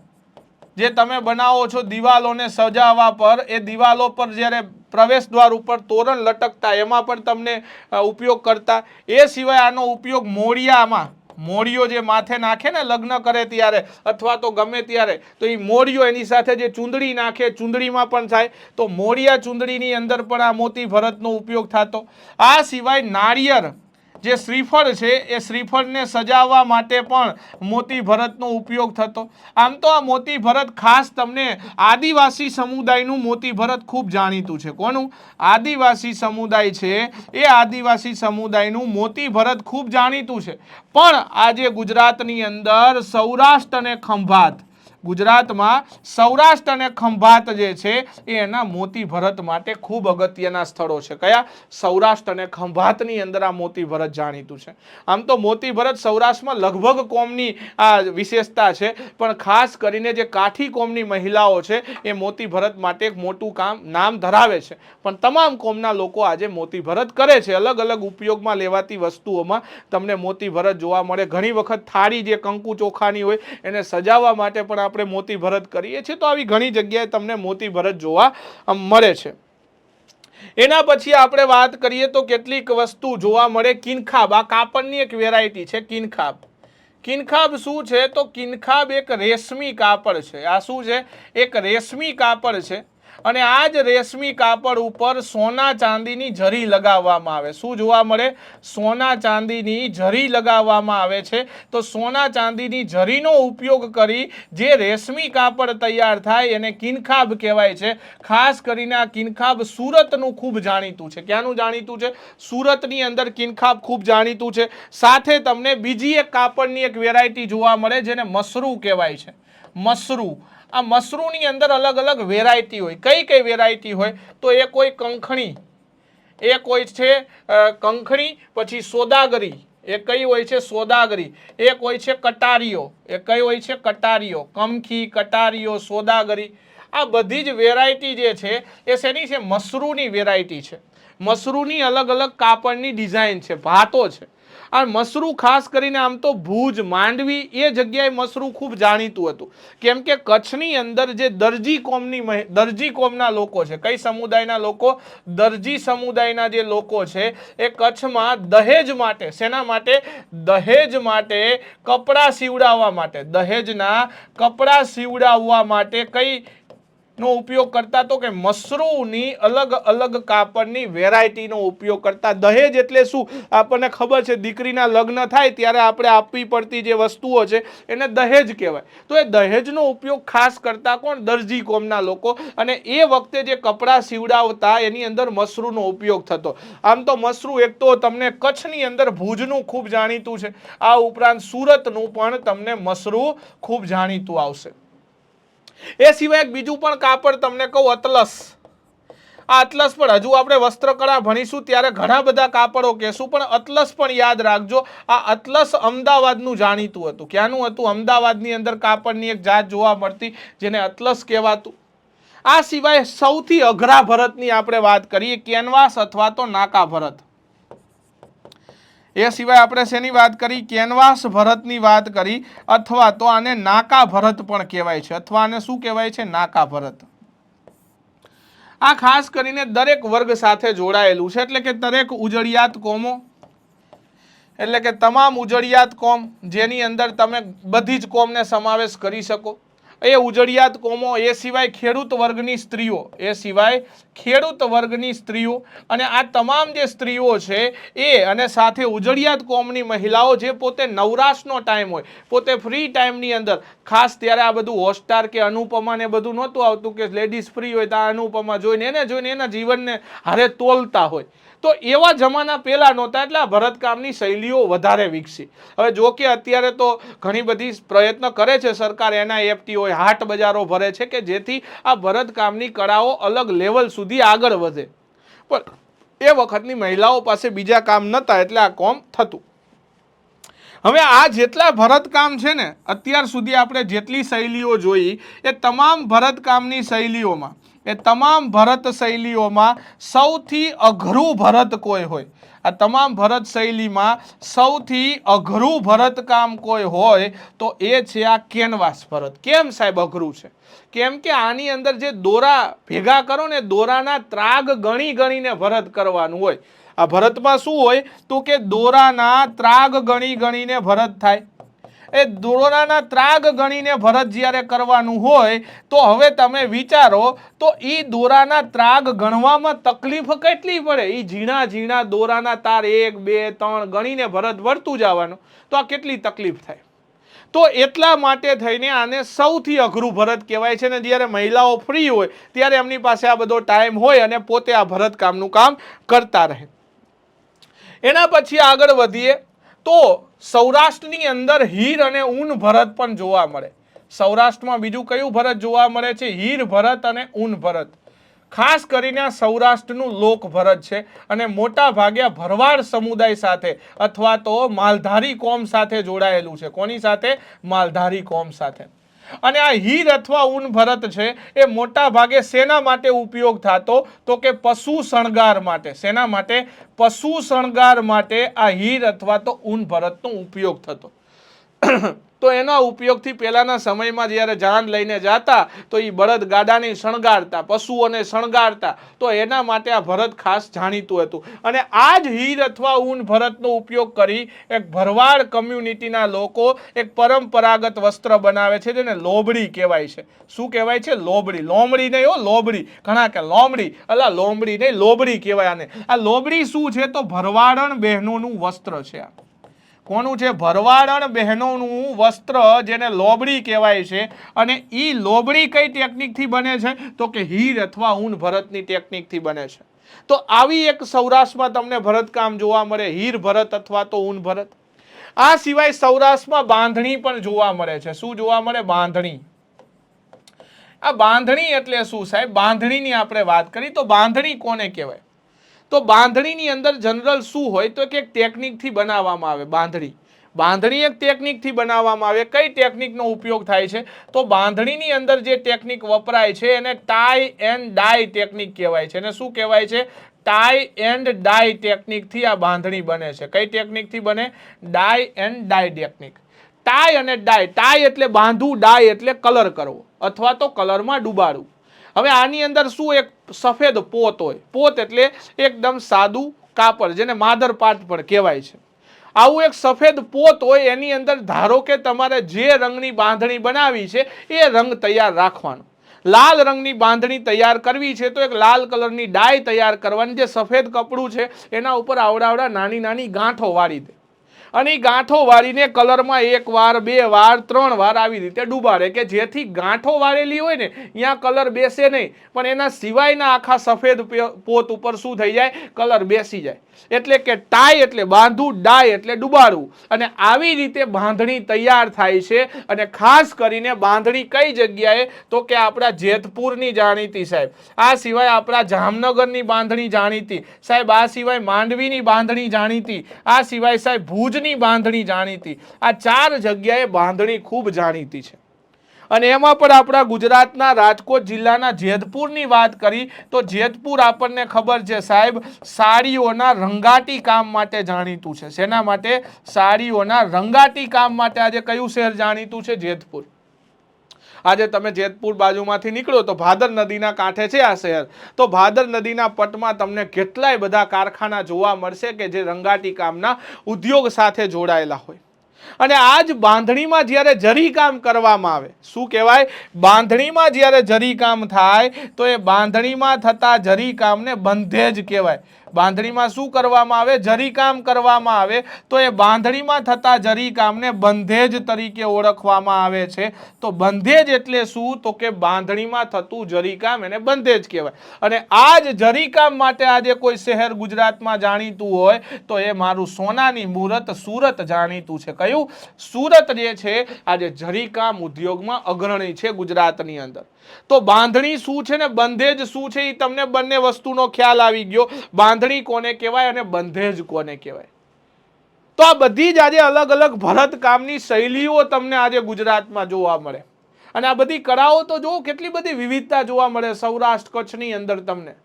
જે તમે બનાવો છો દિવાલોને સજાવવા પર, એ દિવાલો પર જ્યારે પ્રવેશ દ્વાર ઉપર તોરણ લટકતા, એમાં પણ તમને ઉપયોગ કરતા. એ સિવાય આનો ઉપયોગ મોડિયામાં, મોડિયો જે માથે નાખે ને લગ્ન કરે ત્યારે અથવા તો ગમે ત્યારે, તો એ મોડિયો એની સાથે જે ચૂંદડી નાખે, ચૂંદડીમાં પણ થાય. તો મોડિયા ચૂંદડીની અંદર પણ આ મોતી ભરતનો ઉપયોગ થતો. આ સિવાય નાળિયેર જે શ્રીફળ છે એ શ્રીફળને સજાવવા માટે પણ મોતી ભરતનો ઉપયોગ થતો. આમ તો આ મોતી ભરત ખાસ તમને આદિવાસી સમુદાયનું મોતી ભરત ખૂબ જાણીતું છે. કોનું? આદિવાસી સમુદાય છે એ આદિવાસી સમુદાયનું મોતી ભરત ખૂબ જાણીતું છે. પણ આજે ગુજરાતની અંદર સૌરાષ્ટ્ર અને ખંભાત, ગુજરાતમાં સૌરાષ્ટ્ર અને ખંભાત જે છે એ એના મોતી ભરત માટે ખૂબ અગત્યના સ્થળો છે. કયા? સૌરાષ્ટ્ર અને ખંભાતની અંદર આ મોતી ભરત જાણીતું છે. આમ તો મોતી ભરત સૌરાષ્ટ્રમાં લગભગ કોમની આ વિશેષતા છે, પણ ખાસ કરીને જે કાઠી કોમની મહિલાઓ છે એ મોતી ભરત માટે એક મોટું નામ ધરાવે છે. પણ તમામ કોમના લોકો આજે મોતી ભરત કરે છે. અલગ અલગ ઉપયોગમાં લેવાતી વસ્તુઓમાં તમને મોતી ભરત જોવા મળે. ઘણી વખત થાળી જે કંકુ ચોખાની હોય એને સજાવવા માટે પણ આપણે મોતી ભરત કરીએ છીએ. તો આવી ઘણી જગ્યાએ તમને મોતી ભરત જોવા મળે છે. એના પછી આપણે વાત કરીએ તો કેટલીક વસ્તુ જોવા મળે. કિનખાબ, આ કાપડની એક વેરાયટી છે કિનખાબ. કિનખાબ શું છે? તો કિનખાબ એક રેશમી કાપડ છે. આ શું છે? એક રેશમી કાપડ છે. અને આ જ રેશમી કાપડ ઉપર સોના ચાંદીની જરી લગાવવામાં આવે. શું જોવા મળે? સોના ચાંદીની જરી લગાવવામાં આવે છે. તો સોના ચાંદીની જરીનો ઉપયોગ કરી જે રેશમી કાપડ તૈયાર થાય એને કિનખાબ કહેવાય છે. ખાસ કરીને આ કિનખાબ સુરતનું ખૂબ જાણીતું છે. ક્યાંનું જાણીતું છે? સુરતની અંદર કિનખાબ ખૂબ જાણીતું છે. સાથે તમને બીજી એક કાપડની એક વેરાયટી જોવા મળે જેને મસરૂ કહેવાય છે. મસરૂ. આ મસરૂની અંદર અલગ અલગ વેરાયટી હોય. કઈ કઈ વેરાયટી હોય? તો એક હોય કંખણી, એક હોય છે કંખણી, પછી સોદાગરી, એક કઈ હોય છે? સોદાગરી. એક હોય છે કટારીઓ, એક કઈ હોય છે? કટારીઓ. કમખી, કટારીઓ, સોદાગરી, આ બધી જ વેરાયટી જે છે એ શેની છે? મસરૂની વેરાયટી છે. મસરૂની અલગ અલગ કાપડની ડિઝાઇન છે, ભાતો છે. આ મસરૂ ખાસ કરીને આમ તો ભુજ, માંડવી એ જગ્યાએ મસરૂ ખૂબ જાણીતું હતું. કેમ કે કચ્છની અંદર જે દરજી કોમના લોકો છે, કઈ સમુદાયના લોકો? દરજી સમુદાયના જે લોકો છે એ કચ્છમાં દહેજ માટે, શેના માટે? દહેજ માટે, કપડાં સીવડાવવા માટે, દહેજના કપડાં સીવડાવવા માટે કઈ નો ઉપયોગ કરતા? તો કે મસરૂની અલગ અલગ કાપડની વેરાયટીનો ઉપયોગ કરતા. દહેજ એટલે શું? આપણને ખબર છે, દીકરીના લગ્ન થાય ત્યારે આપણે આપવી પડતી જે વસ્તુઓ છે એને દહેજ કહેવાય. તો એ દહેજનો ઉપયોગ ખાસ કરતા કોણ? દરજી કોમના લોકો. અને એ વખતે જે કપડાં સીવડાવતા એની અંદર મસરૂનો ઉપયોગ થતો. આમ તો મસરૂ એક તો તમને કચ્છની અંદર ભુજનું ખૂબ જાણીતું છે, આ ઉપરાંત સુરતનું પણ તમને મસરૂ ખૂબ જાણીતું આવશે. એ સિવાય બીજું પણ કાપડ તમને કહું, અતલસ. આ અતલસ પણ હજુ આપણે વસ્ત્રકળા ભણીશું ત્યારે ઘણા બધા કાપડો કહેશું, પણ અતલસ પણ યાદ રાખજો. આ અતલસ અમદાવાદનું જાણીતું હતું. ક્યાંનું હતું? અમદાવાદની અંદર કાપડની એક જાત જોવા મળતી જેને અતલસ કહેવાતું. આ સિવાય સૌથી અઘરા ભરતની આપણે વાત કરીએ, કેનવાસ અથવા તો નાકા ભરત. એ સિવાય આપણે શેની વાત કરી? કેનવાસ ભરતની વાત કરી, અથવા તો આને નાકા ભરત પણ કહેવાય છે, અથવા આને શું કહેવાય છે? નાકા ભરત. આ ખાસ કરીને દરેક વર્ગ સાથે જોડાયેલું છે, એટલે કે દરેક ઉજળિયાત કોમો, એટલે કે તમામ ઉજળિયાત કોમ જેની અંદર તમે બધી જ કોમને સમાવેશ કરી શકો એ ઉજળિયાત કોમો. એ સિવાય ખેડૂત વર્ગની સ્ત્રીઓ, એ સિવાય ખેડૂત વર્ગની સ્ત્રીઓ, અને આ તમામ જે સ્ત્રીઓ છે એ, અને સાથે ઉજળિયાત કોમની મહિલાઓ જે પોતે નવરાશનો ટાઈમ હોય, પોતે ફ્રી ટાઈમની અંદર, ખાસ ત્યારે આ બધું હોટસ્ટાર કે અનુપમા ને બધું નહોતું આવતું કે લેડીઝ ફ્રી હોય તો આ અનુપમા જોઈને એના જીવનને હારે તોલતા હોય. તો એવા જમાના પહેલા નહોતા, એટલે આ ભરતકામની શૈલીઓ વધારે વિકસી. હવે જો કે અત્યારે તો ઘણી બધી પ્રયત્ન કરે છે સરકાર, NIFT હોય, હાટ બજારો ભરે છે કે જેથી આ ભરતકામની કળાઓ અલગ લેવલ સુધી આગળ વધે. પણ એ વખતની મહિલાઓ પાસે બીજા કામ નહોતા એટલે આ કામ થતું. હવે આ જેટલા ભરતકામ છે ને, અત્યાર સુધી આપણે જેટલી શૈલીઓ જોઈ એ તમામ ભરતકામની શૈલીઓમાં, એ તમામ ભરત શૈલીઓમાં સૌથી અઘરું ભરત કોઈ હોય, આ તમામ ભરત શૈલીમાં સૌથી અઘરું ભરતકામ કોઈ હોય તો એ છે આ કેનવાસ ભરત. કેમ સાહેબ અઘરું છે? કેમ કે આની અંદર જે દોરા ભેગા કરો ને, દોરાના ત્રાગ ગણી ગણીને ભરત કરવાનું હોય. આ ભરતમાં શું હોય તો કે દોરાના ત્રાગ ગણી ગણીને ભરત થાય. એ દોરાના ત્રાગ ગણીને ભરત જ્યારે કરવાનું હોય તો હવે તમે વિચારો તો એ દોરાના ત્રાગ ગણવામાં તકલીફ કેટલી પડે. એ ઝીણા ઝીણા દોરાના તાર 1 2 3 ગણીને ભરત વળતું જવાનું, તો આ કેટલી તકલીફ થાય. તો એટલા માટે થઈને આને સૌથી અઘરું ભરત કહેવાય છે. ને જ્યારે મહિલાઓ ફ્રી હોય ત્યારે એમની પાસે આ બધો ટાઈમ હોય અને પોતે આ ભરતકામનું કામ કરતા રહે. એના પછી આગળ વધીએ તો સૌરાષ્ટ્રની અંદર હીર અને ઊન ભરત પણ જોવા મળે. સૌરાષ્ટ્રમાં બીજું કયું ભરત જોવા મળે છે? હીર ભરત અને ઊન ભરત. ખાસ કરીને આ સૌરાષ્ટ્રનું લોક ભરત છે અને મોટા ભાગે ભરવાડ સમુદાય સાથે અથવા તો માલધારી કોમ સાથે જોડાયેલું છે. કોની સાથે? માલધારી કોમ સાથે. અને આ હીર અથવા ઊન ભરત છે એ મોટા ભાગે શેના માટે ઉપયોગ થતો? તો કે પશુ શણગાર માટે. શેના માટે? પશુ શણગાર માટે આ હીર અથવા તો ઊન ભરતનો ઉપયોગ થતો. તો એના ઉપયોગથી પહેલાના સમયમાં જ્યારે જાન લઈને જતા તો એ બળદ ગાડાને શણગારતા, પશુઓને શણગારતા, તો એના માટે આ ભરત ખાસ જાણીતું હતું. અને આ જ હીર અથવા ઊન ભરતનો ઉપયોગ કરી એક ભરવાડ કમ્યુનિટીના લોકો એક પરંપરાગત વસ્ત્ર બનાવે છે જેને લોબડી કહેવાય છે. શું કહેવાય છે? લોબડી. લોમડી નહીં હો, લોબડી. ઘણા કે લોમડી, અલા લોમડી નહીં, લોબડી કહેવાય આને. આ લોબડી શું છે? તો ભરવાડણ બહેનોનું વસ્ત્ર છે. કોનું છે? ભરવાડણ બહેનોનું વસ્ત્ર, જેને લોબડી કહેવાય છે. અને ઈ લોબડી કઈ ટેકનિકથી બને છે? તો કે હીર અથવા ઊન ભરતની ટેકનિકથી બને છે. તો આવી એક સૌરાષ્ટ્રમાં તમને ભરતકામ જોવા મળે, હીર ભરત અથવા તો ઊન ભરત. આ સિવાય સૌરાષ્ટ્રમાં બાંધણી પણ જોવા મળે છે. શું જોવા મળે? બાંધણી. આ બાંધણી એટલે શું સાહેબ? બાંધણીની આપણે વાત કરી તો બાંધણી કોને કહેવાય? તો બાંધણીની અંદર જનરલ શું હોય? તો કે એક ટેકનિકથી બનાવવામાં આવે બાંધણી. બાંધણી એક ટેકનિકથી બનાવવામાં આવે. કઈ ટેકનિકનો ઉપયોગ થાય છે? તો બાંધણીની અંદર જે ટેકનિક વપરાય છે એને ટાઈ એન્ડ ડાય ટેકનિક કહેવાય છે. એને શું કહેવાય છે? ટાઈ એન્ડ ડાય ટેકનિકથી આ બાંધણી બને છે. કઈ ટેકનિકથી બને? ડાય એન્ડ ડાય ટેકનિક. ટાઈ અને ડાય. ટાઈ એટલે બાંધવું, ડાય એટલે કલર કરવો અથવા તો કલરમાં ડુબાડવું. હવે આની અંદર શું? એક સફેદ પોત હોય. પોત એટલે એકદમ સાદું કાપડ, જેને માદર પાટ પણ કહેવાય છે. આવું એક સફેદ પોત હોય, એની અંદર ધારો કે તમારે જે રંગની બાંધણી બનાવી છે એ રંગ તૈયાર રાખવાનો. લાલ રંગની બાંધણી તૈયાર કરવી છે તો એક લાલ કલરની ડાય તૈયાર કરવાની. જે સફેદ કપડું છે એના ઉપર આવડા નાની નાની ગાંઠો વાળી દે, અને એ ગાંઠો વાળીને કલરમાં 1 વાર 2 વાર 3 વાર આવી રીતે ડૂબાડે, કે જેથી ગાંઠો વાળેલી હોય ને ત્યાં કલર બેસે નહીં, પણ એના સિવાયના આખા સફેદ પોત ઉપર શું થઈ જાય? કલર બેસી જાય. એટલે કે ટાઈ એટલે બાંધવું, ડાય એટલે ડુબાડવું. અને આવી રીતે બાંધણી તૈયાર થાય છે. અને ખાસ કરીને બાંધણી કઈ જગ્યાએ? તો કે આપણા જેતપુરની જાણીતી સાહેબ. આ સિવાય આપણા જામનગરની બાંધણી જાણીતી સાહેબ. આ સિવાય માંડવીની બાંધણી જાણીતી. આ સિવાય સાહેબ ભુજની બાંધણી જાણીતી. આ 4 જગ્યાએ બાંધણી ખૂબ જાણીતી છે. અને એમાં પણ આપણા ગુજરાતના રાજકોટ જિલ્લાના જેતપુરની વાત કરી તો જેતપુર આપણને ખબર છે સાહેબ, સાડીઓના રંગાટી કામ માટે જાણીતું છે. શેના માટે? સાડીઓના રંગાટી કામ માટે. આજે કયું શહેર જાણીતું છે? જેતપુર. આજે તમે જેતપુર બાજુમાંથી નીકળો તો ભાદર નદીના કાંઠે છે આ શહેર. તો ભાદર નદીના પટમાં તમને કેટલાય બધા કારખાના જોવા મળશે કે જે રંગાટી કામના ઉદ્યોગ સાથે જોડાયેલા હોય. અને આજ બાંધણીમાં જ્યારે જરી કામ કરવામાં આવે, શું કહેવાય? બાંધણીમાં જ્યારે જરી કામ થાય તો એ બાંધણીમાં થતા જરી કામને બંધેજ કહેવાય. બાંધણીમાં શું કરવામાં આવે? જરી કામ કરવામાં આવે તો એ બાંધણીમાં થતા જરી કામને બંધેજ તરીકે ઓળખવામાં આવે છે. તો બંધેજ એટલે શું? તો કે બાંધણીમાં થતું જરી કામ, એને બંધેજ કહેવાય. અને આ જ જરી કામ માટે આજે કોઈ શહેર ગુજરાતમાં જાણીતું હોય તો એ મારું સોનાની મૂરત સુરત જાણીતું છે. કયું? સુરત જે છે આજે જરી કામ ઉદ્યોગમાં અગ્રણી છે ગુજરાતની અંદર. તો બાંધણી શું છે ને બંધેજ શું છે એ તમને બંને વસ્તુનો ખ્યાલ આવી ગયો. બાંધણી કોને કહેવાય અને બંધેજ કોને કહેવાય. તો આ બધી જ આજે અલગ અલગ ભરત કામની શૈલીઓ તમને આજે ગુજરાતમાં જોવા મળે. અને આ બધી કળાઓ તો જો કેટલી બધી વિવિધતા જોવા મળે સૌરાષ્ટ્ર કચ્છની અંદર તમને.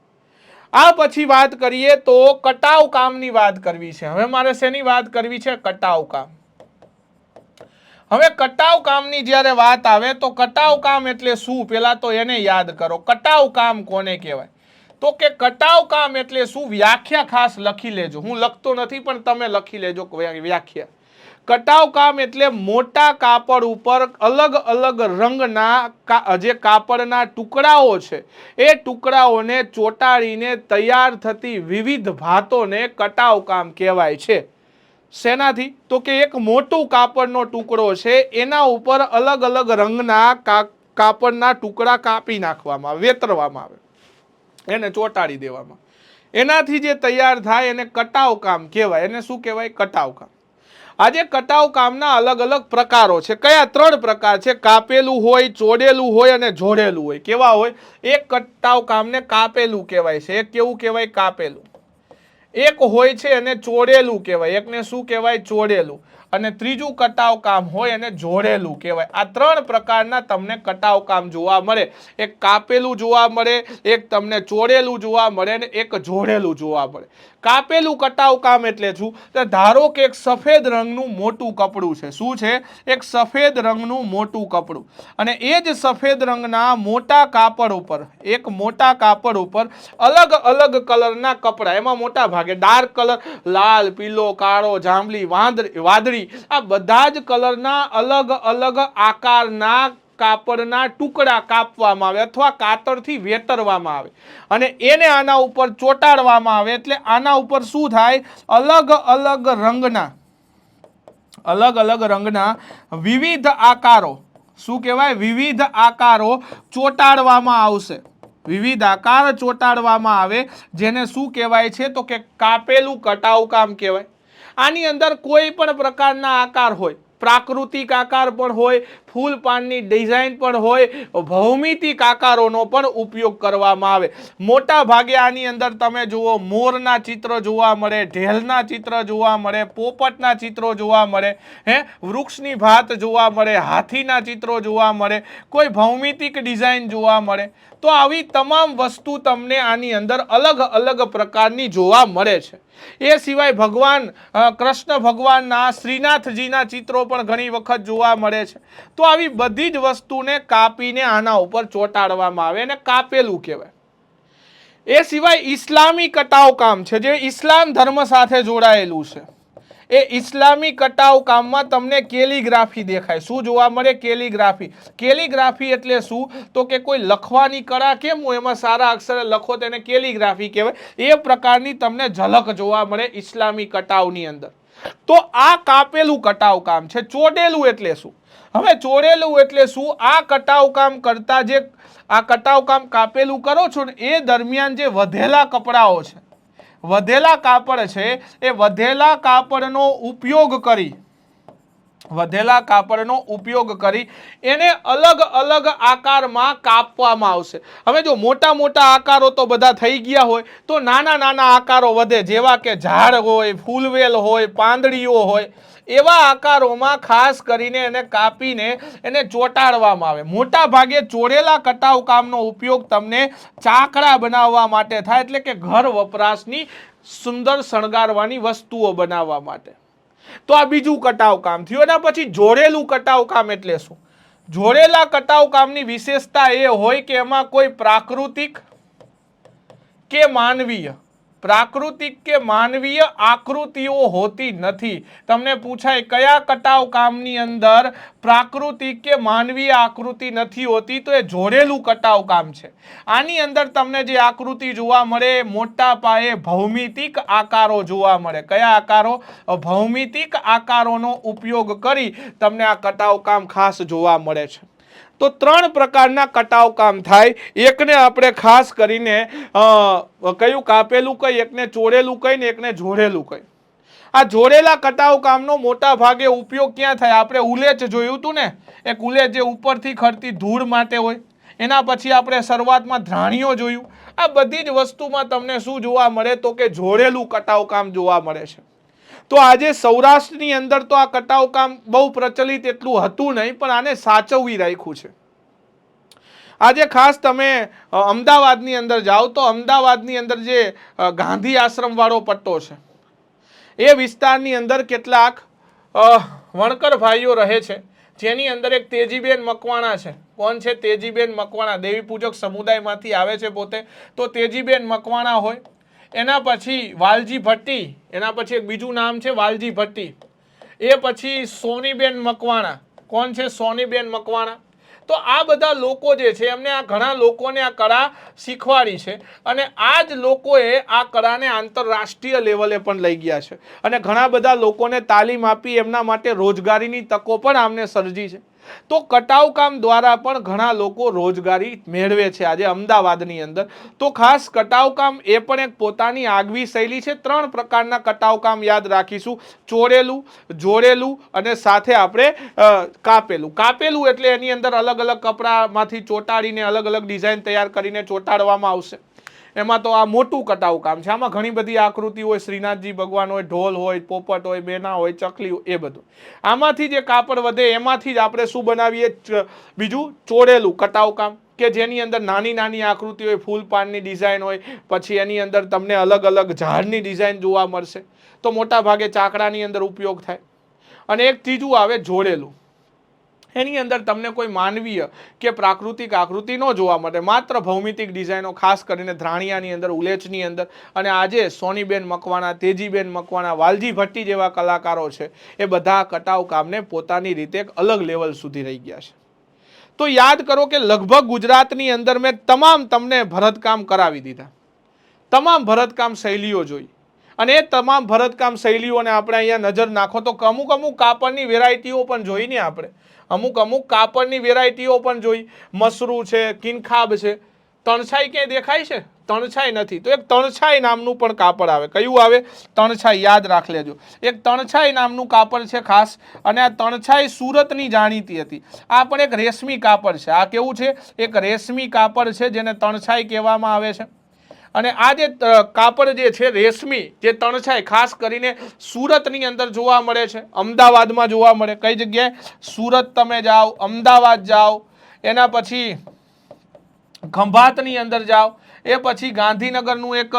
આ પછી વાત કરીએ તો કટાવ કામની વાત કરવી છે. હવે મારે શેની વાત કરવી છે? કટાવ કામ. હવે કટાવ કામની જ્યારે વાત આવે તો કટાવ કામ એટલે શું? પેલા તો એને યાદ કરો. કટાવ કામ કોને કહેવાય? તો કે કટાવ કામ એટલે શું? વ્યાખ્યા ખાસ લખી લેજો. હું લખતો નથી પણ તમે લખી લેજો વ્યાખ્યા. કટાવ કામ એટલે મોટા કાપડ ઉપર અલગ અલગ રંગના જે કાપડના ટુકડાઓ છે એ ટુકડાઓને ચોંટાડીને તૈયાર થતી વિવિધ ભાતોને કટાવ કામ કહેવાય છે. શેનાથી? તો કે એક મોટું કાપડનો ટુકડો છે એના ઉપર અલગ અલગ રંગના કાપડના ટુકડા કાપી નાખવામાં આવે, વેતરવામાં આવે, એને ચોંટાડી દેવામાં. એનાથી જે તૈયાર થાય એને કટાવ કામ કહેવાય. એને શું કહેવાય? કટાવ કામ. આજે કટાવ કામના અલગ અલગ પ્રકારો છે. કયા? 3 પ્રકાર છે. કાપેલું હોય, ચોડેલું હોય અને જોડેલું હોય. કેવા હોય? એક કટાવ કામને કાપેલું કહેવાય છે. એક કેવું કહેવાય? કાપેલું. એક હોય છે એને ચોડેલું કહેવાય. એકને શું કહેવાય? ચોડેલું. અને ત્રીજું કટાવ કામ હોય એને જોડેલું કહેવાય. આ ત્રણ પ્રકારના તમને કટાવ કામ જોવા મળે. એક કાપેલું જોવા મળે, એક તમને ચોડેલું જોવા મળે અને એક જોડેલું જોવા મળે. કાપેલું કટાવ કામ એટલે શું? તો ધારો કે એક સફેદ રંગનું મોટું કપડું છે. શું છે? એક સફેદ રંગનું મોટું કપડું, અને એ જ સફેદ રંગના મોટા કાપડ ઉપર, એક મોટા કાપડ ઉપર અલગ અલગ કલરના કપડા, એમાં મોટા ભાગે ડાર્ક કલર, લાલ, પીળો, કાળો, જાંબલી, વાદળી, આ બધા જ કલરના અલગ અલગ આકારના કાપડના ટુકડા કાપવામાં આવે અથવા કાતરથી વેતરવામાં આવે અને એને આના ઉપર ચોંટાડવામાં આવે. એટલે આના ઉપર શું થાય? અલગ અલગ રંગના વિવિધ આકારો, શું કહેવાય? વિવિધ આકારો ચોંટાડવામાં આવશે. વિવિધ આકાર ચોંટાડવામાં આવે, જેને શું કહેવાય છે? તો કે કાપેલું કટાવ કામ કહેવાય. આની અંદર કોઈ પણ પ્રકારના આકાર હોય, પ્રાકૃતિક આકાર પણ હોય, ફૂલ પાનની ડિઝાઇન પણ હોય, ભૌમિતિક આકારોનો પણ ઉપયોગ કરવામાં આવે. મોટા ભાગે આની અંદર તમે જુઓ મોરના ચિત્ર જોવા મળે, ઢેલના ચિત્ર જોવા મળે, પોપટના ચિત્રો જોવા મળે, વૃક્ષની ભાત જોવા મળે, હાથીના ચિત્રો જોવા મળે, કોઈ ભૌમિતિક ડિઝાઇન જોવા મળે. તો આવી તમામ વસ્તુ તમને આની અંદર અલગ અલગ પ્રકારની જોવા મળે છે. એ સિવાય ભગવાન કૃષ્ણ ભગવાનના, શ્રીનાથજીના ચિત્રો પણ ઘણી વખત જોવા મળે છે. તો આવી બધી જ વસ્તુને કાપીને આના ઉપર ચોંટાડવામાં આવે અને કાપેલું કહેવાય. એ સિવાય ઇસ્લામી કટાવ કામ છે, જે ઇસ્લામ ધર્મ સાથે જોડાયેલું છે. એ ઇસ્લામી કટાવ કામમાં તમને કેલિગ્રાફી દેખાય. શું જોવા મળે? કેલિગ્રાફી. કેલિગ્રાફી એટલે શું? તો કે કોઈ લખવાની કળા કેમ હોય, એમાં સારા અક્ષરે લખો તેને કેલિગ્રાફી કહેવાય. એ પ્રકારની તમને ઝલક જોવા મળે ઇસ્લામી કટાવની અંદર. તો આ કાપેલું કટાવ કામ છે. ચોડેલું એટલે શું? હવે ચોડેલું એટલે શું? આ કટાવ કામ કરતા, જે આ કટાવ કામ કાપેલું કરો છો ને, એ દરમિયાન જે વધેલા કપડાઓ છે, વધેલા કાપડ છે, એ વધેલા કાપડનો ઉપયોગ કરી એને અલગ અલગ આકારમાં કાપવામાં આવશે. હવે જો મોટા મોટા આકારો તો બધા થઈ ગયા હોય, તો નાના નાના આકારો વધે, જેવા કે ઝાડ હોય, ફૂલવેલ હોય, પાંદડીઓ હોય, એવા આકારોમાં ખાસ કરીને એને કાપીને એને ચોંટાડવામાં આવે. મોટા ભાગે ચોડેલા કટાવ કામનો ઉપયોગ તમને ચાકડા બનાવવા માટે થાય, એટલે કે ઘર વપરાશની સુંદર શણગારવાની વસ્તુઓ બનાવવા માટે. તો આ બીજું કટાવ કામ થયું. એના પછી જોડેલું કટાવ કામ એટલે શું? જોડેલા કટાવ કામની વિશેષતા એ હોય કે એમાં કોઈ પ્રાકૃતિક કે માનવીય આકૃતિઓ હોતી નથી. તમને પૂછાય કયા કટાવ કામની અંદર પ્રાકૃતિક કે માનવીય આકૃતિ નથી હોતી? તો એ જોડેલું કટાવ કામ છે. આની અંદર તમને જે આકૃતિ જોવા મળે, મોટા પાયે ભૌમિતિક આકારો જોવા મળે. કયા આકારો? ભૌમિતિક આકારોનો ઉપયોગ કરી તમને આ કટાવ કામ ખાસ જોવા મળે છે. તો ત્રણ પ્રકારના કટાવ કામ થાય. એકને આપણે ખાસ કરીને કયું કાપેલું કઈ, એકને ચોડેલું કઈ ને એકને જોડેલું કઈ. આ જોડેલા કટાવ કામનો મોટા ભાગે ઉપયોગ ક્યાં થાય? આપણે ઉલેચ જોયું હતું ને, એક ઉલેચ જે ઉપરથી ખરતી ધૂળ માટે હોય. એના પછી આપણે શરૂઆતમાં ધ્રાણીઓ જોયું. આ બધી જ વસ્તુમાં તમને શું જોવા મળે? તો કે જોડેલું કટાવ કામ જોવા મળે છે. તો આજે સૌરાષ્ટ્રની અંદર તો આ કટાવ કામ બહુ પ્રચલિત એટલું હતું નહીં, પણ આને સાચવી રાખ્યું છે. આજે ખાસ તમે અમદાવાદની અંદર જાઓ તો અમદાવાદની અંદર જે ગાંધી આશ્રમ વાળો પટ્ટો છે, એ વિસ્તારની અંદર કેટલાક વણકર ભાઈઓ રહે છે, જેની અંદર એક તેજીબેન મકવાણા છે. કોણ છે? તેજીબેન મકવાણા. દેવી પૂજક સમુદાયમાંથી આવે છે પોતે. તો તેજીબેન મકવાણા હોય, એના પછી વાલજી ભટ્ટી, એના પછી એક બીજું નામ છે વાલજી ભટ્ટી, એ પછી સોનીબેન મકવાણા. કોણ છે? સોનીબેન મકવાણા. તો આ બધા લોકો જે છે, એમને આ ઘણા લોકોને આ કળા શીખવાડી છે, અને આ જ લોકોએ આ કળાને આંતરરાષ્ટ્રીય લેવલે પણ લઈ ગયા છે, અને ઘણા બધા લોકોને તાલીમ આપી એમના માટે રોજગારીની તકો પણ આમને સર્જી છે. તો કટાવ કામ દ્વારા પણ ઘણા લોકો રોજગારી મેળવે છે આજે અમદાવાદની અંદર. તો ખાસ કટાવ કામ એ પણ એક પોતાની આગવી શૈલી છે. ત્રણ પ્રકારના કટાવ કામ યાદ રાખીશું: ચોડેલું, જોડેલું અને સાથે આપણે કાપેલું. કાપેલું એટલે એની અંદર અલગ અલગ કપડામાંથી ચોંટાડીને અલગ અલગ ડિઝાઇન તૈયાર કરીને ચોંટાડવામાં આવશે. એમાં તો આ મોટું કટાવ કામ છે. આમાં ઘણી બધી આકૃતિ હોય, શ્રીનાથજી ભગવાન હોય, ઢોલ હોય, પોપટ હોય, બેના હોય, ચકલી હોય, એ બધું. આમાંથી જે કાપડ વધે એમાંથી જ આપણે શું બનાવીએ, બીજું ચોળેલું કટાવ કામ, કે જેની અંદર નાની નાની આકૃતિ હોય, ફૂલ પાનની ડિઝાઇન હોય, પછી એની અંદર તમને અલગ અલગ ઝાડની ડિઝાઇન જોવા મળશે. તો મોટા ભાગે ચાકડાની અંદર ઉપયોગ થાય. અને એક ત્રીજું આવે જોડેલું. એની અંદર તમને કોઈ માનવીય કે પ્રાકૃતિક આકૃતિ ન જોવા મળે, માત્ર ભૌમિતિક ડિઝાઇનો, ખાસ કરીને ધ્રાણિયાની અંદર, ઉલેચની અંદર. અને આજે સોનીબેન મકવાણા, તેજીબેન મકવાણા, વાલજી ભટ્ટી જેવા કલાકારો છે, એ બધા કટાવ કામને પોતાની રીતે એક અલગ લેવલ સુધી રહી ગયા છે. તો યાદ કરો કે લગભગ ગુજરાતની અંદર મેં તમને ભરતકામ કરાવી દીધા, તમામ ભરતકામ શૈલીઓ જોઈ. અને એ તમામ ભરતકામ શૈલીઓને આપણે અહીંયા નજર નાખો તો અમુક કાપડની વેરાયટીઓ પણ જોઈ ને આપણે, અમુક કાપડની વેરાયટીઓ પણ જોઈ. મસરૂ છે, કિનખાબ છે. તણછાઈ ક્યાંય દેખાય છે? તણછાઈ નથી. તો એક તણછાઈ નામનું પણ કાપડ આવે. કયું આવે? તણછાઈ. યાદ રાખ લેજો, એક તણછાઈ નામનું કાપડ છે ખાસ. અને આ તણછાઈ સુરતની જાણીતી હતી. આ પણ એક રેશમી કાપડ છે. આ કેવું છે? એક રેશમી કાપડ છે, જેને તણછાઈ કહેવામાં આવે છે. અને આ જે કાપડ જે છે રેશમી, જે તણછાઈ, ખાસ કરીને સુરતની અંદર જોવા મળે છે, અમદાવાદમાં જોવા મળે. કઈ જગ્યાએ? સુરત તમે જાઓ, અમદાવાદ જાઓ, એના પછી ખંભાતની અંદર જાઓ, એ પછી ગાંધીનગરનું એક,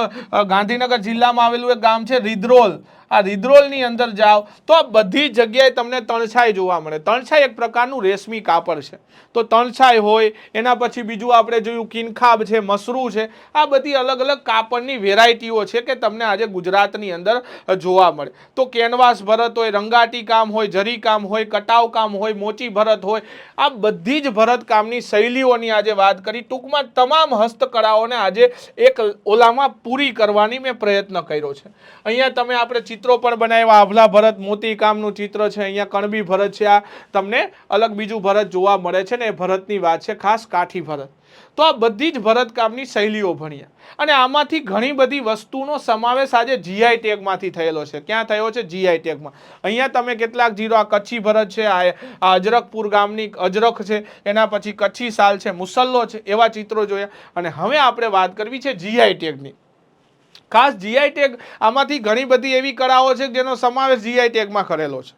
ગાંધીનગર જિલ્લામાં આવેલું એક ગામ છે રીદ્રોલ. આ રીદ્રોલની અંદર જાઓ તો આ બધી જગ્યાએ તમને તણછાઈ જોવા મળે. તણછાઈ એક પ્રકારનું રેશમી કાપડ છે. તો તણછાઈ હોય, એના પછી બીજું આપણે જોયું કિનખાબ છે, મસરૂ છે. આ બધી અલગ અલગ કાપડની વેરાયટીઓ છે કે તમને આજે ગુજરાતની અંદર જોવા મળે. તો કેનવાસ ભરત હોય, રંગાટી કામ હોય, જરી કામ હોય, કટાવ કામ હોય, મોચી ભરત હોય, આ બધી જ ભરતકામની શૈલીઓની આજે વાત કરી. ટૂંકમાં તમામ હસ્તકળાઓને આજે એક ઓલામાં પૂરી કરવાની મેં પ્રયત્ન કર્યો છે. અહીંયા તમે આપણે ચિત્રો પણ બનાવ્યા. આભલા ભરત, મોતી કામનું ચિત્ર છે. અહીંયા કણબી ભરત છે. આ તમને અલગ બીજું ભરત જોવા મળે છે ને, એ ભરતની વાત છે, ખાસ કાઠી ભરત. તો આ બધી જ ભરતકામની શૈલીઓ ભણ્યા. અને આમાંથી ઘણી બધી વસ્તુનો સમાવેશ આજે જીઆઈ ટેગમાંથી થયેલો છે. ક્યાં થયો છે? જીઆઈ ટેગમાં. અહીંયા તમે કેટલાક જીરો, આ કચ્છી ભરત છે, આ અજરકપુર ગામની અજરખ છે, એના પછી કચ્છી સાલ છે, મુસલ્લો છે, એવા ચિત્રો જોયા. અને હવે આપણે વાત કરવી છે જીઆઈ ટેગની. ખાસ જીઆઈ ટેગ, આમાંથી ઘણી બધી એવી કળાઓ છે જેનો સમાવેશ જીઆઈ ટેગમાં કરેલો છે.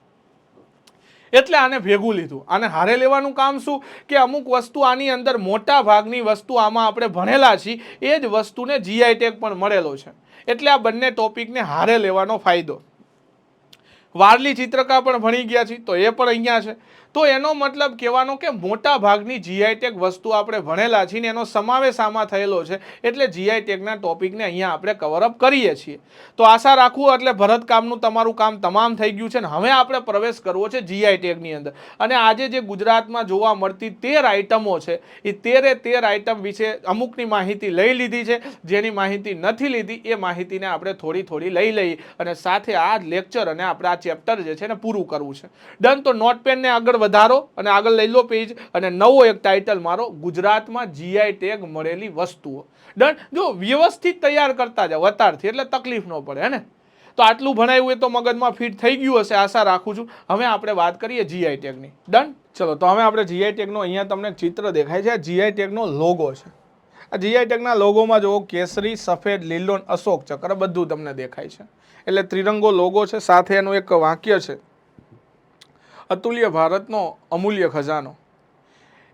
એટલે આને ભેગું લીધું. આને હારે લેવાનું કામ શું? કે અમુક વસ્તુ આની અંદર, મોટા ભાગની વસ્તુ આમાં આપણે ભણેલા છીએ, એ જ વસ્તુને જીઆઈ ટેગ પણ મળેલો છે. એટલે આ બંને ટોપિકને હારે લેવાનો ફાયદો. વારલી ચિત્રકાર પણ ભણી ગયા છીએ, તો એ પણ અહીંયા છે. તો એનો મતલબ કહેવાનો કે મોટા ભાગની જીઆઈ ટેગ વસ્તુ આપણે ભણેલા છીએ ને એનો સમાવેશ આમાં થયેલો છે. એટલે જીઆઈ ટેગના ટોપિકને અહીંયા આપણે કવરઅપ કરીએ છીએ. તો આશા રાખું એટલે ભરતકામનું તમારું કામ તમામ થઈ ગયું છે ને હવે આપણે પ્રવેશ કરવો છે જીઆઈ ટેગની અંદર. અને આજે જે ગુજરાતમાં જોવા મળતી 13 આઇટમો છે, એ 13 આઇટમ વિશે અમુકની માહિતી લઈ લીધી છે. જેની માહિતી નથી લીધી એ માહિતીને આપણે થોડી લઈ લઈએ અને સાથે આ લેક્ચર અને આપણે આ ચેપ્ટર જે છે ને પૂરું કરવું છે. ડન. તો નોટપેનને આગળ વધારો અને આગળ લઈ લો પેજ, અને નવો એક ટાઇટલ મારો, ગુજરાતમાં જીઆઈ ટેગ મળેલી વસ્તુઓ. ડન. જો વ્યવસ્થિત તૈયાર કરતા જાવ અત્યારથી, એટલે તકલીફ ન પડે, હે ને? તો આટલું ભણાયું હોય તો મગજમાં ફિટ થઈ ગયું હશે, આશા રાખું છું. હવે આપણે વાત કરીએ જીઆઈ ટેગની. ડન. ચલો, તો હવે આપણે જીઆઈ ટેગનો, અહીંયા તમને ચિત્ર દેખાય છે, આ જીઆઈ ટેગનો લોગો છે. આ જીઆઈ ટેગના લોગોમાં જો કેસરી, સફેદ, લીલો, અશોક ચક્ર બધું તમને દેખાય છે. એટલે ત્રિરંગો લોગો છે. સાથે એનું એક વાક્ય છે, અતુલ્ય ભારતનો અમૂલ્ય ખજાનો,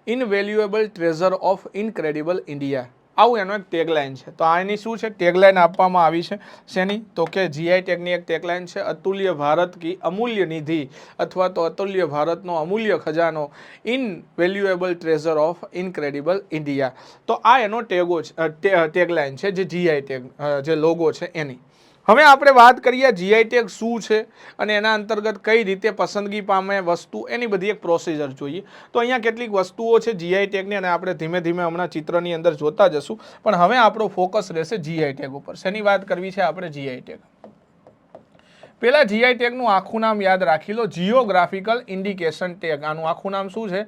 ઇનવેલ્યુએબલ ટ્રેઝર ઓફ ઇનક્રેડિબલ ઇન્ડિયા. આવું એનો એક ટેગલાઇન છે. તો આ એની શું છે? ટેગલાઇન આપવામાં આવી છે. શેની? તો કે જીઆઈ ટેગની એક ટેગલાઇન છે, અતુલ્ય ભારત કી અમૂલ્ય નિધિ, અથવા તો અતુલ્ય ભારતનો અમૂલ્ય ખજાનો, ઇનવેલ્યુએબલ ટ્રેઝર ઓફ ઇનક્રેડિબલ ઇન્ડિયા. તો આ એનો ટેગલાઇન છે, જે જીઆઈ ટેગ જે લોગો છે એની. હવે આપણે વાત કરીએ જીઆઈ ટેગ શું છે અને એના અંતર્ગત કઈ રીતે પસંદગી પામે વસ્તુ, એની બધી એક પ્રોસિજર જોઈએ. તો અહીંયા કેટલીક વસ્તુઓ છે જીઆઈ ટેગની, અને આપણે ધીમે ધીમે હમણાં ચિત્રની અંદર જોતા જશું. પણ હવે આપણો ફોકસ રહેશે જીઆઈ ટેગ ઉપર. શેની વાત કરવી છે આપણે? GI tag. પહેલા જીઆઈ ટેગનું આખું નામ યાદ રાખી લો, જીઓગ્રાફિકલ ઇન્ડિકેશન ટેગ. આનું આખું નામ શું છે?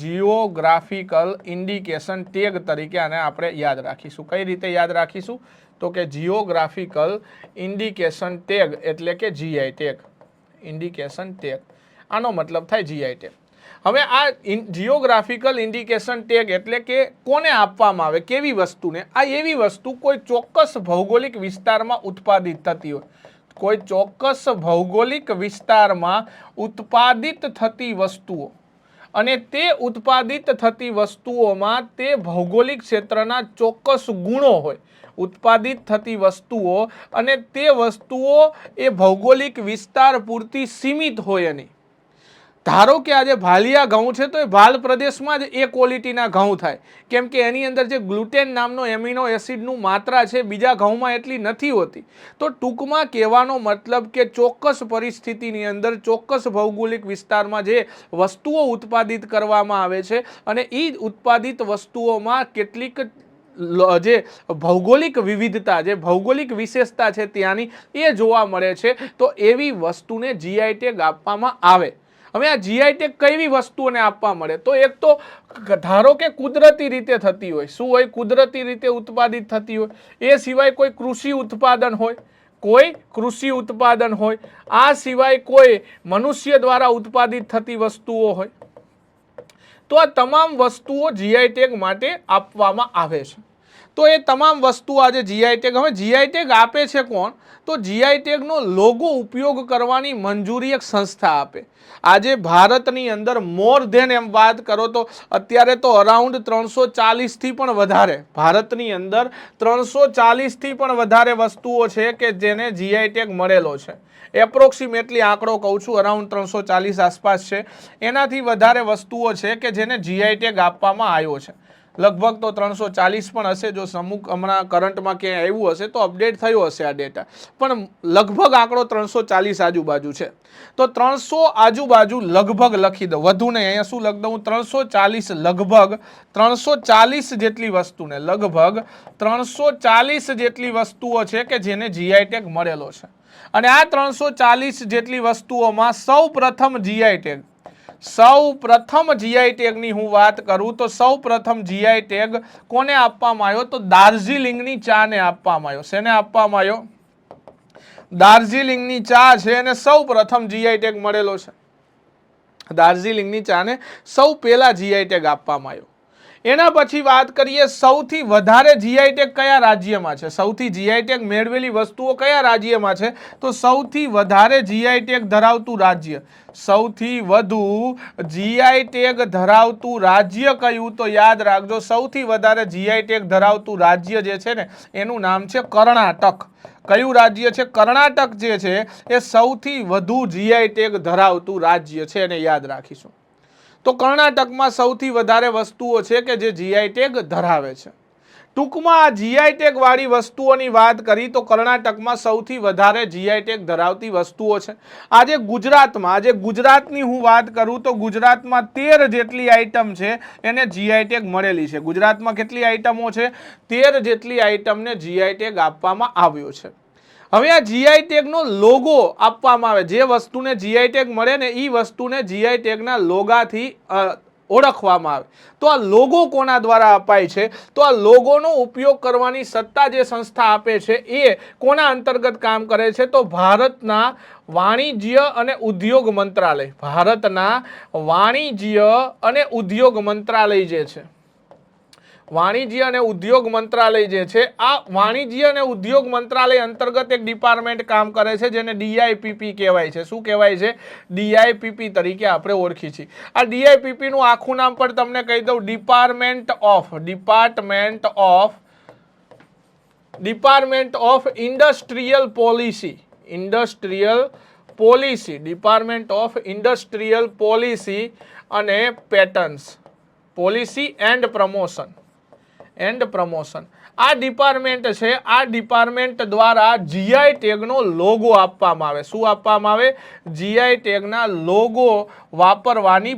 જીઓગ્રાફિકલ ઇન્ડિકેશન ટેગ તરીકે આને આપણે યાદ રાખીશું. કઈ રીતે યાદ રાખીશું? તો કે જીઓગ્રાફિકલ ઇન્ડિકેશન ટેગ એટલે કે જીઆઈ ટેગ. ઇન્ડિકેશન ટેગ, આનો મતલબ થાય જીઆઈ ટેગ. હવે આ જિયોગ્રાફિકલ ઇન્ડિકેશન ટેગ એટલે કે કોને આપવામાં આવે, કેવી વસ્તુને? આ એવી વસ્તુ કોઈ ચોક્કસ ભૌગોલિક વિસ્તારમાં ઉત્પાદિત થતી હોય, કોઈ ચોક્કસ ભૌગોલિક વિસ્તારમાં ઉત્પાદિત થતી વસ્તુઓ, અને તે ઉત્પાદિત થતી વસ્તુઓમાં તે ભૌગોલિક ક્ષેત્રના ચોક્કસ ગુણો હોય, ઉત્પાદિત થતી વસ્તુઓ અને તે વસ્તુઓ એ ભૌગોલિક વિસ્તાર પૂરતી સીમિત હોય નહીં. ધારો કે આજે ભાલિયા ઘઉં છે તો એ ભાલ પ્રદેશમાં જ એ ક્વોલિટીના ઘઉં થાય, કેમ કે એની અંદર જે ગ્લુટેન નામનો એમિનો એસિડનું માત્રા છે બીજા ઘઉંમાં એટલી નથી હોતી. તો ટૂંકમાં કહેવાનો મતલબ કે ચોક્કસ પરિસ્થિતિની અંદર ચોક્કસ ભૌગોલિક વિસ્તારમાં જે વસ્તુઓ ઉત્પાદિત કરવામાં આવે છે અને એ ઉત્પાદિત વસ્તુઓમાં કેટલીક જે ભૌગોલિક વિવિધતા, જે ભૌગોલિક વિશેષતા છે ત્યાંની એ જોવા મળે છે. તો એવી વસ્તુને જીઆઈ ટેગ આપવામાં આવે. હવે આ જીઆઈ ટેગ કેવી વસ્તુઓને આપવા મળે? તો એક તો ધારો કે કુદરતી રીતે થતી હોય, શું હોય? કુદરતી રીતે ઉત્પાદિત થતી હોય. એ સિવાય કોઈ કૃષિ ઉત્પાદન હોય, કોઈ કૃષિ ઉત્પાદન હોય. આ સિવાય કોઈ મનુષ્ય દ્વારા ઉત્પાદિત થતી વસ્તુઓ હોય. તો આ તમામ વસ્તુઓ જીઆઈ ટેગ માટે આપવામાં આવે છે. તો એ તમામ વસ્તુઓ આજે જીઆઈ ટેગ, હવે જીઆઈ ટેગ આપે છે કોણ? તો જીઆઈ ટેગનો લોગો ઉપયોગ કરવાની મંજૂરી એક સંસ્થા આપે. આજે ભારતની અંદર મોર ધેન એમ વાત કરો તો અત્યારે તો અરાઉન્ડ 340 થી પણ વધારે, ભારતની અંદર 340 થી પણ વધારે વસ્તુઓ છે કે જેને જીઆઈ ટેગ મળેલો છે. એપ્રોક્સિમેટલી આંકડો કહું છું, અરાઉન્ડ 340 આસપાસ છે. એનાથી વધારે વસ્તુઓ છે કે જેને જીઆઈ ટેગ આપવામાં આવ્યો છે. લગભગ તો 340 પણ હશે, જો અમુક હમણાં કરંટમાં ક્યાંય આવ્યું હશે તો અપડેટ થયો હશે આ ડેટા, પણ લગભગ આંકડો 340 આજુબાજુ છે. તો 300 આજુબાજુ લગભગ લખી દઉં, વધુ નહીં, અહીંયા શું લખી દઉં? 340, લગભગ 340 જેટલી વસ્તુને, લગભગ 340 જેટલી વસ્તુઓ છે કે જેને જીઆઈ ટેગ મળેલો છે. અને આ 340 જેટલી વસ્તુઓમાં સૌ પ્રથમ જીઆઈ ટેગની હું વાત કરું તો સૌ પ્રથમ જીઆઈ ટેગ કોને આપવામાં આવ્યો? તો દાર્જિલિંગની ચાને આપવામાં આવ્યો. શેને આપવામાં આવ્યો? દાર્જિલિંગની ચા છે એને સૌ પ્રથમ જીઆઈ ટેગ મળેલો છે. દાર્જિલિંગની ચાને સૌ પહેલા જીઆઈ ટેગ આપવામાં આવ્યો. એના પછી વાત કરીએ સૌથી વધારે જીઆઈ ટેગ કયા રાજ્યમાં છે? સૌથી જીઆઈ ટેગ મેળવેલી વસ્તુઓ કયા રાજ્યમાં છે? તો સૌથી વધારે જીઆઈ ટેગ ધરાવતું રાજ્ય, સૌથી વધુ જીઆઈ ટેગ ધરાવતું રાજ્ય કયું? તો યાદ રાખજો, સૌથી વધારે જીઆઈ ટેગ ધરાવતું રાજ્ય જે છે ને એનું નામ છે કર્ણાટક. કયું રાજ્ય છે? કર્ણાટક જે છે એ સૌથી વધુ જીઆઈ ટેગ ધરાવતું રાજ્ય છે, એને યાદ રાખીશું. તો કર્ણાટકમાં સૌથી વધારે વસ્તુઓ છે કે જે જીઆઈ ટેગ ધરાવે છે. ટૂંકમાં આ જીઆઈ ટેગ વાળી વસ્તુઓની વાત કરી તો કર્ણાટકમાં સૌથી વધારે જીઆઈ ટેગ ધરાવતી વસ્તુઓ છે. આજે ગુજરાતની હું વાત કરું તો ગુજરાતમાં 13 જેટલી આઈટમ છે એને જીઆઈ ટેગ મળેલી છે. ગુજરાતમાં કેટલી આઈટમો છે? 13 જેટલી આઈટમને જીઆઈ ટેગ આપવામાં આવ્યો છે. હવે આ જીઆઈ ટેગનો લોગો આપવામાં આવે, જે વસ્તુને જીઆઈ ટેગ મળે ને એ વસ્તુને જીઆઈ ટેગના લોગાથી ઓળખવામાં આવે. તો આ લોગો કોના દ્વારા અપાય છે? તો આ લોગોનો ઉપયોગ કરવાની સત્તા જે સંસ્થા આપે છે એ કોના અંતર્ગત કામ કરે છે? તો ભારતના વાણિજ્ય અને ઉદ્યોગ મંત્રાલય. ભારતના વાણિજ્ય અને ઉદ્યોગ મંત્રાલય જે છે, વાણિજ્ય અને ઉદ્યોગ મંત્રાલય જે છે, આ વાણિજ્ય અને ઉદ્યોગ મંત્રાલય અંતર્ગત એક ડિપાર્ટમેન્ટ કામ કરે છે જેને ડીઆઈપીપી કહેવાય છે. શું કહેવાય છે? ડીઆઈપીપી તરીકે આપણે ઓળખી છીએ. આ ડીઆઈપીપી નું આખું નામ પણ તમને કહી દઉં, department of industrial policy, department of industrial policy અને પેટર્ન્સ, પોલિસી એન્ડ પ્રમોશન. આ ડિપાર્ટમેન્ટ છે, આ ડિપાર્ટમેન્ટ દ્વારા જીઆઈ ટેગનો લોગો આપવામાં આવે. શું આપવામાં આવે? જીઆઈ ટેગના લોગો વાપરવાની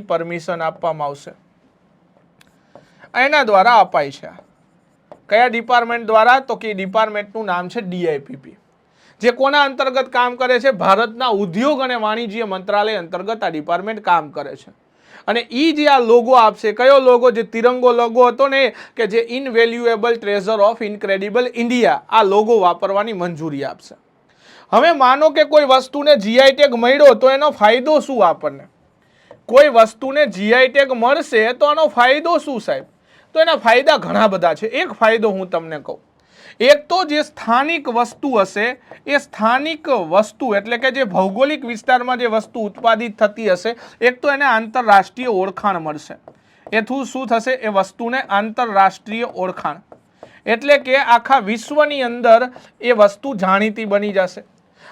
પરમિશન આપવામાં આવશે. એના દ્વારા અપાય છે. કયા ડિપાર્ટમેન્ટ દ્વારા? તો કે ડિપાર્ટમેન્ટનું નામ છે ડીઆઈપીપી, જે કોના અંતર્ગત કામ કરે છે? ભારતના ઉદ્યોગ અને વાણિજ્ય મંત્રાલય અંતર્ગત આ ડિપાર્ટમેન્ટ કામ કરે છે. અને એ જે આ લોગો આપશે, કયો લોગો? જે તિરંગો લોગો હતો ને, કે જે ઇનવેલ્યુએબલ ટ્રેઝર ઓફ ઇનક્રેડિબલ ઇન્ડિયા, આ લોગો વાપરવાની મંજૂરી આપશે. હવે માનો કે કોઈ વસ્તુને જીઆઈ ટેગ મળ્યો તો એનો ફાયદો શું આપણને? કોઈ વસ્તુને જીઆઈ ટેગ મળશે તો આનો ફાયદો શું સાહેબ? તો એના ફાયદા ઘણા બધા છે. એક ફાયદો હું તમને કહું. એક તો જે સ્થાનિક વસ્તુ હશે એ સ્થાનિક વસ્તુ એટલે કે જે ભૌગોલિક વિસ્તારમાં જે વસ્તુ ઉત્પાદિત થતી હશે, એક તો એને આંતરરાષ્ટ્રીય ઓળખાણ મળશે. એથી શું થશે? એ વસ્તુને આંતરરાષ્ટ્રીય ઓળખાણ એટલે કે આખા વિશ્વની અંદર એ વસ્તુ જાણીતી બની જશે.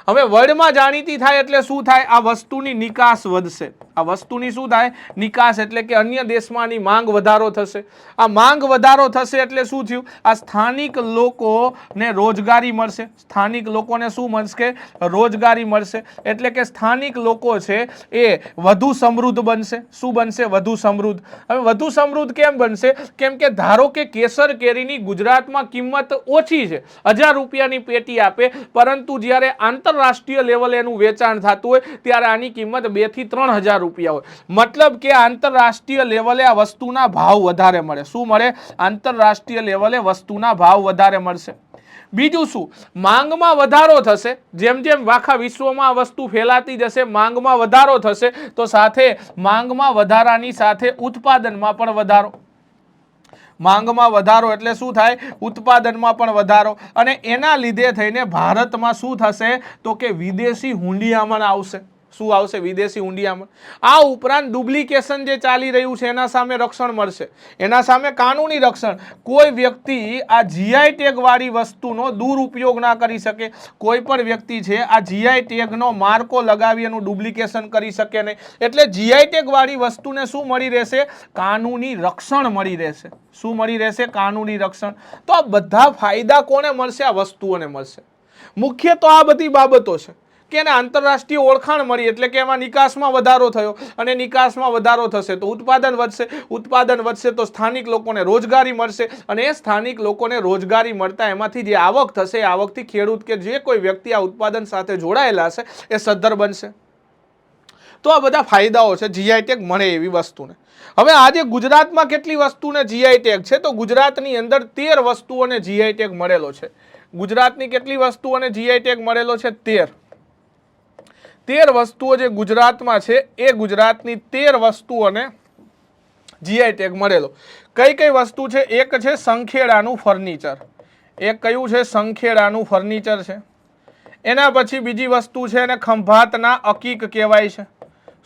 હવે વર્લ્ડમાં જાણીતી થાય એટલે શું થાય? આ વસ્તુની નિકાસ વધશે. આ વસ્તુની શું થાય? નિકાસ એટલે કે અન્ય દેશમાંની માંગ વધારો થશે. આ માંગ વધારો થશે એટલે શું થયું? આ સ્થાનિક લોકોને રોજગારી મળશે. સ્થાનિક લોકોને શું મળશે? રોજગારી મળશે. એટલે કે સ્થાનિક લોકો છે એ વધુ સમૃદ્ધ બનશે. શું બનશે? વધુ સમૃદ્ધ. હવે વધુ સમૃદ્ધ કેમ બનશે? કેમ કે ધારો કે કેસર કેરીની ગુજરાતમાં કિંમત ઓછી છે, 1000 રૂપિયાની પેટી આપે, પરંતુ જ્યારે આંતરરાષ્ટ્રીય લેવલે એનું વેચાણ થતું હોય ત્યારે આની કિંમત 2 થી 3000 રૂપિયા હોય. મતલબ કે આંતરરાષ્ટ્રીય લેવલે આ વસ્તુના ભાવ વધારે મળે. શું મળે? આંતરરાષ્ટ્રીય લેવલે વસ્તુના ભાવ વધારે મળશે. બીજું શું? માંગમાં વધારો થશે. જેમ જેમ આખા વિશ્વમાં આ વસ્તુ ફેલાતી જશે, માંગમાં વધારો થશે, તો સાથે માંગમાં વધારાની સાથે ઉત્પાદનમાં પણ વધારો. માંગમાં વધારો એટલે શું થાય? ઉત્પાદનમાં પણ વધારો. અને એના લીધે થઈને ભારતમાં શું થશે? તો કે વિદેશી હુંડિયામણ આવશે. શું આવશે? વિદેશી હુંડિયામણ. આ ઉપરાંત ડુપ્લિકેશન જે ચાલી રહ્યું છે એના સામે રક્ષણ મળશે. એના સામે કાનૂની રક્ષણ. કોઈ વ્યક્તિ આ જીઆઈ ટેગ વાળી વસ્તુનો દુરુપયોગ ના કરી શકે. કોઈ પણ વ્યક્તિ છે આ જીઆઈ ટેગનો માર્કો લગાવી એનું ડુપ્લિકેશન કરી શકે નહીં. એટલે જીઆઈ ટેગ વાળી વસ્તુને શું મળી રહેશે? કાનૂની રક્ષણ મળી રહેશે. શું મળી રહેશે? કાનૂની રક્ષણ. તો આ બધા ફાયદા કોને મળશે? આ વસ્તુઓને મળશે. મુખ્ય તો આ બધી બાબતો છે કે એને આંતરરાષ્ટ્રીય ઓળખાણ મળી એટલે કે એમાં નિકાસમાં વધારો થયો, અને નિકાસમાં વધારો થશે તો ઉત્પાદન વધશે. ઉત્પાદન વધશે તો સ્થાનિક લોકોને રોજગારી મળશે, અને એ સ્થાનિક લોકોને રોજગારી મળતા એમાંથી જે આવક થશે એ આવકથી ખેડૂત કે જે કોઈ વ્યક્તિ આ ઉત્પાદન સાથે જોડાયેલા હશે એ સદ્ધર બનશે. તો આ બધા ફાયદાઓ છે જીઆઈ ટેગ મળે એવી વસ્તુને. હવે આજે ગુજરાતમાં કેટલી વસ્તુને જીઆઈ ટેગ છે? તો ગુજરાતની અંદર 13 વસ્તુઓને જીઆઈ ટેગ મળેલો છે. ગુજરાતની કેટલી વસ્તુઓને જીઆઈ ટેગ મળેલો છે? 13 વસ્તુઓ જે ગુજરાતમાં છે એ ગુજરાતની 13 વસ્તુઓને જીઆઈ ટેગ મળેલો. કઈ કઈ વસ્તુ છે? એક છે સંખેડાનું ફર્નિચર. એક કયું છે? સંખેડાનું ફર્નિચર છે. એના પછી બીજી વસ્તુ છે એને ખંભાતના અકીક કહેવાય છે.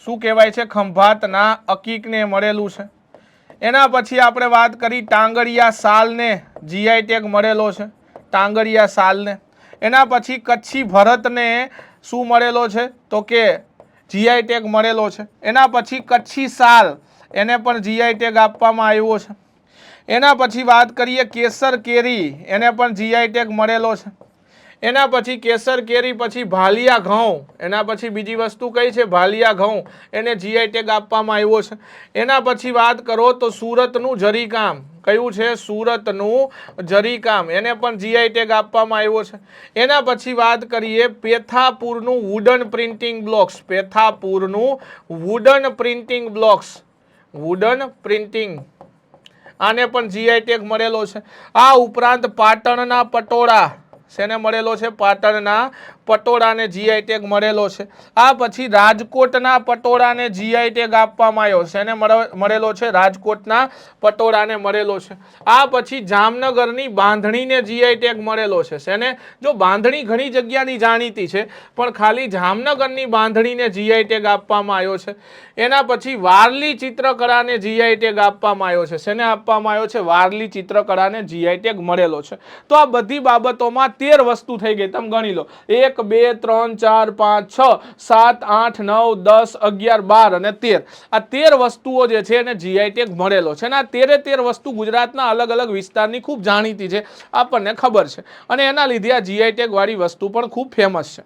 શું કહેવાય છે? ખંભાતના અકીકને મળેલું છે. એના પછી આપણે વાત કરી ટાંગડિયા શાલને જીઆઈ ટેગ મળેલો છે. ટાંગડિયા શાલને. એના પછી કચ્છી ભરતને શું મળેલો છે? તો કે જીઆઈ ટેગ મળેલો છે. એના પછી કચ્છી શાલ એને પણ જીઆઈ ટેગ આપવામાં આવ્યો છે. એના પછી વાત કરીએ કેસર કેરી, એને પણ જીઆઈ ટેગ મળેલો છે. એના પછી કેસર કેરી પછી ભાલિયા ઘઉં, એના પછી બીજી વસ્તુ કઈ છે? ભાલિયા ઘઉં, એને જીઆઈ ટેગ આપવામાં આવ્યો છે. એના પછી વાત કરો તો સુરતનું જરીકામ. કયું છે? સુરતનું જરીકામ, એને પણ જીઆઈ ટેગ આપવામાં આવ્યો છે. એના પછી વાત કરીએ પેથાપુરનું વુડન પ્રિન્ટિંગ બ્લોક્સ. પેથાપુરનું wooden printing blocks, wooden printing, આને પણ જીઆઈ ટેગ મળેલો છે. આ ઉપરાંત પાટણના પટોળા, શેને મળેલો છે? પાટણના પટોળાને જીઆઈ ટેગ મળેલો છે. આ પછી રાજકોટના પટોળાને જીઆઈ ટેગ આપવામાં આવ્યો છે. એને મળેલો છે? રાજકોટના પટોળાને મળેલો છે. આ પછી જામનગરની બાંધણીને જીઆઈ ટેગ મળેલો છે. શેને? જો બાંધણી ઘણી જગ્યાની જાણીતી છે, પણ ખાલી જામનગરની બાંધણીને જીઆઈ ટેગ આપવામાં આવ્યો છે. એના પછી વારલી ચિત્રકળાને જીઆઈ ટેગ આપવામાં આવ્યો છે. શેને આપવામાં આવ્યો છે? વારલી ચિત્રકળાને જીઆઈ ટેગ મળેલો છે. તો આ બધી બાબતોમાં 13 વસ્તુ થઈ ગઈ. તમે ગણી લો 1 2 3 4 5 6 7 8 9 10 11 12 અને 13. આ 13 વસ્તુઓ જે છે એને જીઆઈ ટેગ મળેલો છે. અને આ 13 વસ્તુ ગુજરાતના અલગ અલગ વિસ્તારની ખૂબ જાણીતી છે, આપણને ખબર છે, અને એના લીધે આ જીઆઈ ટેગ વાળી વસ્તુ પણ ખૂબ ફેમસ છે.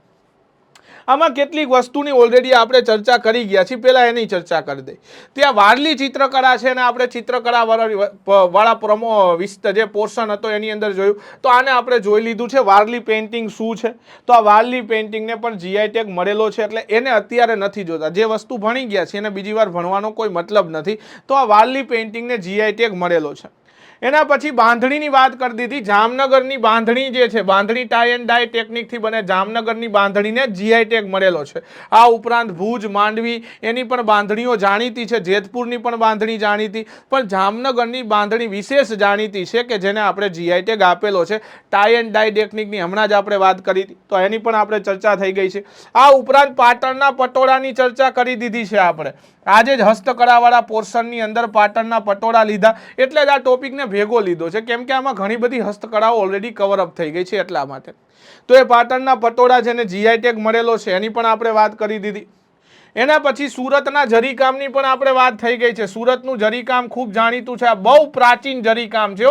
આમાં કેટલીક વસ્તુની ઓલરેડી આપણે ચર્ચા કરી ગયા છીએ, પહેલા એની ચર્ચા કરી દઈ. ત્યાં વારલી ચિત્રકળા છે અને આપણે ચિત્રકળા વાળા જે પોર્શન હતો એની અંદર જોયું, તો આને આપણે જોઈ લીધું છે વારલી પેઇન્ટિંગ શું છે. તો આ વારલી પેઇન્ટિંગને પણ જીઆઈ ટેગ મળેલો છે, એટલે એને અત્યારે નથી જોતા. જે વસ્તુ ભણી ગયા છે એને બીજી વાર ભણવાનો કોઈ મતલબ નથી. તો આ વારલી પેઇન્ટિંગને જીઆઈ ટેગ મળેલો છે. એના પછી બાંધણીની વાત કરી દીધી. જામનગરની બાંધણી જે છે, બાંધણી ટાઈ એન્ડ ડાય ટેકનિકથી બને જામનગરની બાંધણીને જીઆઈ ટેગ મળેલો છે. આ ઉપરાંત ભુજ, માંડવી એની પણ બાંધણીઓ જાણીતી છે, જેતપુરની પણ બાંધણી જાણીતી, પણ જામનગરની બાંધણી વિશેષ જાણીતી છે કે જેને આપણે જીઆઈ ટેગ આપેલો છે. ટાઈ એન્ડ ડાય ટેકનિકની હમણાં જ આપણે વાત કરી હતી, તો એની પણ આપણે ચર્ચા થઈ ગઈ છે. આ ઉપરાંત પાટણના પટોળાની ચર્ચા કરી દીધી છે આપણે. આજે જ હસ્તકળાવાળા પોર્શનની અંદર પાટણના પટોળા લીધા, એટલે જ આ ટોપિકને ભેગો લીધો છે, કેમ કે આમાં ઘણી બધી હસ્તકળાઓ ઓલરેડી કવરઅપ થઈ ગઈ છે એટલા માટે. તો એ પાટણના પટોળા જેને જીઆઈ ટેગ મળેલો છે એની પણ આપણે વાત કરી દીધી. એના પછી સુરતના જરીકામની પણ આપણે વાત થઈ ગઈ છે. સુરતનું જરીકામ ખૂબ જાણીતું છે. આ બહુ પ્રાચીન જરીકામ છે.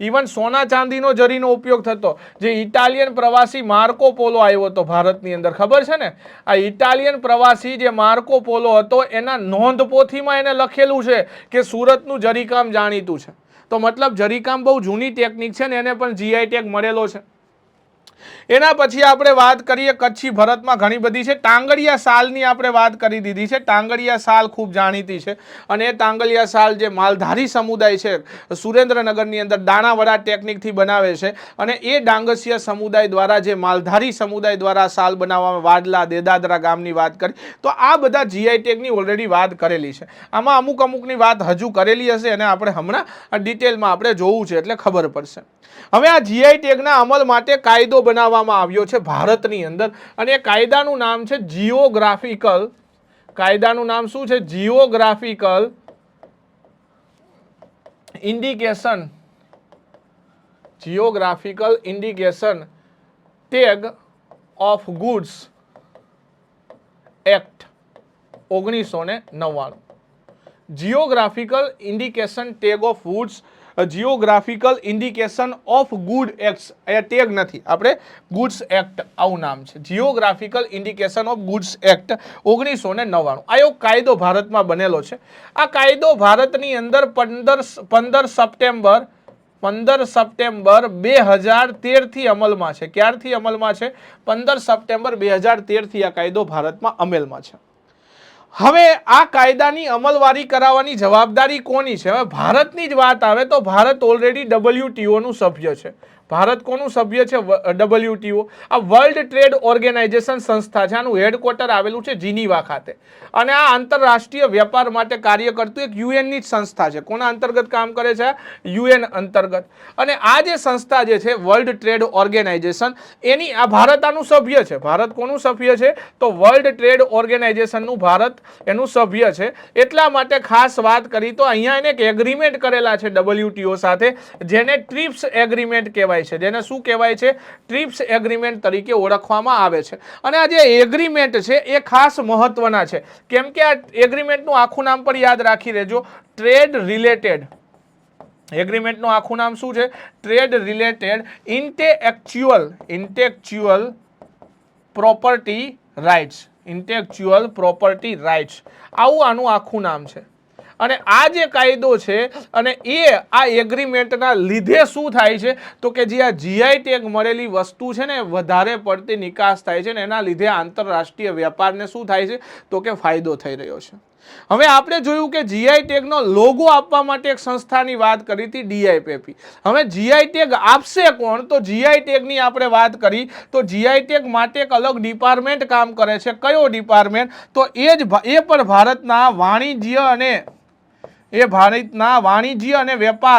ઇવન સોના ચાંદીનો જરીનો ઉપયોગ થતો. જે ઇટાલિયન પ્રવાસી માર્કો પોલો આવ્યો હતો ભારતની અંદર, ખબર છે ને? આ ઇટાલિયન પ્રવાસી જે માર્કો પોલો હતો એના નોંધપોથીમાં એને લખેલું છે કે સુરતનું જરીકામ જાણીતું છે. તો મતલબ જરીકામ બહુ જૂની ટેકનિક છે ને એને પણ જીઆઈ ટેગ મળેલો છે. એના પછી આપણે વાત કરીએ કચ્છી ભરતમાં ઘણી બધી છે. ટાંગડિયા શાલની આપણે વાત કરી દીધી છે. ટાંગડિયા શાલ ખૂબ જાણીતી છે અને એ ટાંગડિયા શાલ જે માલધારી સમુદાય છે સુરેન્દ્રનગરની અંદર દાણાવડા ટેકનિકથી બનાવે છે અને એ ડાંગસિયા સમુદાય દ્વારા, જે માલધારી સમુદાય દ્વારા શાલ બનાવવામાં, વાડલા, દેદાદરા ગામની વાત કરી, તો આ બધા જીઆઈ ટેગની ઓલરેડી વાત કરેલી છે. આમાં અમુકની વાત હજુ કરેલી હશે અને આપણે હમણાં ડિટેલમાં આપણે જોવું છે એટલે ખબર પડશે. હવે આ જીઆઈ ટેગના અમલ માટે કાયદો બનાવવામાં આવ્યો છે ભારતની અંદર અને એ કાયદાનું નામ છે જિયોગ્રાફિકલ. કાયદાનું નામ શું છે? Geographical indication. Geographical indication tag of goods act 1999. Geographical indication tag of goods, geographical indication of good act, A tag નથી, આપણે ગુડ્સ એક્ટ આવું નામ છે. Geographical indication of goods act 1999. આ એક કાયદો ભારતમાં બનેલો છે. આ કાયદો ભારતની અંદર 15 સપ્ટેમ્બર 2013 થી અમલમાં છે. ક્યારથી અમલમાં છે? 15 સપ્ટેમ્બર 2013 થી આ કાયદો ભારતમાં અમલમાં છે. હવે આ કાયદાની અમલવારી કરાવવાની જવાબદારી કોની છે? હવે ભારતની જ વાત આવે તો ભારત ઓલરેડી WTO નું સભ્ય છે. ભારત કોનું સભ્ય છે? WTO. આ વર્લ્ડ ટ્રેડ ઓર્ગેનાઇઝેશન સંસ્થા છે. આનું હેડક્વાર્ટર આવેલું છે જીનીવા ખાતે અને આ આંતરરાષ્ટ્રીય વેપાર માટે કાર્ય કરતું એક યુએનની જ સંસ્થા છે. કોના અંતર્ગત કામ કરે છે? યુએન અંતર્ગત. અને આ જે સંસ્થા જે છે વર્લ્ડ ટ્રેડ ઓર્ગેનાઇઝેશન, એની આ ભારત આનું સભ્ય છે. ભારત કોનું સભ્ય છે? તો વર્લ્ડ ટ્રેડ ઓર્ગેનાઇઝેશનનું ભારત એનું સભ્ય છે. એટલા માટે ખાસ વાત કરી તો અહીંયા એને એક એગ્રીમેન્ટ કરેલા છે WTO સાથે, જેને ટ્રીપ્સ એગ્રીમેન્ટ કહેવાય છે. જેને શું કહેવાય છે? ટ્રીપ્સ એગ્રીમેન્ટ તરીકે ઓળખવામાં આવે છે. અને આ જે એગ્રીમેન્ટ છે એ ખાસ મહત્વના છે, કેમ કે આ એગ્રીમેન્ટનું આખું નામ પણ યાદ રાખી લેજો, ટ્રેડ રિલેટેડ. એગ્રીમેન્ટનું આખું નામ શું છે? Trade related intellectual property rights. Intellectual property rights, આવું આનું આખું નામ છે. અને આ જે કાયદો છે અને એ આ એગ્રીમેન્ટના લીધે શું થાય છે તો કે જે આ જીઆઈ ટેગ મળેલી વસ્તુ છે ને વધારે પડતી નિકાસ થાય છે ને એના લીધે આંતરરાષ્ટ્રીય વેપારને શું થાય છે તો કે ફાયદો થઈ રહ્યો છે. હવે આપણે જોયું કે જીઆઈ ટેગનો લોગો આપવા માટે એક સંસ્થાની વાત કરી હતી, DIPP. હવે જીઆઈ ટેગ આપશે કોણ? તો જીઆઈ ટેગની આપણે વાત કરી તો જીઆઈ ટેગ માટે એક અલગ ડિપાર્ટમેન્ટ કામ કરે છે. કયો ડિપાર્ટમેન્ટ? તો એ પણ ભારતના વાણિજ્ય અને વેપાર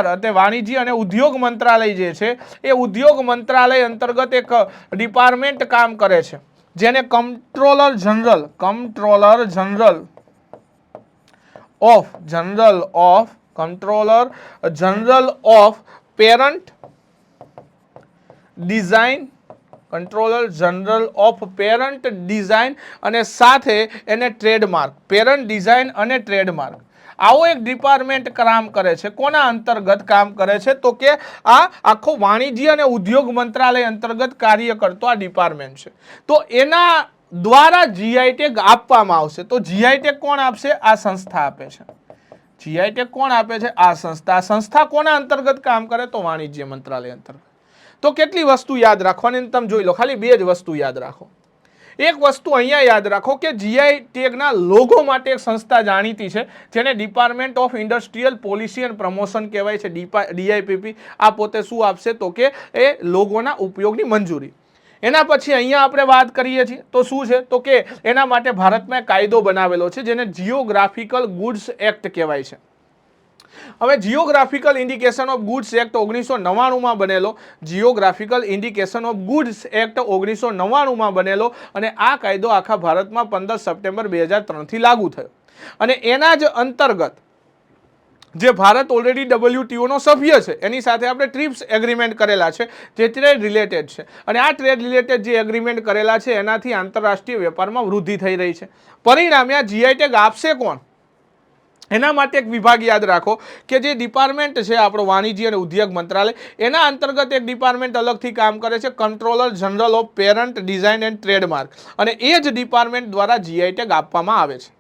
અને વાણિજ્ય અને ઉદ્યોગ મંત્રાલય જે છે એ ઉદ્યોગ મંત્રાલય અંતર્ગત એક ડિપાર્ટમેન્ટ કામ કરે છે, જેને controller general of parent design અને સાથે એને ટ્રેડમાર્ક, પેરન્ટ ડિઝાઇન અને ટ્રેડમાર્ક, આવો એક ડિપાર્ટમેન્ટ કામ કરે છે. કોના અંતર્ગત કામ કરે છે? તો કે આ આખો વાણિજ્ય અને ઉદ્યોગ મંત્રાલય અંતર્ગત કાર્ય કરતો આ ડિપાર્ટમેન્ટ છે. તો એના દ્વારા જીઆઈ ટેગ આપવામાં આવશે. તો જીઆઈ ટેગ કોણ આપશે? આ સંસ્થા આપે છે. જીઆઈ ટેગ કોણ આપે છે? આ સંસ્થા. આ સંસ્થા કોના અંતર્ગત કામ કરે? તો વાણિજ્ય મંત્રાલય અંતર્ગત. તો કેટલી વસ્તુ યાદ રાખવાની તમે જોઈ લો, ખાલી 2 જ વસ્તુ યાદ રાખો. એક વસ્તુ અહીંયા યાદ રાખો કે જીઆઈ ટેગના લોગો માટે એક સંસ્થા જાણીતી છે જેને department of industrial policy and promotion કહેવાય છે, DIPP. આ પોતે શું આપશે તો કે એ લોગોના ઉપયોગની મંજૂરી. એના પછી અહીંયા આપણે વાત કરીએ છીએ તો શું છે તો કે એના માટે ભારતમાં કાયદો બનાવેલો છે જેને જિયોગ્રાફિકલ ગુડ્સ એક્ટ કહેવાય છે. હવે geographical indication of goods act 1999માં બનેલો, geographical indication of goods act 1999માં બનેલો અને આ કાયદો આખા ભારતમાં 15 સપ્ટેમ્બર 2003થી લાગુ થયો. અને એના જ અંતર્ગત જે ભારત ઓલરેડી WTOનો સભ્ય છે એની સાથે આપણે ટ્રીપ્સ એગ્રીમેન્ટ કરેલા છે જે ટ્રેડ રિલેટેડ છે અને આ ટ્રેડ રિલેટેડ જે એગ્રીમેન્ટ કરેલા છે એનાથી આંતરરાષ્ટ્રીય વેપારમાં વૃદ્ધિ થઈ રહી છે. પરિણામે આ જીઆઈ ટેગ આપશે કોણ? એના માટે એક વિભાગ યાદ રાખો કે જે ડિપાર્ટમેન્ટ છે આપણો વાણિજ્ય અને ઉદ્યોગ મંત્રાલય, એના અંતર્ગત એક ડિપાર્ટમેન્ટ અલગથી કામ કરે છે, controller general of parent design and trademark, અને એ જ ડિપાર્ટમેન્ટ દ્વારા જીઆઈ ટેગ આપવામાં આવે છે.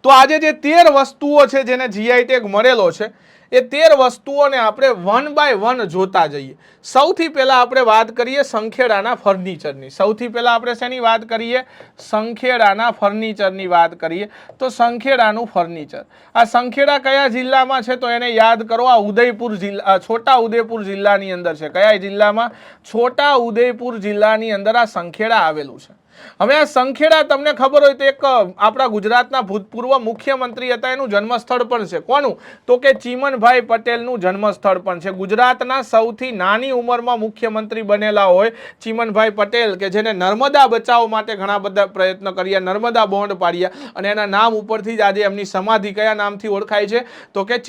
તો આજે જે 13 વસ્તુઓ છે જેને જીઆઈ ટેગ મળેલો છે એ 13 વસ્તુઓને આપણે વન બાય વન જોતા જઈએ. સૌથી પહેલા આપણે વાત કરીએ સંખેડાના ફર્નિચરની. સૌથી પહેલા આપણે શેની વાત કરીએ? સંખેડાના ફર્નિચરની વાત કરીએ. તો સંખેડાનું ફર્નિચર, આ સંખેડા કયા જિલ્લામાં છે તો એને યાદ કરો. આ ઉદયપુર જિલ્લા, છોટા ઉદેપુર જિલ્લાની અંદર છે. કયા જિલ્લામાં? છોટા ઉદેપુર જિલ્લાની અંદર આ સંખેડા આવેલું છે. હવે આ સંખેડા તમને ખબર હોય તો એક આપણા ગુજરાતના ભૂતપૂર્વ મુખ્યમંત્રી હતા એનું જન્મસ્થળ પણ છે. કોનું? તો કે ચીમનભાઈ પટેલનું જન્મસ્થળ પણ છે. ગુજરાતના સૌથી નાની ઉંમરમાં મુખ્યમંત્રી બનેલા હોય ચીમનભાઈ પટેલ, કે જેને નર્મદા બચાવ માટે ઘણા બધા પ્રયત્ન કર્યા, નર્મદા બોન્ડ પાડ્યા અને એના નામ ઉપરથી જ આજે એમની સમાધિ કયા નામથી ઓળખાય છે તો કે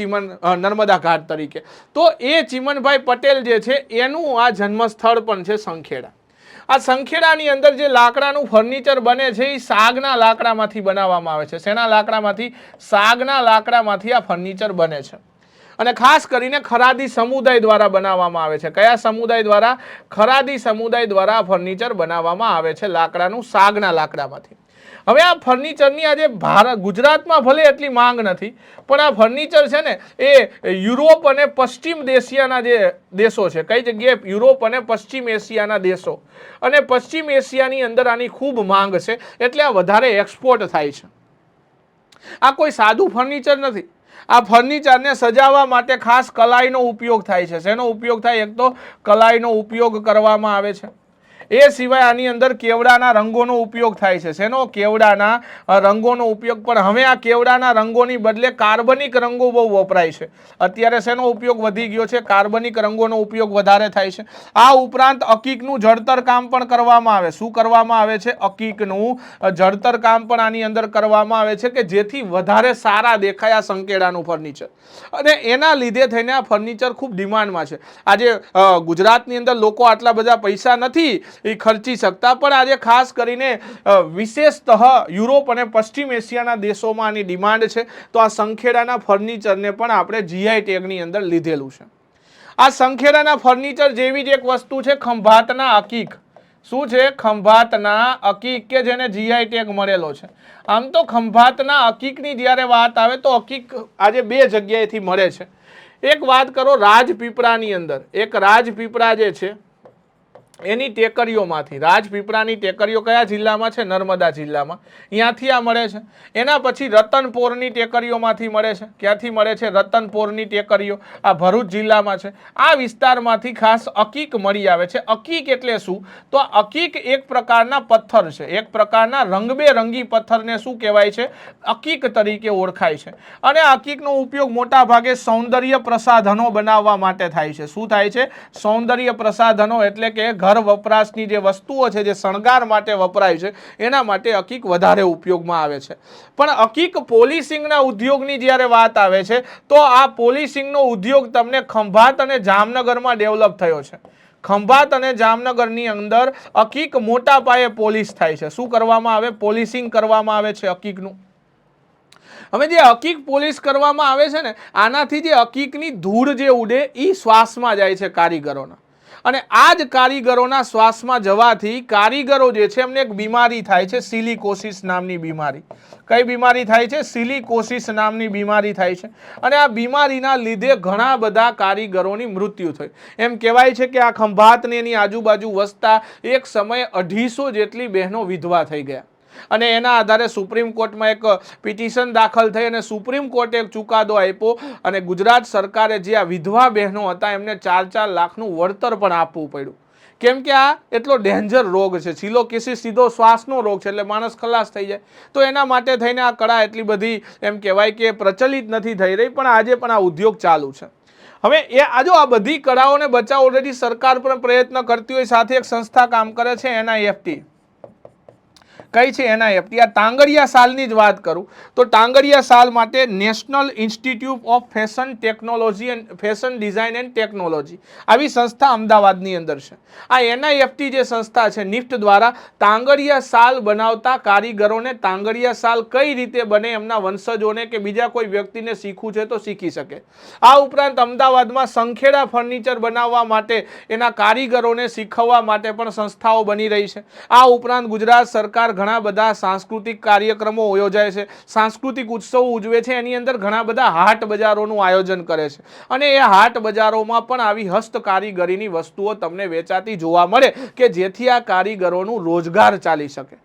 નર્મદા ઘાટ તરીકે. તો એ ચીમનભાઈ પટેલ જે છે એનું આ જન્મસ્થળ પણ છે સંખેડા. આ સંખેડાની અંદર જે લાકડાનું ફર્નિચર બને છે એ સાગના લાકડામાંથી બનાવવામાં આવે છે. શેના લાકડામાંથી? સાગના લાકડામાંથી આ ફર્નિચર બને છે અને ખાસ કરીને ખરાદી સમુદાય દ્વારા બનાવવામાં આવે છે. કયા સમુદાય દ્વારા? ખરાદી સમુદાય દ્વારા ફર્નિચર બનાવવામાં આવે છે લાકડાનું, સાગના લાકડામાંથી. હવે આ ફર્નિચરની આજે ગુજરાતમાં ભલે એટલી માંગ નથી, પણ આ ફર્નિચર છે ને એ યુરોપ અને પશ્ચિમ એશિયાના જે દેશો છે, કઈ જગ્યાએ? યુરોપ અને પશ્ચિમ એશિયાના દેશો, અને પશ્ચિમ એશિયાની અંદર આની ખૂબ માંગ છે એટલે આ વધારે એક્સપોર્ટ થાય છે. આ કોઈ સાદું ફર્નિચર નથી. આ ફર્નિચરને સજાવવા માટે ખાસ કલાઈનો ઉપયોગ થાય છે. શેનો ઉપયોગ થાય? એક તો કલાઈનો ઉપયોગ કરવામાં આવે છે. એ સિવાય આની અંદર કેવડાના રંગોનો ઉપયોગ થાય છે. શેનો? કેવડાના રંગોનો ઉપયોગ. પણ હવે આ કેવડાના રંગોની બદલે કાર્બનિક રંગો બહુ વપરાય છે. અત્યારે શેનો ઉપયોગ વધી ગયો છે? કાર્બનિક રંગોનો ઉપયોગ વધારે થાય છે. આ ઉપરાંત અકીકનું જડતર કામ પણ કરવામાં આવે. શું કરવામાં આવે છે? અકીકનું જડતર કામ પણ આની અંદર કરવામાં આવે છે કે જેથી વધારે સારા દેખાય આ સંખેડાનું ફર્નિચર. અને એના લીધે થઈને આ ફર્નિચર ખૂબ ડિમાન્ડમાં છે. આજે ગુજરાતની અંદર લોકો આટલા બધા પૈસા નથી એ ખર્ચી શકતા, પણ આજે ખાસ કરીને વિશેષતઃ યુરોપ અને પશ્ચિમ એશિયાના દેશોમાં આની ડિમાન્ડ છે. તો આ સંખેડાના ફર્નિચરને પણ આપણે જીઆઈ ટેગની અંદર લીધેલું છે. આ સંખેડાના ફર્નિચર જેવી જ એક વસ્તુ છે ખંભાતના અકીક. શું છે? ખંભાતના અકીક, કે જેને જીઆઈ ટેગ મળેલો છે. આમ તો ખંભાતના અકીકની જ્યારે વાત આવે તો અકીક આજે 2 જગ્યાએથી મળે છે. એક વાત કરો રાજપીપળાની અંદર, એક રાજપીપળા જે છે એની ટેકરીઓમાંથી, રાજપીપળાની ટેકરીઓ કયા જિલ્લામાં છે? નર્મદા જિલ્લામાં. અહીંયાથી આ મળે છે. એના પછી રતનપોરની ટેકરીઓમાંથી મળે છે. ક્યાંથી મળે છે? રતનપોરની ટેકરીઓ, આ ભરૂચ જિલ્લામાં છે. આ વિસ્તારમાંથી ખાસ અકીક મળી આવે છે. અકીક એટલે શું? તો અકીક એક પ્રકારના પથ્થર છે, એક પ્રકારના રંગબેરંગી પથ્થરને શું કહેવાય છે? અકીક તરીકે ઓળખાય છે. અને અકીકનો ઉપયોગ મોટા ભાગે સૌંદર્ય પ્રસાધનો બનાવવા માટે થાય છે. શું થાય છે? સૌંદર્ય પ્રસાધનો એટલે કે ઘર વપરાશની જે વસ્તુઓ છે જે શણગાર માટે વપરાય છે એના માટે અકીક વધારે ઉપયોગમાં આવે છે. પણ અકીક પોલિશિંગના ઉદ્યોગની જ્યારે વાત આવે છે તો આ પોલિશિંગનો ઉદ્યોગ તમને ખંભાત અને જામનગરમાં ડેવલપ થયો છે. ખંભાત અને જામનગરની અંદર અકીક મોટા પાયે પોલિશ થાય છે. શું કરવામાં આવે? પોલિશિંગ કરવામાં આવે છે અકીકનું. હવે જે અકીક પોલિશ કરવામાં આવે છે ને આનાથી જે અકીકની ધૂળ જે ઉડે એ શ્વાસમાં જાય છે કારીગરોના. અને આ જ કારીગરોના શ્વાસમાં જવાથી કારીગરો જે છે એમને એક બીમારી થાય છે, સિલિકોસિસ નામની બીમારી. કઈ બીમારી થાય છે? સિલિકોસિસ નામની બીમારી થાય છે. અને આ બીમારીના લીધે ઘણા બધા કારીગરોની મૃત્યુ થઈ. એમ કહેવાય છે કે આ ખંભાતને એની આજુબાજુ વસતા એક સમયે 250 જેટલી બહેનો વિધવા થઈ ગયા. અને એના આધારે સુપ્રીમ કોર્ટમાં એક પિટિશન દાખલ થઈ અને સુપ્રીમ કોર્ટે એક ચુકાદો આપ્યો અને ગુજરાત સરકારે જે આ વિધવા બહેનો હતા એમને 4-4 લાખનું વળતર પણ આપવું પડ્યું. કેમ કે આ એટલો ડેન્જર રોગ છે. સિલિકોસિસ સીધો શ્વાસનો રોગ છે, એટલે માણસ ખલાસ થઈ જાય. તો એના માટે થઈને આ કળા એટલી બધી એમ કહેવાય કે પ્રચલિત નથી થઈ રહી, પણ આજે પણ આ ઉદ્યોગ ચાલુ છે. હવે આ બધી કળાઓને બચાવ ઓલરેડી સરકાર પણ પ્રયત્ન કરતી હોય, સાથે એક સંસ્થા કામ કરે છે, NIFT. કઈ છે NIFT? આ ટાંગરિયા સાલની જ વાત કરું તો ટાંગરિયા સાલ માટે national institute of fashion technology and fashion design and technology આવી સંસ્થા અમદાવાદની અંદર છે. આ NIFT જે સંસ્થા છે નિફ્ટ દ્વારા ટાંગરિયા સાલ બનાવતા કારીગરોને ટાંગરિયા સાલ કઈ રીતે બને એમના વંશજોને કે બીજા કોઈ વ્યક્તિને શીખવું છે તો શીખી શકે. આ ઉપરાંત અમદાવાદમાં સંખેડા ફર્નિચર બનાવવા માટે એના કારીગરોને શીખવવા માટે પણ સંસ્થાઓ બની રહી છે. આ ઉપરાંત ગુજરાત સરકાર ઘણા બધા સાંસ્કૃતિક કાર્યક્રમો યોજાય છે, સાંસ્કૃતિક ઉત્સવો ઉજવે છે, એની અંદર ઘણા બધા હાટ બજારોનું આયોજન કરે છે. અને એ હાટ બજારોમાં પણ આવી હસ્ત કારીગરીની વસ્તુઓ તમને વેચાતી જોવા મળે કે જેથી આ કારીગરોનું રોજગાર ચાલી શકે.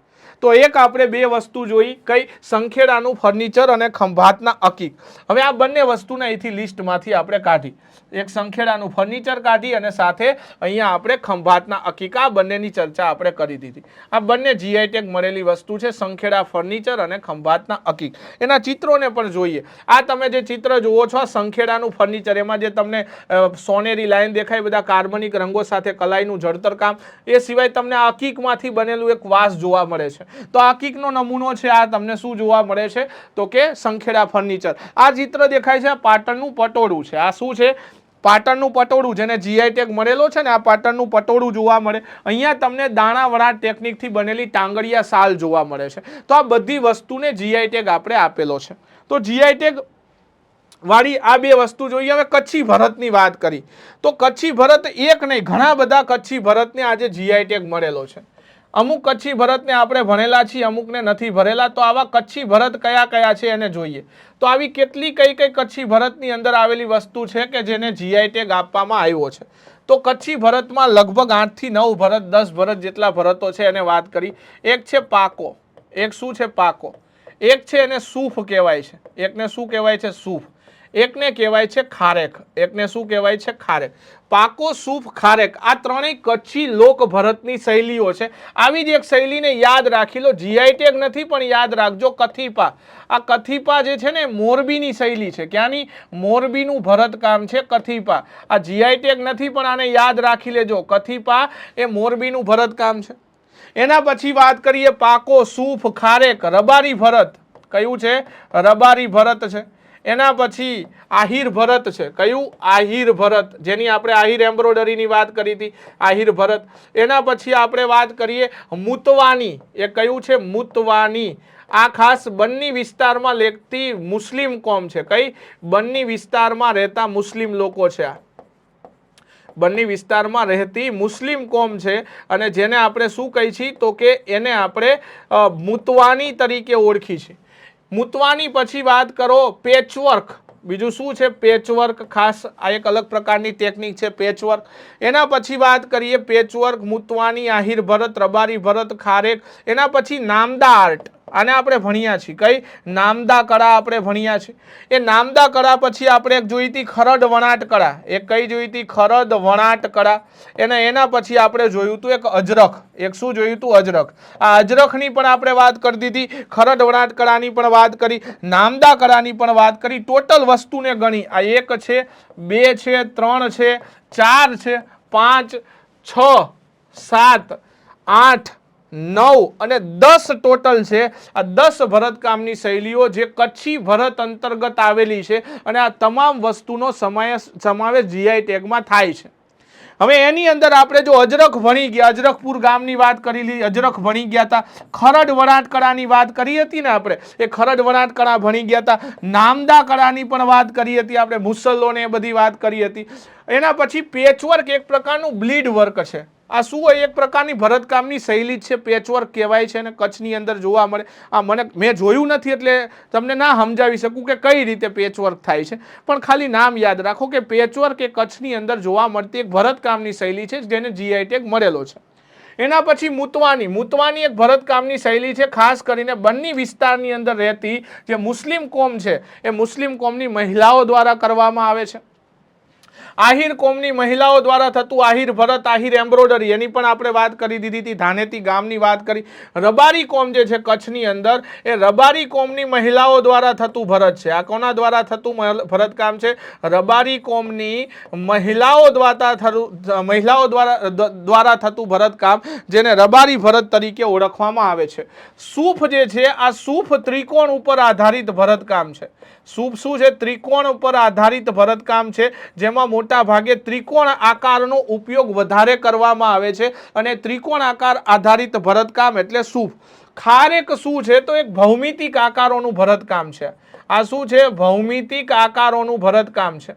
તો એક આપણે બે વસ્તુ જોઈ, કઈ? સંખેડાનું ફર્નિચર અને ખંભાતના અકીક. હવે આ બંને વસ્તુને અહીંથી લિસ્ટમાંથી આપણે કાઢી, એક સંખેડાનું ફર્નિચર કાઢી અને સાથે અહીંયા આપણે ખંભાતના અકીક, આ બંનેની ચર્ચા આપણે કરી દીધી. આ બંને GI ટેગ મળેલી વસ્તુ છે, સંખેડા ફર્નિચર અને ખંભાતના અકીક. એના ચિત્રોને પણ જોઈએ. આ તમે જે ચિત્ર જુઓ છો આ સંખેડાનું ફર્નિચર, એમાં જે તમને સોનેરી લાઈન દેખાય, બધા કાર્બનિક રંગો સાથે કલાઈનું જડતર કામ, એ સિવાય તમને આ અકીકમાંથી બનેલું એક વાસ જોવા મળે છે. તો આ અકીકનો નમૂનો છે. આ તમને શું જોવા મળે છે તો કે સંખેડા ફર્નિચર. આ ચિત્ર દેખાય છે પાટણનું પટોળું છે. આ શું છે? પાટણનું પટોળું, જેને GI ટેગ મળેલો છે ને, આ પાટણનું પટોળું જોવા મળે. અહીંયા તમને દાણા વણાટ ટેકનિકથી બનેલી ટાંગરિયા સાલ જોવા મળે છે. તો આ બધી વસ્તુને GI ટેગ આપણે આપેલો છે. તો GI ટેગ વાળી આ બે વસ્તુ જોઈએ. હવે કચ્છી ભરતની વાત કરી તો કચ્છી ભરત એક નહીં, ઘણા બધા કચ્છી ભરતને આજે GI ટેગ મળેલો છે. અમુક કચ્છી ભરતને આપણે ભણેલા છીએ, અમુકને નથી ભરેલા. તો આવા કચ્છી ભરત કયા કયા છે એને જોઈએ. તો આવી કેટલી કઈ કચ્છી ભરતની અંદર આવેલી વસ્તુ છે કે જેને GI ટેગ આપવામાં આવ્યો છે. તો કચ્છી ભરતમાં લગભગ 8 થી 9 ભરત, 10 ભરત જેટલા ભરતો છે એને વાત કરી. એક છે પાકો, એક શું છે? પાકો. એક છે એને સૂફ કહેવાય છે, એકને શું કહેવાય છે? સૂફ. એકને કહેવાય છે ખારેક, એકને શું કહેવાય છે? ખારેક. પાકો, સૂફ, ખારેક, આ ત્રણેય કચ્છી લોક ભરતની શૈલીઓ છે. આવી જ એક શૈલીને યાદ રાખી લો. GI ટેગ નથી પણ યાદ રાખજો, કથીપા. આ કથીપા જે છે ને મોરબીની શૈલી છે. ક્યાંની? મોરબીનું ભરતકામ છે કથીપા. આ GI ટેગ નથી પણ આને યાદ રાખી લેજો, કથીપા એ મોરબીનું ભરતકામ છે. એના પછી વાત કરીએ પાકો, સૂફ, ખારેક, રબારી ભરત. કયું છે? રબારી ભરત છે. એના પછી આહિર ભરત છે. કયું? આહિર ભરત, જેની આપણે આહિર એમ્બ્રોઇડરીની વાત કરી હતી, આહિર ભરત. એના પછી આપણે વાત કરીએ મુતવાની. એ કયું છે? મુતવાની. આ ખાસ બન્ની વિસ્તારમાં રહેતી મુસ્લિમ કોમ છે. કઈ? બન્ની વિસ્તારમાં રહેતા મુસ્લિમ લોકો છે. આ બન્ની વિસ્તારમાં રહેતી મુસ્લિમ કોમ છે અને જેને આપણે શું કહી છીએ તો કે એને આપણે મુતવાની તરીકે ઓળખી છે. મુતવાની પછી વાત કરો પેચવર્ક. બીજું શું છે? પેચવર્ક. ખાસ આ એક અલગ પ્રકારની ટેકનિક છે, પેચવર્ક. એના પછી વાત કરીએ પેચવર્ક, મુતવાની, આહિર ભરત, રબારી ભરત, ખારેક. એના પછી નામદા આર્ટ. આને આપણે ભણ્યા છીએ. કઈ? નામદા કળા આપણે ભણ્યા છે. એ નામદા કળા પછી આપણે એક જોઈ હતી ખરડ વણાટ કળા. એક કઈ જોઈ હતી? ખરડ વણાટ કળા. એના પછી આપણે જોયું હતું એક અજરખ. એક શું જોયું હતું? અજરખ. આ અજરખની પણ આપણે વાત કરી દીધી, ખરડ વણાટ કળાની પણ વાત કરી, નામદા કળાની પણ વાત કરી. ટોટલ વસ્તુને ગણી. આ 1 છે, 2 છે, 3 છે, 4 છે, 5, 6, 7, 8, 9 અને 10 ટોટલ છે. આ 10 ભરતકામની શૈલીઓ જે કચ્છી ભરત અંતર્ગત આવેલી છે અને આ તમામ વસ્તુનો સમાવેશ GI ટેગમાં થાય છે. હવે એની અંદર આપણે જો અજરખ ભણી ગયા, અજરખપુર ગામની વાત કરી લીધી, અજરખ ભણી ગયા હતા, ખરડ વણાટકળાની વાત કરી હતી ને આપણે, એ ખરડ વણાટકળા ભણી ગયા હતા, નામદા કળાની પણ વાત કરી હતી આપણે, મુસલ્લોને એ બધી વાત કરી હતી. એના પછી પેચવર્ક એક પ્રકારનું બ્લીડ વર્ક છે. આ શું હોય? એક પ્રકારની ભરતકામની શૈલી છે, પેચવર્ક કહેવાય છે, અને કચ્છની અંદર જોવા મળે. આ મેં જોયું નથી એટલે તમને ના સમજાવી શકું કે કઈ રીતે પેચવર્ક થાય છે, પણ ખાલી નામ યાદ રાખો કે પેચવર્ક એ કચ્છની અંદર જોવા મળતી એક ભરતકામની શૈલી છે જેને જીઆઈ ટેગ મળેલો છે. એના પછી મૂતવાની એક ભરતકામની શૈલી છે, ખાસ કરીને બન્ની વિસ્તારની અંદર રહેતી જે મુસ્લિમ કોમ છે એ મુસ્લિમ કોમની મહિલાઓ દ્વારા કરવામાં આવે છે. આહિર કોમની મહિલાઓ દ્વારા થતું આહિર ભરત, આહિર એમ્બ્રોડરી, એની પણ આપણે વાત કરી દીધી હતી. ધાનેતી ગામની વાત કરી. રબારી કોમ જે છે કચ્છની અંદર, એ રબારી કોમની મહિલાઓ દ્વારા થતું ભરત છે. આ કોના દ્વારા થતું ભરતકામ છે? રબારી કોમની મહિલાઓ દ્વારા થતું ભરતકામ, જેને રબારી ભરત તરીકે ઓળખવામાં આવે છે. સૂફ જે છે, આ સૂફ ત્રિકોણ ઉપર આધારિત ભરતકામ છે. સૂફ શું છે? ત્રિકોણ ઉપર આધારિત ભરતકામ છે, જેમાં મોટા ભાગે ત્રિકોણ આકારનો ઉપયોગ વધારે કરવામાં આવે છે, અને ત્રિકોણ આકાર આધારિત ભરતકામ એટલે સૂફ. ખારેક શું છે? તો એક ભૌમિતિક આકારોનું ભરતકામ છે. આ શું છે? ભૌમિતિક આકારોનું ભરતકામ છે,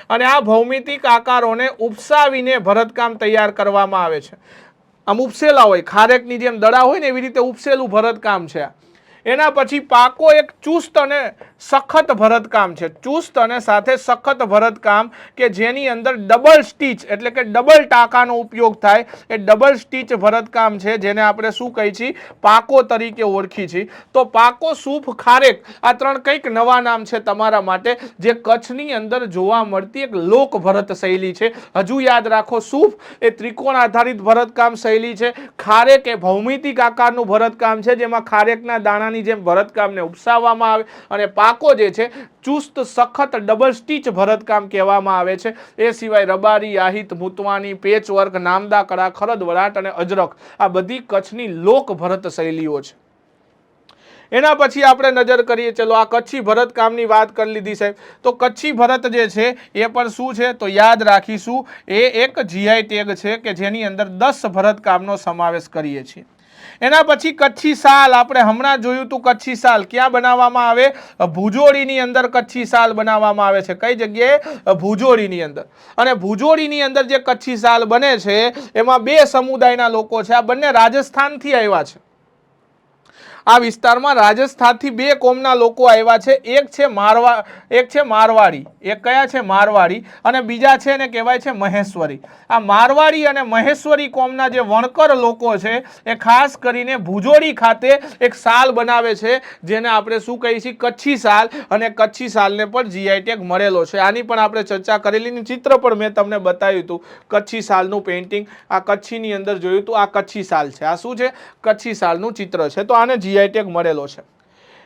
અને આ ભૌમિતિક આકારોને ઉપસાવીને ભરતકામ તૈયાર કરવામાં આવે છે. આમ ઉપસેલા હોય, ખારેકની જેમ દડા હોય ને એવી રીતે ઉપસેલું ભરતકામ છે. એના પછી પાકો એક ચુસ્ત અને સખત ભરતકામ છે. ચુસ્ત અને સાથે સખત ભરતકામ કે જેની અંદર ડબલ સ્ટીચ એટલે કે ડબલ ટાંકાનો ઉપયોગ થાય, એ ડબલ સ્ટીચ ભરતકામ છે, જેને આપણે શું કહી છીએ? પાકો તરીકે ઓળખી છીએ. તો પાકો, સૂફ, ખારેક, આ ત્રણ કંઈક નવા નામ છે તમારા માટે, જે કચ્છની અંદર જોવા મળતી એક લોક ભરત શૈલી છે. હજુ યાદ રાખો, સૂફ એ ત્રિકોણ આધારિત ભરતકામ શૈલી છે, ખારેક એ ભૌમિતિક આકારનું ભરતકામ છે, જેમાં ખારેકના દાણા જેમ ભરતકામને ઉપસાવવામાં આવે, અને પાકો જે છે ચુસ્ત સખત ડબલ સ્ટીચ ભરતકામ કહેવામાં આવે છે. એ સિવાય રબારી, આહિત, મૂતવાની, પેચવર્ક, નામદા કળા, ખરદ વણાટ અને અજરખ, આ બધી કચ્છની લોક ભરત શૈલીઓ છે. એના પછી આપણે નજર કરીએ, ચલો આ કચ્છી ભરતકામની વાત કરી લીધી સાહેબ. તો કચ્છી ભરત જે છે એ પણ શું છે? તો યાદ રાખીશું, એ એક જીઆઈ ટેગ છે કે જેની અંદર 10 ભરતકામનો સમાવેશ કરીએ છીએ. એના પછી કચ્છી સાલ, આપણે હમણાં જોયું હતું. કચ્છી સાલ ક્યાં બનાવવામાં આવે? ભુજોડીની અંદર કચ્છી સાલ બનાવવામાં આવે છે. કઈ જગ્યાએ? ભુજોડીની અંદર. અને ભુજોડીની અંદર જે કચ્છી સાલ બને છે એમાં 2 સમુદાયના લોકો છે. આ બંને રાજસ્થાનથી આવ્યા છે. આ વિસ્તારમાં રાજસ્થાનથી 2 કોમના લોકો આવ્યા છે. એક છે મારવાડી, એક કયા છે? મારવાડી, અને બીજા છે ને કહેવાય છે મહેશ્વરી. આ મારવાડી અને મહેશ્વરી કોમના જે વણકર લોકો છે એ ખાસ કરીને ભુજોડી ખાતે એક સાલ બનાવે છે, જેને આપણે શું કહીએ છીએ? કચ્છી સાલ. અને કચ્છી સાલને પણ જીઆઈ ટેગ મળેલો છે. આની પણ આપણે ચર્ચા કરેલી, ચિત્ર પણ મેં તમને બતાવ્યું હતું. કચ્છી સાલનું પેઇન્ટિંગ આ કચ્છીની અંદર જોયું હતું. આ કચ્છી સાલ છે. આ શું છે? કચ્છી સાલનું ચિત્ર છે. તો આને જીઆઈ ટેગ મળેલો છે.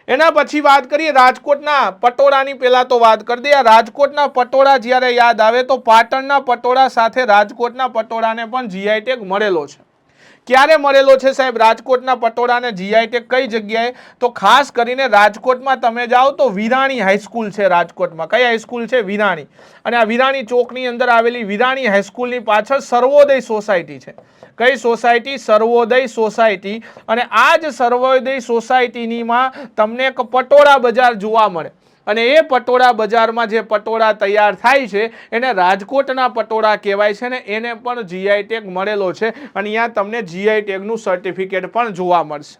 એના પછી વાત કરીએ રાજકોટના પટોળાની. પહેલા તો વાત કરી દઈએ, રાજકોટના પટોળા જ્યારે યાદ આવે તો પાટણના પટોળા સાથે રાજકોટના પટોળાને પણ જીઆઈ ટેગ મળેલો છે. ક્યારે મળેલો છે સાહેબ રાજકોટના પટોળાને જીઆઈ ટેગ? કઈ જગ્યાએ? તો ખાસ કરીને રાજકોટમાં તમે જાઓ તો વિરાણી હાઈસ્કૂલ છે રાજકોટમાં. કઈ હાઈસ્કૂલ છે? વિરાણી. અને આ વિરાણી ચોકની અંદર આવેલી વિરાણી હાઈસ્કૂલની પાછળ સર્વોદય સોસાયટી છે. કઈ સોસાયટી? સર્વોદય સોસાયટી. અને આ જ સર્વોદય સોસાયટીનીમાં તમને એક પટોળા બજાર જોવા મળે, અને એ પટોળા બજારમાં જે પટોળા તૈયાર થાય છે એને રાજકોટના પટોળા કહેવાય છે, ને એને પણ જીઆઈ ટેગ મળેલો છે. અને અહીંયા તમને જીઆઈ ટેગનું સર્ટિફિકેટ પણ જોવા મળશે.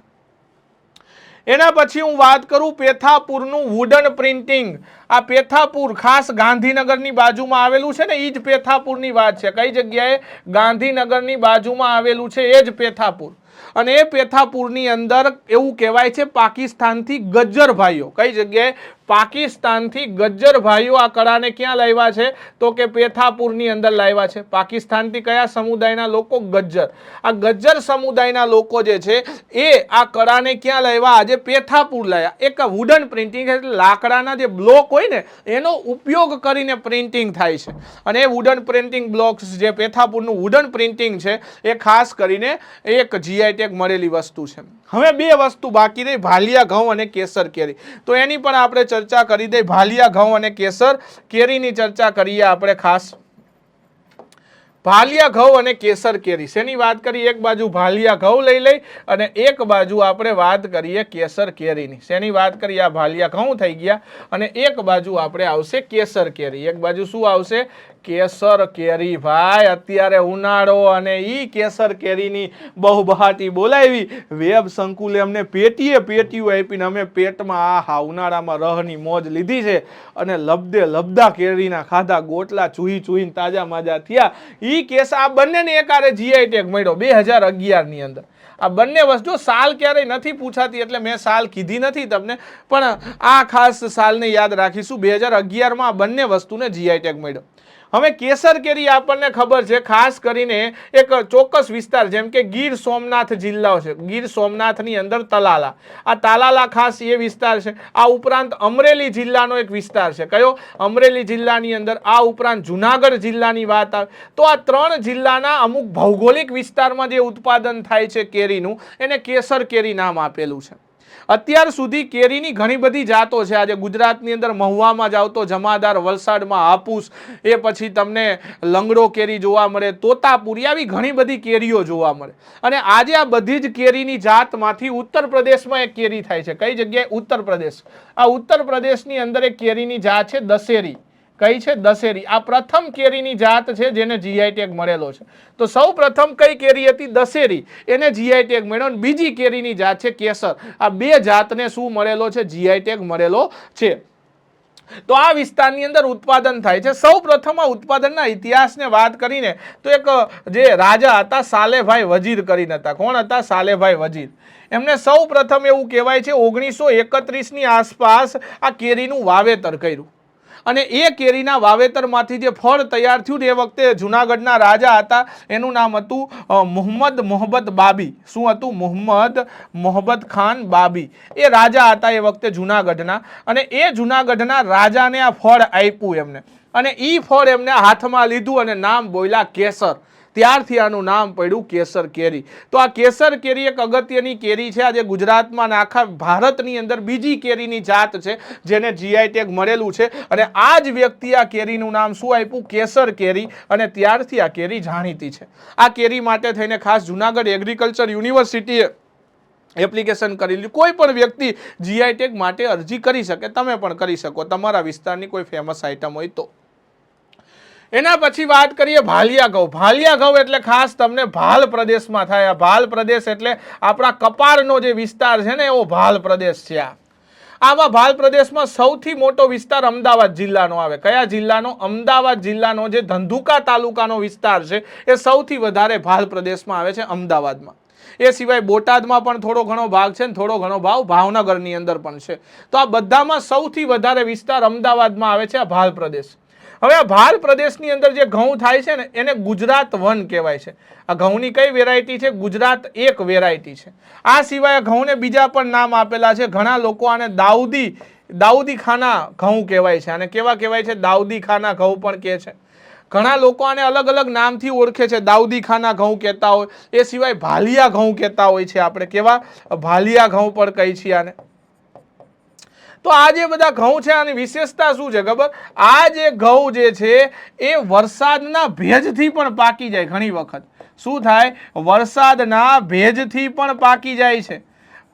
એના પછી હું વાત કરું પેથાપુરનું વુડન પ્રિન્ટિંગ. આ પેથાપુર ખાસ ગાંધીનગરની બાજુમાં આવેલું છે ને, એ જ પેથાપુરની વાત છે. કઈ જગ્યાએ? ગાંધીનગરની બાજુમાં આવેલું છે એ જ પેથાપુર. અને એ પેથાપુરની અંદર એવું કહેવાય છે પાકિસ્તાનથી ગજ્જર ભાઈઓ. કઈ જગ્યાએ? પાકિસ્તાનથી ગજ્જર ભાઈઓ આ કળાને ક્યાં લાવ્યા છે? તો કે પેથાપુરની અંદર લાવ્યા છે. પાકિસ્તાનથી કયા સમુદાયના લોકો? ગજ્જર. આ ગજ્જર સમુદાયના લોકો જે છે એ આ કળાને ક્યાં લાવ્યા? આજે પેથાપુર લાવ્યા. એક વુડન પ્રિન્ટિંગ એટલે લાકડાના જે બ્લોક હોય ને એનો ઉપયોગ કરીને પ્રિન્ટિંગ થાય છે. અને એ વુડન પ્રિન્ટિંગ બ્લોક્સ જે પેથાપુરનું વુડન પ્રિન્ટિંગ છે એ ખાસ કરીને એક જીઆઈ ટેગ મળેલી વસ્તુ છે. હવે 2 વસ્તુ બાકી રહી, ભાલિયા ઘઉં અને કેસર કેરી. તો એની પણ આપણે ચર્ચા કરી દઈએ. ભાલિયા ઘઉં અને કેસર કેરીની ચર્ચા કરીએ આપણે ખાસ. ભાલિયા ઘઉં અને કેસર કેરી શેની વાત કરી? એક બાજુ ભાલિયા ઘઉં લઈ અને એક બાજુ આપણે વાત કરીએ કેસર કેરીની. શેની વાત કરી? આ ભાલિયા ઘઉં થઈ ગયા અને એક બાજુ આપણે આવશે કેસર કેરી. એક બાજુ શું આવશે? કેસર કેરી. ભાઈ અત્યારે ઉનાળો અને ઈ કેસર કેરીની બહુબહાટી બોલાવી. વેબ સંકુલે અમને પેટીએ પેટીઓ આપીને અમે પેટમાં આ ઉનાળામાં રહની મોજ લીધી છે અને લબદે લબદા કેરીના ખાધા, ગોટલા ચૂહી ચૂહીને તાજા માજા થયા. ઈ કેસ આ બંનેને એકારે જીઆઈ ટેગ મળ્યો 2011 ની અંદર. આ બંને વસ્તુ સાલ ક્યારેય નથી પૂછાતી એટલે મેં સાલ કીધી નથી તમને, પણ આ ખાસ સાલને યાદ રાખીશું. 2011માં આ બંને વસ્તુને જીઆઈ ટેગ મળ્યો. હવે કેસર કેરી આપણને ખબર છે ખાસ કરીને એક ચોક્કસ વિસ્તાર જેમ કે ગીર સોમનાથ જિલ્લો છે. ગીર સોમનાથની અંદર તલાલા, આ તાલાલા ખાસ એ વિસ્તાર છે. આ ઉપરાંત અમરેલી જિલ્લાનો એક વિસ્તાર છે. કયો? અમરેલી જિલ્લાની અંદર. આ ઉપરાંત જુનાગઢ જિલ્લાની વાત આવે તો આ 3 જિલ્લાના અમુક ભૌગોલિક વિસ્તારમાં જે ઉત્પાદન થાય છે કેરીનું એને કેસર કેરી નામ આપેલું છે. અત્યાર સુધી કેરીની ઘણી બધી જાતો છે. આજે ગુજરાતની અંદર મહુવામાં જાવ તો જમાદાર, વલસાડમાં હાપુસ, એ પછી તમને લંગડો કેરી જોવા મળે, તોતાપુરી, આવી ઘણી બધી કેરીઓ જોવા મળે. અને આજે આ બધી જ કેરીની જાતમાંથી ઉત્તર પ્રદેશમાં એક કેરી થાય છે. કઈ જગ્યાએ? ઉત્તર પ્રદેશ. આ ઉત્તર પ્રદેશની અંદર એક કેરીની જાત છે દશેરી. કઈ છે? દશેરી. આ પ્રથમ કેરીની જાત છે જેને જીઆઈ ટેગ મળેલો છે. તો સૌ પ્રથમ કઈ કેરી હતી? દશેરી. એને જીઆઈ ટેગ મળ્યો. અને બીજી કેરીની જાત છે કેસર. આ બે જાતને શું મળેલો છે? જીઆઈ ટેગ મળેલો છે. તો આ વિસ્તારની અંદર ઉત્પાદન થાય છે. સૌ પ્રથમ આ ઉત્પાદનના ઇતિહાસને વાત કરીને તો એક જે રાજા હતા સાલેભાઈ વજીર કરીને હતા. કોણ હતા? સાલેભાઈ વજીર. એમને સૌ પ્રથમ એવું કહેવાય છે 1931ની આસપાસ આ કેરીનું વાવેતર કર્યું. અને એ કેરીના વાવેતરમાંથી જે ફળ તૈયાર થયું એ વખતે જુનાગઢના રાજા હતા, એનું નામ હતું મોહમ્મદ બાબી. શું હતું? મોહમ્મદ ખાન બાબી. એ રાજા હતા એ વખતે જુનાગઢના. અને એ જુનાગઢના રાજાને આ ફળ આપ્યું એમને. અને એ ફળ એમને હાથમાં લીધું અને નામ બોલ્યા કેસર. ત્યારથી આનું નામ પડ્યું કેસર કેરી. તો આ કેસર કેરી એક અગત્યની કેરી છે. આજે ગુજરાતમાં આખા ભારતની અંદર બીજી કેરીની જાત છે જેને જીઆઈ ટેગ મળેલું છે. અને આ જ વ્યક્તિ આ કેરીનું નામ શું આપ્યું? કેસર કેરી. અને ત્યારથી આ કેરી જાણીતી છે. આ કેરી માટે થઈને ખાસ જુનાગઢ એગ્રીકલ્ચર યુનિવર્સિટીએ એપ્લિકેશન કરેલી. કોઈ પણ વ્યક્તિ જીઆઈ ટેગ માટે અરજી કરી શકે. તમે પણ કરી શકો તમારા વિસ્તારની કોઈ ફેમસ આઈટમ હોય તો. એના પછી વાત કરીએ ભાલિયા ઘઉં. ભાલિયા ઘઉં એટલે ખાસ તમને ભાલ પ્રદેશમાં થાય. ભાલ પ્રદેશ એટલે આપણા કપાળનો જે વિસ્તાર છે ને એવો ભાલ પ્રદેશ છે. આમાં ભાલ પ્રદેશમાં સૌથી મોટો વિસ્તાર અમદાવાદ જિલ્લાનો આવે. કયા જિલ્લાનો? અમદાવાદ જિલ્લાનો જે ધંધુકા તાલુકાનો વિસ્તાર છે એ સૌથી વધારે ભાલ પ્રદેશમાં આવે છે, અમદાવાદમાં. એ સિવાય બોટાદમાં પણ થોડો ઘણો ભાગ છે ને થોડો ઘણો ભાગ ભાવનગરની અંદર પણ છે. તો આ બધામાં સૌથી વધારે વિસ્તાર અમદાવાદમાં આવે છે આ ભાલ પ્રદેશ. હવે આ ભાલ પ્રદેશની અંદર જે ઘઉં થાય છે ને એને ગુજરાત 1 કહેવાય છે. આ ઘઉંની કઈ વેરાયટી છે? ગુજરાત 1 વેરાયટી છે. આ સિવાય ઘઉંને બીજા પણ નામ આપેલા છે. ઘણા લોકો આને દાઉદી ખાના ઘઉં કહેવાય છે. આને કેવા કહેવાય છે? દાઉદી ખાના ઘઉં પણ કહે છે. ઘણા લોકો આને અલગ અલગ નામથી ઓળખે છે. દાઉદી ખાના ઘઉં કહેતા હોય, એ સિવાય ભાલિયા ઘઉં કહેતા હોય છે. આપણે કેવા? ભાલિયા ઘઉં પણ કહી છીએ આને. તો આ જે બધા ઘઉં છે આની વિશેષતા શું છે ખબર? આ જે ઘઉં જે છે એ વરસાદના ભેજથી પણ પાકી જાય. ઘણી વખત શું થાય? વરસાદના ભેજથી પણ પાકી જાય છે.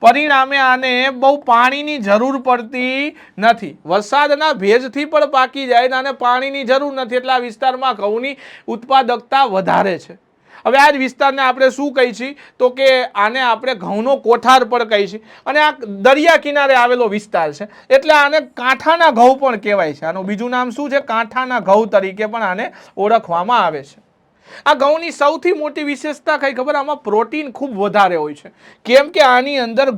પરિણામે આને બહુ પાણીની જરૂર પડતી નથી. વરસાદના ભેજથી પણ પાકી જાય ને આને પાણીની જરૂર નથી એટલે આ વિસ્તારમાં ઘઉંની ઉત્પાદકતા વધારે છે. હવે આ જ વિસ્તારને આપણે શું કહી છીએ? તો કે આને આપણે ઘઉંનો કોઠાર પણ કહી છીએ. અને આ દરિયા કિનારે આવેલો વિસ્તાર છે એટલે આને કાંઠાના ઘઉં પણ કહેવાય છે. આનું બીજું નામ શું છે? કાંઠાના ઘઉં તરીકે પણ આને ઓળખવામાં આવે છે. આ ઘઉંની સૌથી મોટી વિશેષતા કઈ ખબર? આમાં પ્રોટીન ખૂબ વધારે હોય છે. કેમ કે આની અંદર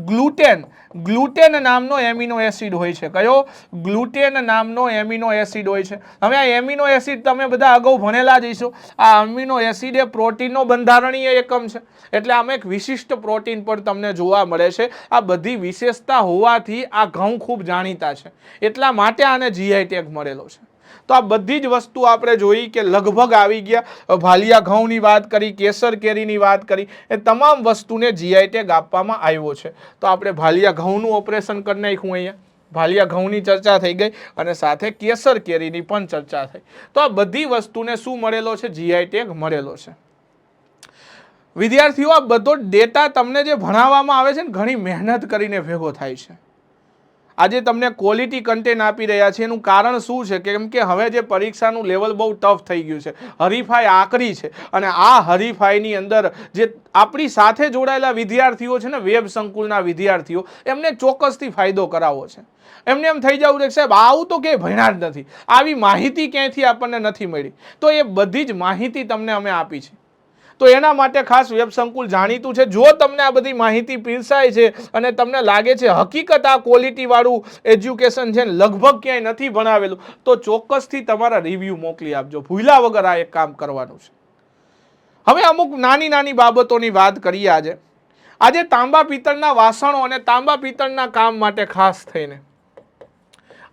ગ્લુટેન નામનો એમિનો એસિડ હોય છે. કયો? ગ્લુટેન નામનો એમિનો એસિડ હોય છે. હવે આ એમિનો એસિડ તમે બધા અગાઉ ભણેલા જ હશો. આ એમિનો એસિડ એ પ્રોટીનનો બંધારણીય એકમ છે. એટલે આમાં એક વિશિષ્ટ પ્રોટીન પણ તમને જોવા મળે છે. આ બધી વિશેષતા હોવાથી આ ઘઉં ખૂબ જાણીતા છે. એટલા માટે આને જીઆઈ ટેગ મળેલો છે. તો આ બધી જ વસ્તુ આપણે જોઈ કે લગભગ આવી ગયા. ભાલિયા ઘઉંની વાત કરી, કેસર કેરીની વાત કરી, એ તમામ વસ્તુને જીઆઈ ટેગ આપવામાં આવ્યો છે. તો આપણે ભાલિયા ઘઉંનું ઓપરેશન કરી નાખ્યું અહીંયા. ભાલિયા ઘઉંની ચર્ચા થઈ ગઈ અને સાથે કેસર કેરીની પણ ચર્ચા થઈ. તો આ બધી વસ્તુને શું મળેલો છે? જીઆઈ ટેગ મળેલો છે. વિદ્યાર્થીઓ, આ બધો ડેટા તમને જે ભણાવવામાં આવે છે ને ઘણી મહેનત કરીને ભેગો થાય છે. આજે તમને ક્વોલિટી કન્ટેન્ટ આપી રહ્યા છે એનું કારણ શું છે? કેમ કે હવે જે પરીક્ષાનું લેવલ બહુ ટફ થઈ ગયું છે, હરીફાઈ આકરી છે અને આ હરીફાઈની અંદર જે આપણી સાથે જોડાયેલા વિદ્યાર્થીઓ છે ને, વેબ સંકુલના વિદ્યાર્થીઓ, એમને ચોક્કસથી ફાયદો કરાવવો છે. એમને એમ થઈ જવું છે સાહેબ આવું તો ક્યાંય ભણ્યા જ નથી, આવી માહિતી ક્યાંયથી આપણને નથી મળી. તો એ બધી જ માહિતી તમને અમે આપી છે. તો એના માટે ખાસ વેબ સંકુલ જાણીતું છે. જો તમને આ બધી માહિતી પીરસાય છે અને તમને લાગે છે હકીકત આ ક્વોલિટી વાળું એજ્યુકેશન છે લગભગ ક્યાંય નથી ભણાવેલું, તો ચોક્કસથી તમારા રિવ્યૂ મોકલી આપજો. ભૂલ્યા વગર આ એક કામ કરવાનું છે. હવે અમુક નાની નાની બાબતોની વાત કરીએ. આજે તાંબા પિત્તળના વાસણો અને તાંબા પિત્તળના કામ માટે ખાસ થઈને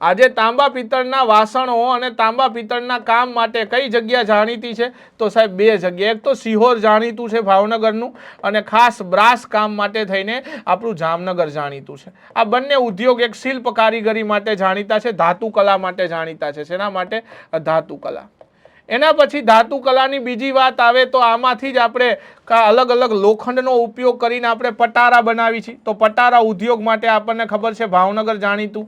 આજે તાંબા પિત્તળના વાસણો અને તાંબા પિત્તળના કામ માટે કઈ જગ્યા જાણીતી છે? તો સાહેબ બે જગ્યા. એક તો સિહોર જાણીતું છે ભાવનગરનું, અને ખાસ બ્રાસ કામ માટે થઈને આપણું જામનગર જાણીતું છે. આ બંને ઉદ્યોગ એક શિલ્પ કારીગરી માટે જાણીતા છે, ધાતુ કલા માટે જાણીતા છે. શેના માટે? ધાતુ કલા. એના પછી ધાતુ કલાની બીજી વાત આવે તો આમાંથી જ આપણે અલગ અલગ લોખંડનો ઉપયોગ કરીને આપણે પટારા બનાવી છીએ. તો પટારા ઉદ્યોગ માટે આપણને ખબર છે ભાવનગર જાણીતું,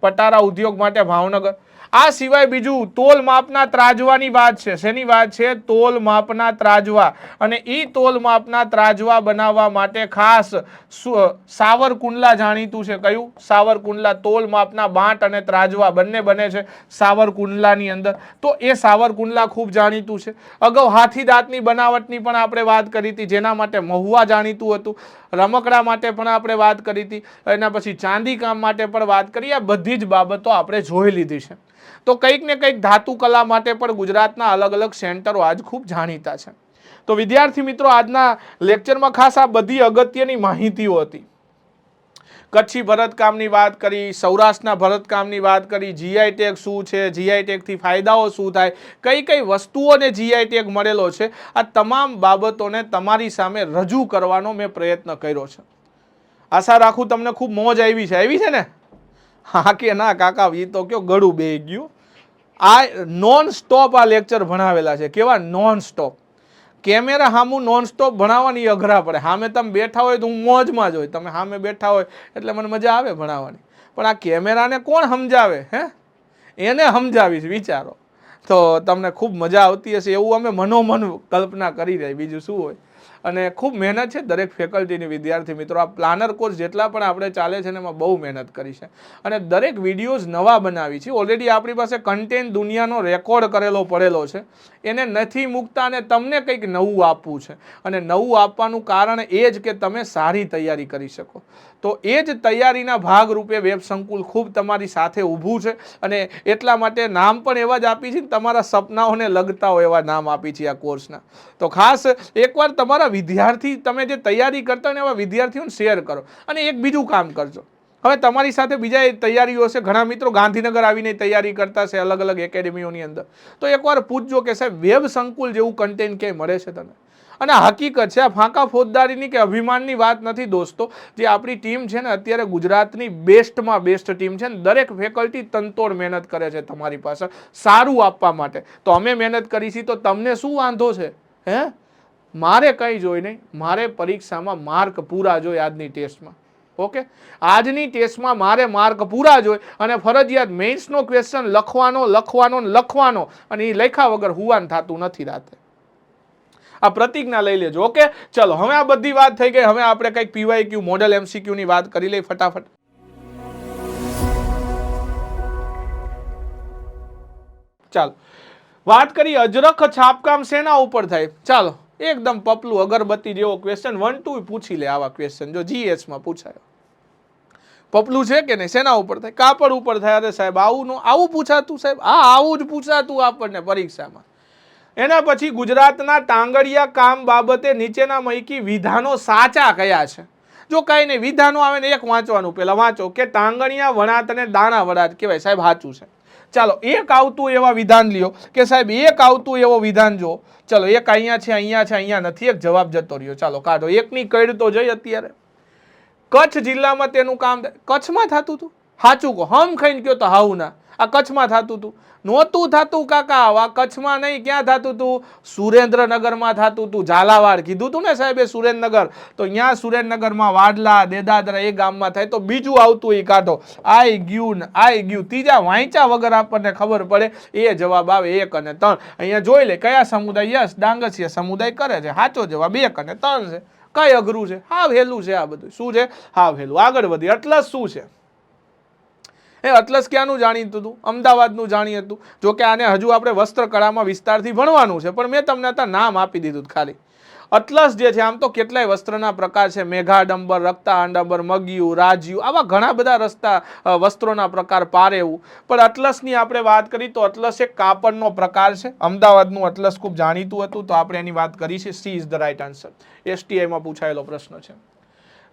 પટારા ઉદ્યોગ માટે ભાવનગર. આ સિવાય બીજું તોલ માપના ત્રાજવાની વાત છે. શેની વાત છે? તોલ માપના ત્રાજવા. અને એ તોલ માપના ત્રાજવા બનાવવા માટે ખાસ સાવરકુંડલા જાણીતું છે. કયું? સાવરકુંડલા. તોલ માપના બાંટ અને ત્રાજવા બંને બને છે સાવરકુંડલાની અંદર. તો એ સાવરકુંડલા ખૂબ જાણીતું છે. અગાઉ હાથી દાંતની બનાવટની પણ આપણે વાત કરી હતી, જેના માટે મહુવા જાણીતું હતું. રમકડા માટે પણ આપણે વાત કરી હતી. એના પછી ચાંદી કામ માટે પણ વાત કરી. આ બધી જ બાબતો આપણે જોઈ લીધી છે. તો કંઈક ને કંઈક ધાતુ કલા માટે પણ ગુજરાતના અલગ અલગ સેન્ટરો આજ ખૂબ જાણીતા છે. તો વિદ્યાર્થી મિત્રો, આજના લેક્ચરમાં ખાસ આ બધી અગત્યની માહિતીઓ હતી. કચ્છી ભરતકામની વાત કરી, સૌરાષ્ટ્રના ભરતકામની વાત કરી, જીઆઈ ટેગ શું છે, જીઆઈ ટેગથી ફાયદાઓ શું થાય, કઈ કઈ વસ્તુઓને જીઆઈ ટેગ મળેલો છે, આ તમામ બાબતોને તમારી સામે રજૂ કરવાનો મેં પ્રયત્ન કર્યો છે. આશા રાખું તમને ખૂબ મોજ આવી છે. આવી છે ને? હા કે ના કાકા? એ તો કયો ગળું બેહી ગયું. આ નોન સ્ટોપ આ લેક્ચર ભણાવેલા છે. કેવા? Non stop. કેમેરા સામું નોન સ્ટોપ ભણાવવાની અઘરા પડે. સામે તમે બેઠા હોય તો હું મોજમાં જ હોય, તમે સામે બેઠા હોય એટલે મને મજા આવે ભણાવવાની. પણ આ કેમેરાને કોણ સમજાવે? હે, એને સમજાવીશ, વિચારો. તો તમને ખૂબ મજા આવતી હશે એવું અમે મનોમન કલ્પના કરી રહી, બીજું શું હોય. અને ખૂબ મહેનત છે દરેક ફેકલ્ટીની. વિદ્યાર્થી મિત્રો, આ પ્લાનર કોર્સ જેટલા પણ આપણે ચાલે છે ને એમાં બહુ મહેનત કરી છે અને દરેક વિડીયોઝ નવા બનાવી છે. ઓલરેડી આપણી પાસે કન્ટેન્ટ દુનિયાનો રેકોર્ડ કરેલો પડેલો છે, એને નથી મૂકતા અને તમને કંઈક નવું આપવું છે. અને નવું આપવાનું કારણ એ જ કે તમે સારી તૈયારી કરી શકો. તો એ જ તૈયારીના ભાગરૂપે વેબ સંકુલ ખૂબ તમારી સાથે ઊભું છે અને એટલા માટે નામ પણ એવા જ આપી છે, તમારા સપનાઓને લગતા હોય એવા નામ આપી છે આ કોર્સના. તો ખાસ એકવાર તમારા વિદ્યાર્થી, તમે જે તૈયારી કરતા હોય ને એવા વિદ્યાર્થીઓને શેર કરો. અને એક બીજું કામ કરજો, હવે તમારી સાથે બીજા તૈયારીઓ છે, ઘણા મિત્રો ગાંધીનગર આવીને તૈયારી કરતા છે અલગ અલગ એકેડેમીઓની અંદર. તો એકવાર પૂછજો કે સાહેબ વેબ સંકુલ જેવું કન્ટેન્ટ ક્યાંય મળે છે તને? અને હકીકત છે, આ ફાંકા ફોજદારીની કે અભિમાનની વાત નથી દોસ્તો. જે આપણી ટીમ છે ને અત્યારે ગુજરાતની બેસ્ટમાં બેસ્ટ ટીમ છે ને, દરેક ફેકલ્ટી તનતોડ મહેનત કરે છે તમારી પાસે સારું આપવા માટે. તો અમે મહેનત કરી છે, તો તમને શું વાંધો છે? હે, મારે કંઈ જોઈ નહીં, મારે પરીક્ષામાં માર્ક પૂરા જોઈએ આજની ટેસ્ટમાં. ઓકે, આજની ટેસ્ટમાં મારે માર્ક પૂરા જોઈએ અને ફરજિયાત મેઇન્સનો ક્વેશ્ચન લખવાનો અને એ લખ્યા વગર હુવાન થતું નથી રાતે. આ પ્રતિજ્ઞા લઈ લેજો. ઓકે, ચલો હવે આ બધી વાત થઈ ગઈ. હવે આપણે કંઈક પીવાયક્યુ મોડેલ એમસીક્યુ ની વાત કરી લઈએ ફટાફટ. ચાલો વાત કરી, અજરખ છાપકામ શેના ઉપર થાય? ચાલો એકદમ પપલું અગરબત્તી જેવો ક્વેશ્ચન 1 2 પૂછી લે. આવા ક્વેશ્ચન જો જીએસ માં પૂછાયો, પપલું છે કે નહીં? શેના ઉપર થાય? કાપડ ઉપર થાય. અરે સાહેબ આવું પૂછાતું? સાહેબ આવું જ પૂછાતું આપણને પરીક્ષામાં. એના પછી ગુજરાતના ટાંગડિયા કામ બાબતે નીચેના પૈકી વિધાનો સાચા કયા છે? જો કઈ નહીં, વિધાનો આવે ને એક વાંચવાનું, પેલા વાંચો કે ટાંગડિયા વણાટને દાણા વણાટ કહેવાય. સાહેબ સાચું છે. ચાલો એક આવતું એવા વિધાન લ્યો કે સાહેબ એક આવતું એવો વિધાન જો. ચલો એક અહીંયા છે, અહીંયા છે, અહીંયા નથી, એક જવાબ જતો રહ્યો. ચાલો કાઢો. એકની કઈડ તો જઈ અત્યારે. કચ્છ જિલ્લામાં તેનું કામ કચ્છમાં થતું હતું. સાચું કહો, હમ ખાઈને કયો તો હાવ ના. આ કચ્છમાં થતું હતું? નહોતું થતું કાકા. આ કચ્છમાં નહીં, ક્યાં થતું હતું? સુરેન્દ્રનગરમાં થતું હતું. ઝાલાવાડ કીધું હતું ને સાહેબ, એ સુરેન્દ્રનગર. તો અહીંયા સુરેન્દ્રનગરમાં વાડલા, દેદાદરા એ ગામમાં થાય. તો બીજું આવતું એ કાઢો. આઈ ગયું ને આઈ ગયું. ત્રીજા વાંચા વગર આપણને ખબર પડે એ જવાબ આવે 1 અને 3. અહીંયા જોઈ લે કયા સમુદાય. યસ, ડાંગસિયા સમુદાય કરે છે. સાચો જવાબ 1 અને 3 છે. કઈ અઘરું છે? હાવ હેલું છે આ બધું. શું છે? હાવ હેલું. આગળ વધી. અટલસ શું છે? અટલસ ક્યાંનું જાણીતું હતું? અમદાવાદનું જાણી હતું. જો કે આને હજુ આપણે વસ્ત્રકળામાં વિસ્તારથી ભણવાનું છે, પણ મેં તમને અત્યારે નામ આપી દીધું ખાલી. અટલસ જે છે, આમ તો કેટલાય વસ્ત્રના પ્રકાર છે. મેઘાડંબર, રક્તાડંબર, મગિયું, રાજ્યું, આવા ઘણા બધા વસ્ત્રોના પ્રકાર પારેવું. પણ અટલસની આપણે વાત કરી તો અટલસ એક કાપડનો પ્રકાર છે. અમદાવાદનું અટલસ ખૂબ જાણીતું હતું, તો આપણે એની વાત કરી છે. C is the right answer. STIમાં પૂછાયેલો પ્રશ્ન છે.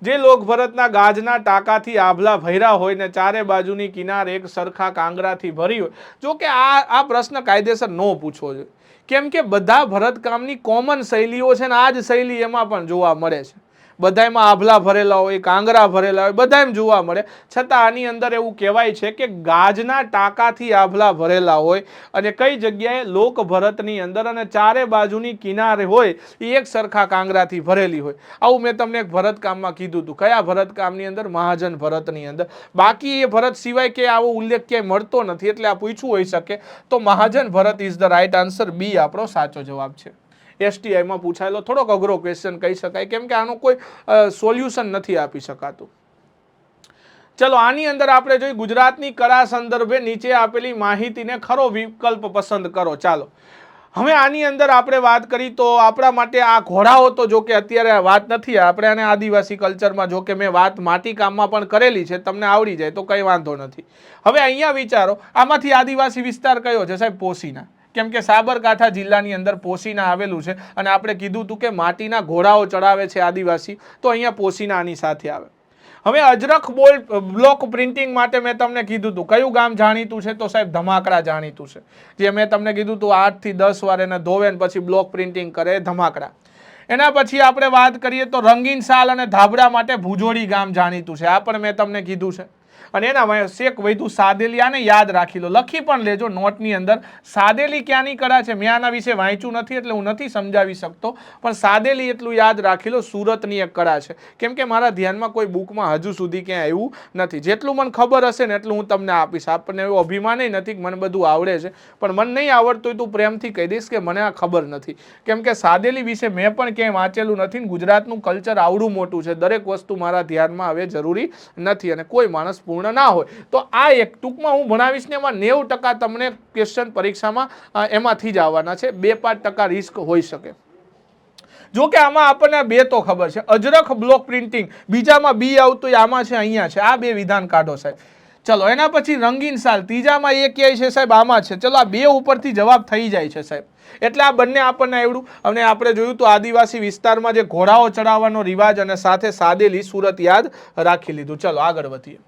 જે લોકભરતના ગાજના ટાંકાથી આભલા ભર્યા હોય ને ચારે બાજુની કિનાર એક સરખા કાંગરાથી ભરી હોય. જો કે આ પ્રશ્ન કાયદેસર ન પૂછવો જોઈએ, કેમ કે બધા ભરતકામની કોમન શૈલીઓ છે ને આ જ શૈલી એમાં પણ જોવા મળે છે. બધામાં આભલા ભરેલા હોય, કાંગરા ભરેલા હોય, બધામાં જોવા મળે. છતાં આની અંદર એવું કહેવાય છે કે ગાજના ટાંકાથી આભલા ભરેલા હોય અને કઈ જગ્યાએ લોકભરતની અંદર અને ચારે બાજુની કિનારે હોય એ એક સરખા કાંગરાથી ભરેલી હોય. આવું મેં તમને એક ભરતકામમાં કીધું હતું. કયા ભરતકામની અંદર? મહાજન ભરતની અંદર. બાકી એ ભરત સિવાય કે આવો ઉલ્લેખ ક્યાંય મળતો નથી, એટલે આ પૂછવું હોઈ શકે. તો મહાજન ભરત ઇઝ ધ રાઇટ આન્સર. બી આપણો સાચો જવાબ છે. STIમાં પૂછાયેલો થોડોક અઘરો ક્વેશ્ચન કહી શકાય, કેમ કે આનું કોઈ સોલ્યુશન નથી આપી શકાતું. ચલો, આની અંદર આપણે જોઈ ગુજરાતની કળા સંદર્ભે નીચે આપેલી માહિતીને ખરો વિકલ્પ પસંદ કરો. ચાલો, હવે આની અંદર આપણે વાત કરી તો આપણા માટે આ ઘોડાઓ તો જો કે અત્યારે વાત નથી. આપણે આને આદિવાસી કલ્ચરમાં જો કે મેં વાત માટીકામમાં પણ કરેલી છે, તમને આવડી જાય તો કંઈ વાંધો નથી. હવે અહીંયા વિચારો, આમાંથી આદિવાસી વિસ્તાર કયો છે સાહેબ? પોશીના. કેમ કે સાબરકાંઠા જિલ્લાની અંદર પોશીના આવેલું છે અને આપણે કીધું હતું કે માટીના ઘોડાઓ ચડાવે છે આદિવાસી, તો અહીંયા પોશીના આની સાથે આવે. હવે અજરખ બ્લોક પ્રિન્ટિંગ માટે મેં તમને કીધું હતું કયું ગામ જાણીતું છે? તો સાહેબ ધમાકડા જાણીતું છે. જે મેં તમને કીધું હતું 8 થી 10 વાર એને ધોવે પછી બ્લોક પ્રિન્ટિંગ કરે, ધમાકડા. એના પછી આપણે વાત કરીએ તો રંગીન શાલ અને ધાબળા માટે ભુજોડી ગામ જાણીતું છે. આ પણ મેં તમને કીધું છે. અને એના શેખ વૈદુ સાદેલી, આને યાદ રાખી લો, લખી પણ લેજો નોટની અંદર. સાદેલી ક્યાંની કળા છે? મેં આના વિશે વાંચ્યું નથી એટલે હું નથી સમજાવી શકતો, પણ સાદેલી એટલું યાદ રાખી લો, સુરતની એક કળા છે. કેમ કે મારા ધ્યાનમાં કોઈ બુકમાં હજુ સુધી ક્યાંય આવ્યું નથી. જેટલું મને ખબર હશે ને એટલું હું તમને આપીશ. આપણને એવું અભિમાન નથી કે મને બધું આવડે છે, પણ મને નહીં આવડતું હોય તું પ્રેમથી કહી દઈશ કે મને આ ખબર નથી. કેમ કે સાદેલી વિશે મેં પણ ક્યાંય વાંચેલું નથી. ગુજરાતનું કલ્ચર આવડું મોટું છે, દરેક વસ્તુ મારા ધ્યાનમાં આવે જરૂરી નથી અને કોઈ માણસ ના હોય. તો આ એક ટૂંકમાં હું ભણાવીશ ને એમાં 90% તમને ક્વેશ્ચન પરીક્ષામાં એમાંથી જ આવવાના છે. 2-5% રિસ્ક હોઈ શકે. જો કે આમાં આપણને 2 તો ખબર છે. અજરખ બ્લોક પ્રિન્ટિંગ, બીજામાં બી આવતું આમાં છે, અહીંયા છે. આ 2 વિધાન કાઢો સાહેબ. ચલો, એના પછી રંગીન શાલ, ત્રીજામાં એ ક્યાંય છે સાહેબ? આમાં છે. ચલો, આ 2 ઉપરથી જવાબ થઈ જાય છે સાહેબ. એટલે આ બંને આપણને આવડું. અને આપણે જોયું તો આદિવાસી વિસ્તારમાં જે ઘોડાઓ ચડાવવાનો રિવાજ અને સાથે સાદેલી, સુરત યાદ રાખી લીધું. ચલો, આગળ વધીએ.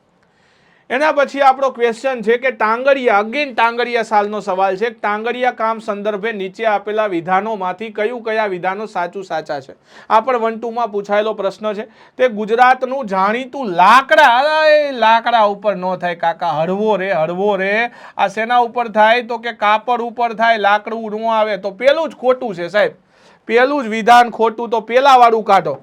એના પછી આપણો ક્વેશ્ચન છે કે ટાંગડિયા, અગેન ટાંગડિયા સાલનો સવાલ છે. ટાંગડિયા કામ સંદર્ભે નીચે આપેલા વિધાનોમાંથી કયા વિધાનો સાચા છે? આ પણ 1-2માં પૂછાયેલો પ્રશ્ન છે. તે ગુજરાતનું જાણીતું લાકડા ઉપર ન થાય કાકા, હળવો રે. આ શેના ઉપર થાય? તો કે કાપડ ઉપર થાય, લાકડું ન આવે. તો પેલું જ ખોટું છે સાહેબ. પેલું જ વિધાન ખોટું. તો પેલા વાળું કાઢો.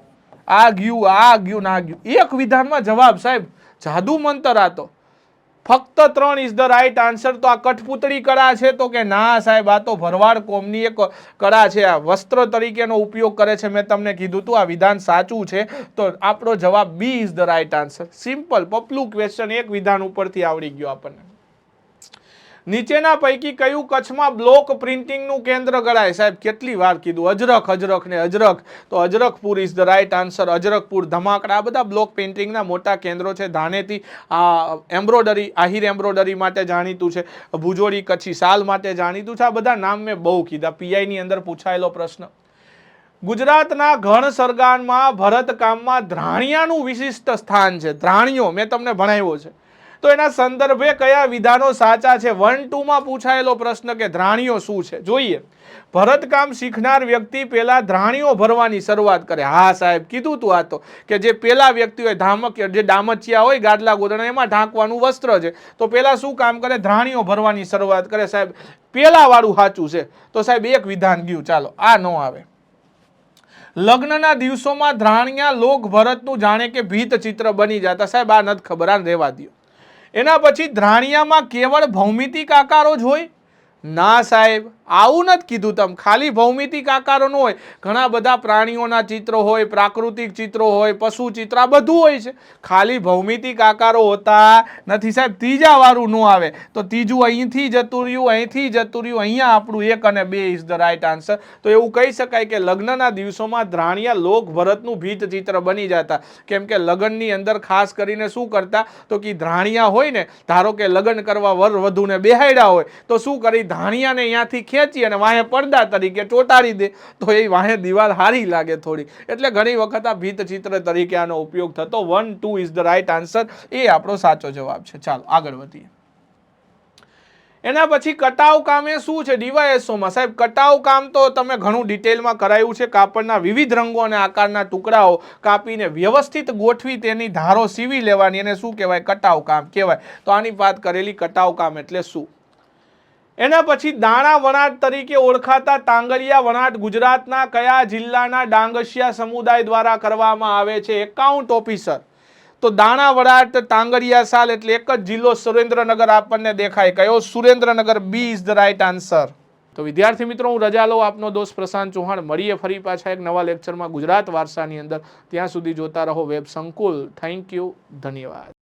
આ ગયું. એક વિધાનમાં જવાબ સાહેબ. જાદુ મંતર આ તો. ફક્ત 3 ઇઝ ધ રાઇટ આન્સર. તો આ કઠપૂતળી કળા છે? તો કે ના સાહેબ, આ તો ભરવાડ કોમની એક કળા છે. આ વસ્ત્ર તરીકેનો ઉપયોગ કરે છે. મેં તમને કીધું હતું આ વિધાન સાચું છે. તો આપણો જવાબ B is the right answer. Simple પપલું ક્વેશ્ચન, એક વિધાન ઉપરથી આવડી ગયો આપણને. નીચેના પૈકી કયું કચ્છમાં બ્લોક પ્રિન્ટિંગનું કેન્દ્ર ગણાય? સાહેબ કેટલી વાર કીધું, અજરખ ને અજરખ. તો Ajrakhpur is the right answer. Ajrakhpur, Dhamadka, આ બધા બ્લોક પ્રિન્ટિંગના મોટા કેન્દ્રો છે. ધાનેથી એમ્બ્રોડરી, આહિર એમ્બ્રોડરી માટે જાણીતું છે. ભુજોડી કચ્છી શાલ માટે જાણીતું છે. આ બધા નામ મેં બહુ કીધા. PIની અંદર પૂછાયેલો પ્રશ્ન. ગુજરાતના ઘણ સરગાનમાં ભરતકામમાં ધ્રાણિયાનું વિશિષ્ટ સ્થાન છે. ધ્રાણિયો મેં તમને ભણાવ્યો છે. તો એના સંદર્ભે કયા વિધાનો સાચા છે? 1, 2 માં પૂછાયેલો પ્રશ્ન કે ધ્રાણીઓ શું છે જોઈએ. ભરતકામ શીખનાર વ્યક્તિ પેલા ધ્રાણીઓ ભરવાની શરૂઆત કરે. હા સાહેબ, કીધું તું આ તો કે જે પેલા વ્યક્તિ હોય જે ડામચિયા હોય ગાદલા ગોદડા એમાં ઢાંકવાનું વસ્ત્ર છે, તો પેલા શું કામ કરે? ધ્રાણીઓ ભરવાની શરૂઆત કરે. સાહેબ પેલા વાળું સાચું છે, તો સાહેબ એક વિધાન ગયું. ચાલો આ ન આવે. લગ્નના દિવસોમાં ધ્રાણિયા લોક ભરતનું જાણે કે ભીત ચિત્ર બની જતા. સાહેબ આ નથી ખબર, આ રહેવા દો. એના પછી ધ્રાણિયામાં કેવળ ભૌમિતિક આકારો જ હોય? ના સાહેબ, આવું નથી કીધું તમે. ખાલી ભૌમિતિક આકારો ન હોય, ઘણા બધા પ્રાણીઓના ચિત્રો હોય, પ્રાકૃતિક ચિત્રો હોય, પશુ ચિત્ર, આ બધું હોય છે. ખાલી ભૌમિતિક આકારો હોતા નથી સાહેબ. ત્રીજા વાળું ન આવે તો ત્રીજું અહીંથી જતું રહ્યું, અહીંથી જતું રહ્યું, અહીંયા આપણું 1 અને 2 ઇઝ ધ રાઈટ આન્સર. તો એવું કહી શકાય કે લગ્નના દિવસોમાં ધ્રાણિયા લોક ભરતનું ભીત ચિત્ર બની જતા. કેમ કે લગ્નની અંદર ખાસ કરીને શું કરતા? તો કે ધ્રાણિયા હોય ને, ધારો કે લગ્ન કરવા વર વધુને બેહાડ્યા હોય તો શું કરી? ધાણિયાને અહીંયાથી ખેંચી અને વાહે પડદા તરીકે ચોંટાડી દે, તો એ વાહે દિવાલ હારી લાગે થોડી. એટલે ઘણી વખત આ ભીત ચિત્ર તરીકે આનો ઉપયોગ થતો. 1, 2 ઇઝ ધ રાઈટ આન્સર. એ આપણો સાચો જવાબ છે. ચાલો આગળ વધીએ. એના પછી કટાવ કામ એ શું છે ડીવાયએસઓમાં? સાહેબ કટાવ કામ તો તમે ઘણું ડિટેલમાં કરાયું છે. કાપડના વિવિધ રંગો અને આકારના ટુકડાઓ કાપીને વ્યવસ્થિત ગોઠવી તેની ધારો સીવી લેવાની, એને શું કહેવાય? કટાવ કામ કહેવાય. તો આની વાત કરેલી કટાવ કામ એટલે શું? એના પછી દાણા વણાટ તરીકે ઓળખાતા તાંગડિયા વણાટ ગુજરાતના કયા જિલ્લાના ડાંગસિયા સમુદાય દ્વારા કરવામાં આવે છે? Account officer. તો દાણા વણાટ તાંગડિયા સાલ એટલે એક જ જિલ્લો સુરેન્દ્રનગર આપણને દેખાય. કયો? Surendranagar. B is the right answer. તો વિદ્યાર્થી મિત્રો, હું રજા લઉં. આપનો દોસ્ત પ્રશાંત ચૌહાણ. મળીએ ફરી પાછા એક નવા લેક્ચરમાં ગુજરાત વારસાની અંદર. ત્યાં સુધી જોતા રહો વેબ સંકુલ. થેન્ક યુ, ધન્યવાદ.